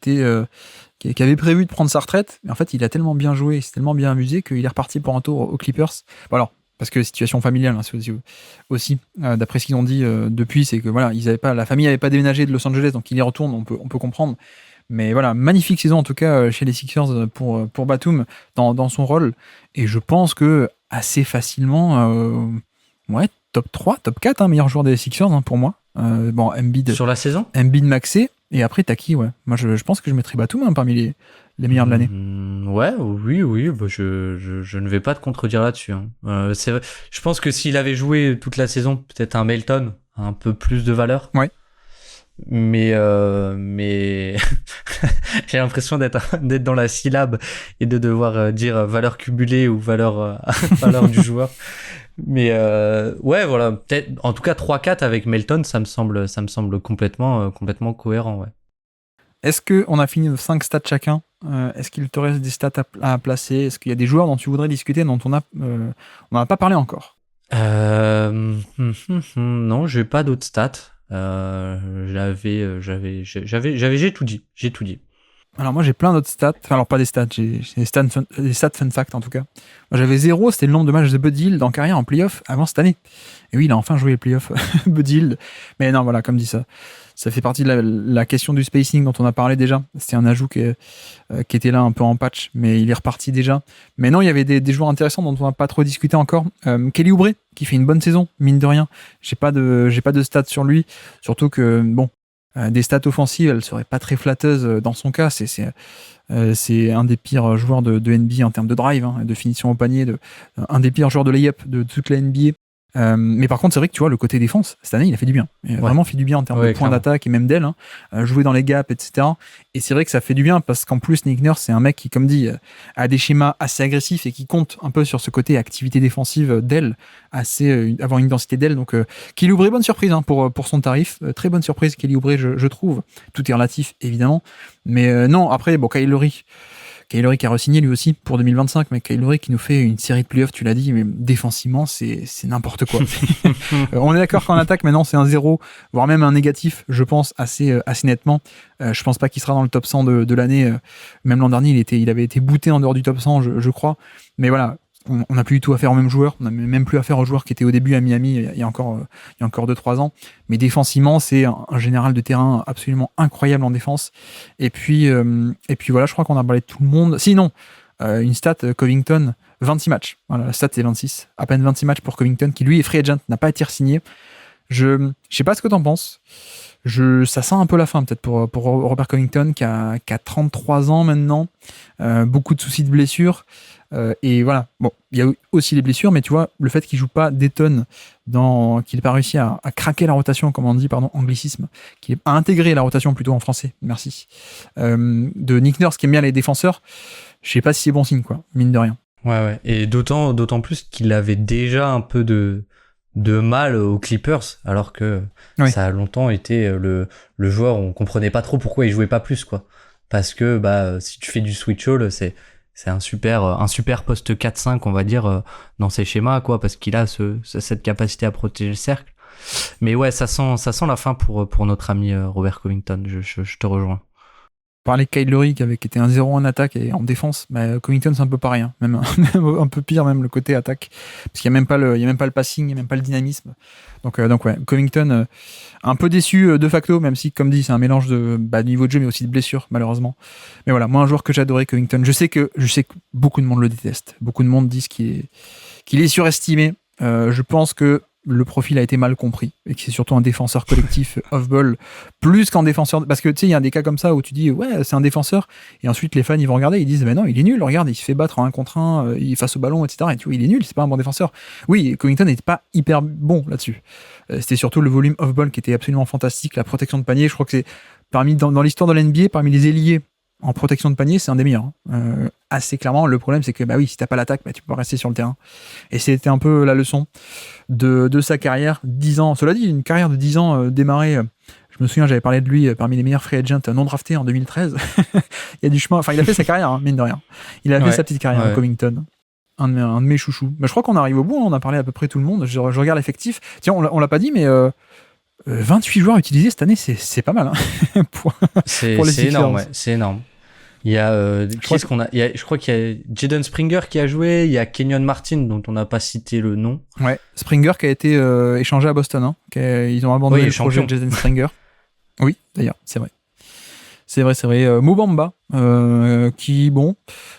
avait prévu de prendre sa retraite, mais en fait il a tellement bien joué, il s'est tellement bien amusé qu'il est reparti pour un tour aux Clippers. Bon, alors parce que situation familiale, hein, c'est aussi d'après ce qu'ils ont dit depuis, c'est que voilà, la famille n'avait pas déménagé de Los Angeles, donc il y retourne, on peut comprendre. Mais voilà, magnifique saison en tout cas chez les Sixers pour Batum dans son rôle. Et je pense que assez facilement, top 3, top 4, hein, meilleur joueur des Sixers hein, pour moi. Bon, Embiid. Sur la saison Embiid maxé. Et après, t'as qui, ouais. Moi, je pense que je mettrais Batum hein, parmi les meilleurs de l'année. Oui. Bah, je ne vais pas te contredire là-dessus. Hein. C'est vrai. Je pense que s'il avait joué toute la saison, peut-être un Melton, un peu plus de valeur. Ouais. Mais j'ai l'impression d'être dans la syllabe et de devoir dire valeur cumulée ou valeur du joueur. Mais ouais, voilà, peut-être en tout cas 3-4 avec Melton, ça me semble complètement cohérent, ouais. Est-ce qu'on a fini nos 5 stats chacun? Est-ce qu'il te reste des stats à placer? Est-ce qu'il y a des joueurs dont tu voudrais discuter, dont on n'en a pas parlé encore? Non, j'ai pas d'autres stats. J'ai tout dit. Alors moi j'ai plein d'autres stats, alors pas des stats, j'ai des stats fun fact en tout cas. Moi, j'avais 0, c'était le nombre de matchs de Buddy Hield en carrière en playoff avant cette année. Et oui, il a enfin joué les playoffs, Buddy Hield. Mais non, voilà, comme dit ça fait partie de la question du spacing dont on a parlé déjà. C'était un ajout qui était là un peu en patch, mais il est reparti déjà. Mais non, il y avait des joueurs intéressants dont on n'a pas trop discuté encore. Kelly Oubre, qui fait une bonne saison, mine de rien. J'ai pas de stats sur lui, surtout que, bon, des stats offensives, elles seraient pas très flatteuses dans son cas. C'est un des pires joueurs de NBA en termes de drive, hein, de finition au panier, un des pires joueurs de layup de toute la NBA. Mais par contre, c'est vrai que tu vois, le côté défense, cette année, il a fait du bien. Il a vraiment fait du bien en termes de points d'attaque et même d'aile, hein, jouer dans les gaps, etc. Et c'est vrai que ça fait du bien parce qu'en plus, Nick Nurse, c'est un mec qui, comme dit, a des schémas assez agressifs et qui compte un peu sur ce côté activité défensive d'aile, avoir une densité d'aile. Donc, Kelly Oubre, bonne surprise hein, pour son tarif. Très bonne surprise, Kelly Oubre, je trouve. Tout est relatif, évidemment. Mais non, après, bon, Kyle Lowry qui a re-signé lui aussi pour 2025, mais Kyle Lowry qui nous fait une série de playoffs, tu l'as dit, mais défensivement, c'est n'importe quoi. On est d'accord qu'en attaque, maintenant, c'est un 0, voire même un négatif, je pense, assez nettement. Je pense pas qu'il sera dans le top 100 de l'année. Même l'an dernier, il avait été booté en dehors du top 100, je crois. Mais voilà, on n'a plus du tout affaire aux mêmes joueurs. On n'a même plus affaire aux joueurs qui étaient au début à Miami il y a encore 2-3 ans. Mais défensivement, c'est un général de terrain absolument incroyable en défense. Et puis voilà, je crois qu'on a parlé de tout le monde. Sinon, une stat, Covington, 26 matchs. Voilà, la stat, c'est 26. À peine 26 matchs pour Covington, qui lui est free agent, n'a pas été re-signé. Je sais pas ce que t'en penses. Ça sent un peu la fin peut-être pour Robert Covington qui a 33 ans maintenant, beaucoup de soucis de blessures. Et voilà, bon, il y a aussi les blessures, mais tu vois, le fait qu'il joue pas détonne qu'il n'ait pas réussi à craquer la rotation, comme on dit, anglicisme, qu'il a intégré la rotation plutôt en français, merci, de Nick Nurse qui aime bien les défenseurs, je sais pas si c'est bon signe, quoi, mine de rien. Ouais, et d'autant plus qu'il avait déjà un peu de mal aux Clippers, alors que ça a longtemps été le joueur, on comprenait pas trop pourquoi il jouait pas plus, quoi. Parce que si tu fais du switch all, c'est un super poste 4-5, on va dire, dans ses schémas, quoi, parce qu'il a cette capacité à protéger le cercle. Mais ouais, ça sent la fin pour notre ami Robert Covington, je te rejoins. Parler de Kyle Lowry qui avait été un 0 en attaque et en défense, Covington c'est un peu pareil, hein. Même un peu pire même le côté attaque, parce qu'il n'y a même pas le passing, il n'y a même pas le dynamisme. Donc ouais, Covington un peu déçu de facto, même si comme dit c'est un mélange de niveau de jeu mais aussi de blessures malheureusement. Mais voilà, moi un joueur que j'adorais, Covington, je sais que beaucoup de monde le déteste, beaucoup de monde disent qu'il est surestimé. Je pense que le profil a été mal compris et que c'est surtout un défenseur collectif off-ball plus qu'un défenseur, parce que tu sais il y a des cas comme ça où tu dis ouais c'est un défenseur et ensuite les fans ils vont regarder, ils disent mais non il est nul, regarde il se fait battre en 1 contre 1, il est face au ballon etc. et tu vois il est nul, c'est pas un bon défenseur. Oui, Covington n'était pas hyper bon là-dessus, c'était surtout le volume off-ball qui était absolument fantastique, la protection de panier, je crois que c'est dans l'histoire de l'NBA parmi les ailiers en protection de panier, c'est un des meilleurs. Assez clairement, le problème, c'est que oui, si t'as pas l'attaque, tu peux pas rester sur le terrain. Et c'était un peu la leçon de sa carrière. 10 ans, cela dit, une carrière de 10 ans démarrée. Je me souviens, j'avais parlé de lui parmi les meilleurs free agents non draftés en 2013. Il y a du chemin. Enfin, il a fait sa carrière, hein, mine de rien. Il a fait sa petite carrière, Covington. Un de mes chouchous. Mais je crois qu'on arrive au bout. On a parlé à peu près tout le monde. Je regarde l'effectif. Tiens, on l'a pas dit, mais 28 joueurs utilisés cette année, c'est pas mal. Pour les c'est énorme, ouais, c'est énorme. Il y a je crois qu'il y a Jaden Springer qui a joué, il y a Kenyon Martin dont on n'a pas cité le nom. Ouais, Springer qui a été échangé à Boston, hein, ils ont abandonné le projet de Jaden Springer. Oui, d'ailleurs, c'est vrai. C'est vrai. Mobamba, qui, bon,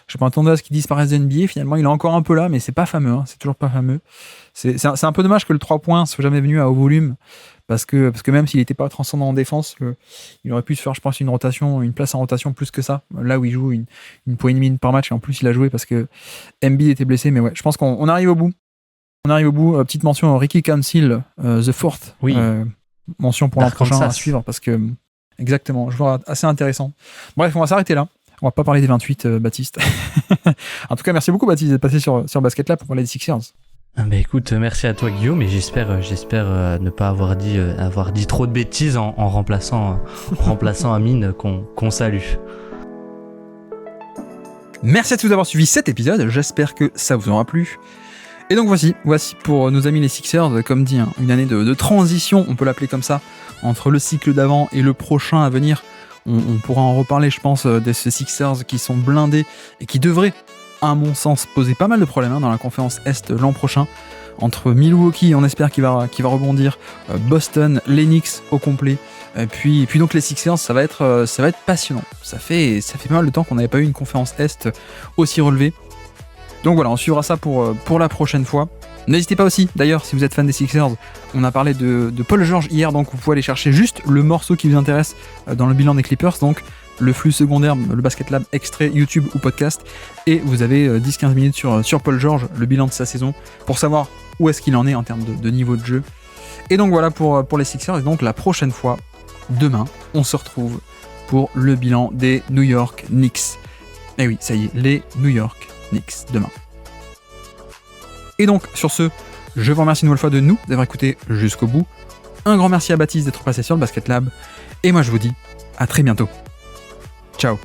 je m'attendais à ce qu'il disparaisse de NBA. Finalement, il est encore un peu là, mais c'est pas fameux. Hein, c'est toujours pas fameux. C'est un peu dommage que le 3 points soit jamais venu à haut volume, parce que même s'il n'était pas transcendant en défense, il aurait pu se faire, je pense, une place en rotation plus que ça. Là où il joue une poignée de minutes par match, et en plus, il a joué parce que Embiid était blessé. Mais ouais, je pense qu'on arrive au bout. Petite mention à Ricky Council, The Fourth. Oui. Mention pour l'an prochain à suivre, parce que... Exactement, joueur assez intéressant. Bref, on va s'arrêter là. On va pas parler des 28, Baptiste. En tout cas, merci beaucoup, Baptiste, d'être passé sur Basket Lab pour parler des Sixers. Bah écoute, merci à toi, Guillaume, et j'espère ne pas avoir dit trop de bêtises en remplaçant Amine qu'on salue. Merci à tous d'avoir suivi cet épisode. J'espère que ça vous aura plu. Et donc voici pour nos amis les Sixers, comme dit, hein, une année de transition, on peut l'appeler comme ça, entre le cycle d'avant et le prochain à venir. On pourra en reparler, je pense, de ces Sixers qui sont blindés et qui devraient, à mon sens, poser pas mal de problèmes dans la conférence Est l'an prochain. Entre Milwaukee, on espère qu'il va rebondir, Boston, les Knicks au complet, puis donc les Sixers, ça va être passionnant. Ça fait pas mal de temps qu'on n'avait pas eu une conférence Est aussi relevée. Donc voilà, on suivra ça pour la prochaine fois. N'hésitez pas aussi, d'ailleurs, si vous êtes fan des Sixers, on a parlé de Paul George hier, donc vous pouvez aller chercher juste le morceau qui vous intéresse dans le bilan des Clippers, donc le flux secondaire, le Basket Lab extrait YouTube ou podcast, et vous avez 10-15 minutes sur Paul George, le bilan de sa saison, pour savoir où est-ce qu'il en est en termes de niveau de jeu. Et donc voilà pour les Sixers, et donc la prochaine fois, demain, on se retrouve pour le bilan des New York Knicks. Et oui, ça y est, les New York Knicks demain. Et donc, sur ce, je vous remercie une nouvelle fois de nous d'avoir écouté jusqu'au bout. Un grand merci à Baptiste d'être passé sur le Basket Lab. Et moi, je vous dis à très bientôt. Ciao.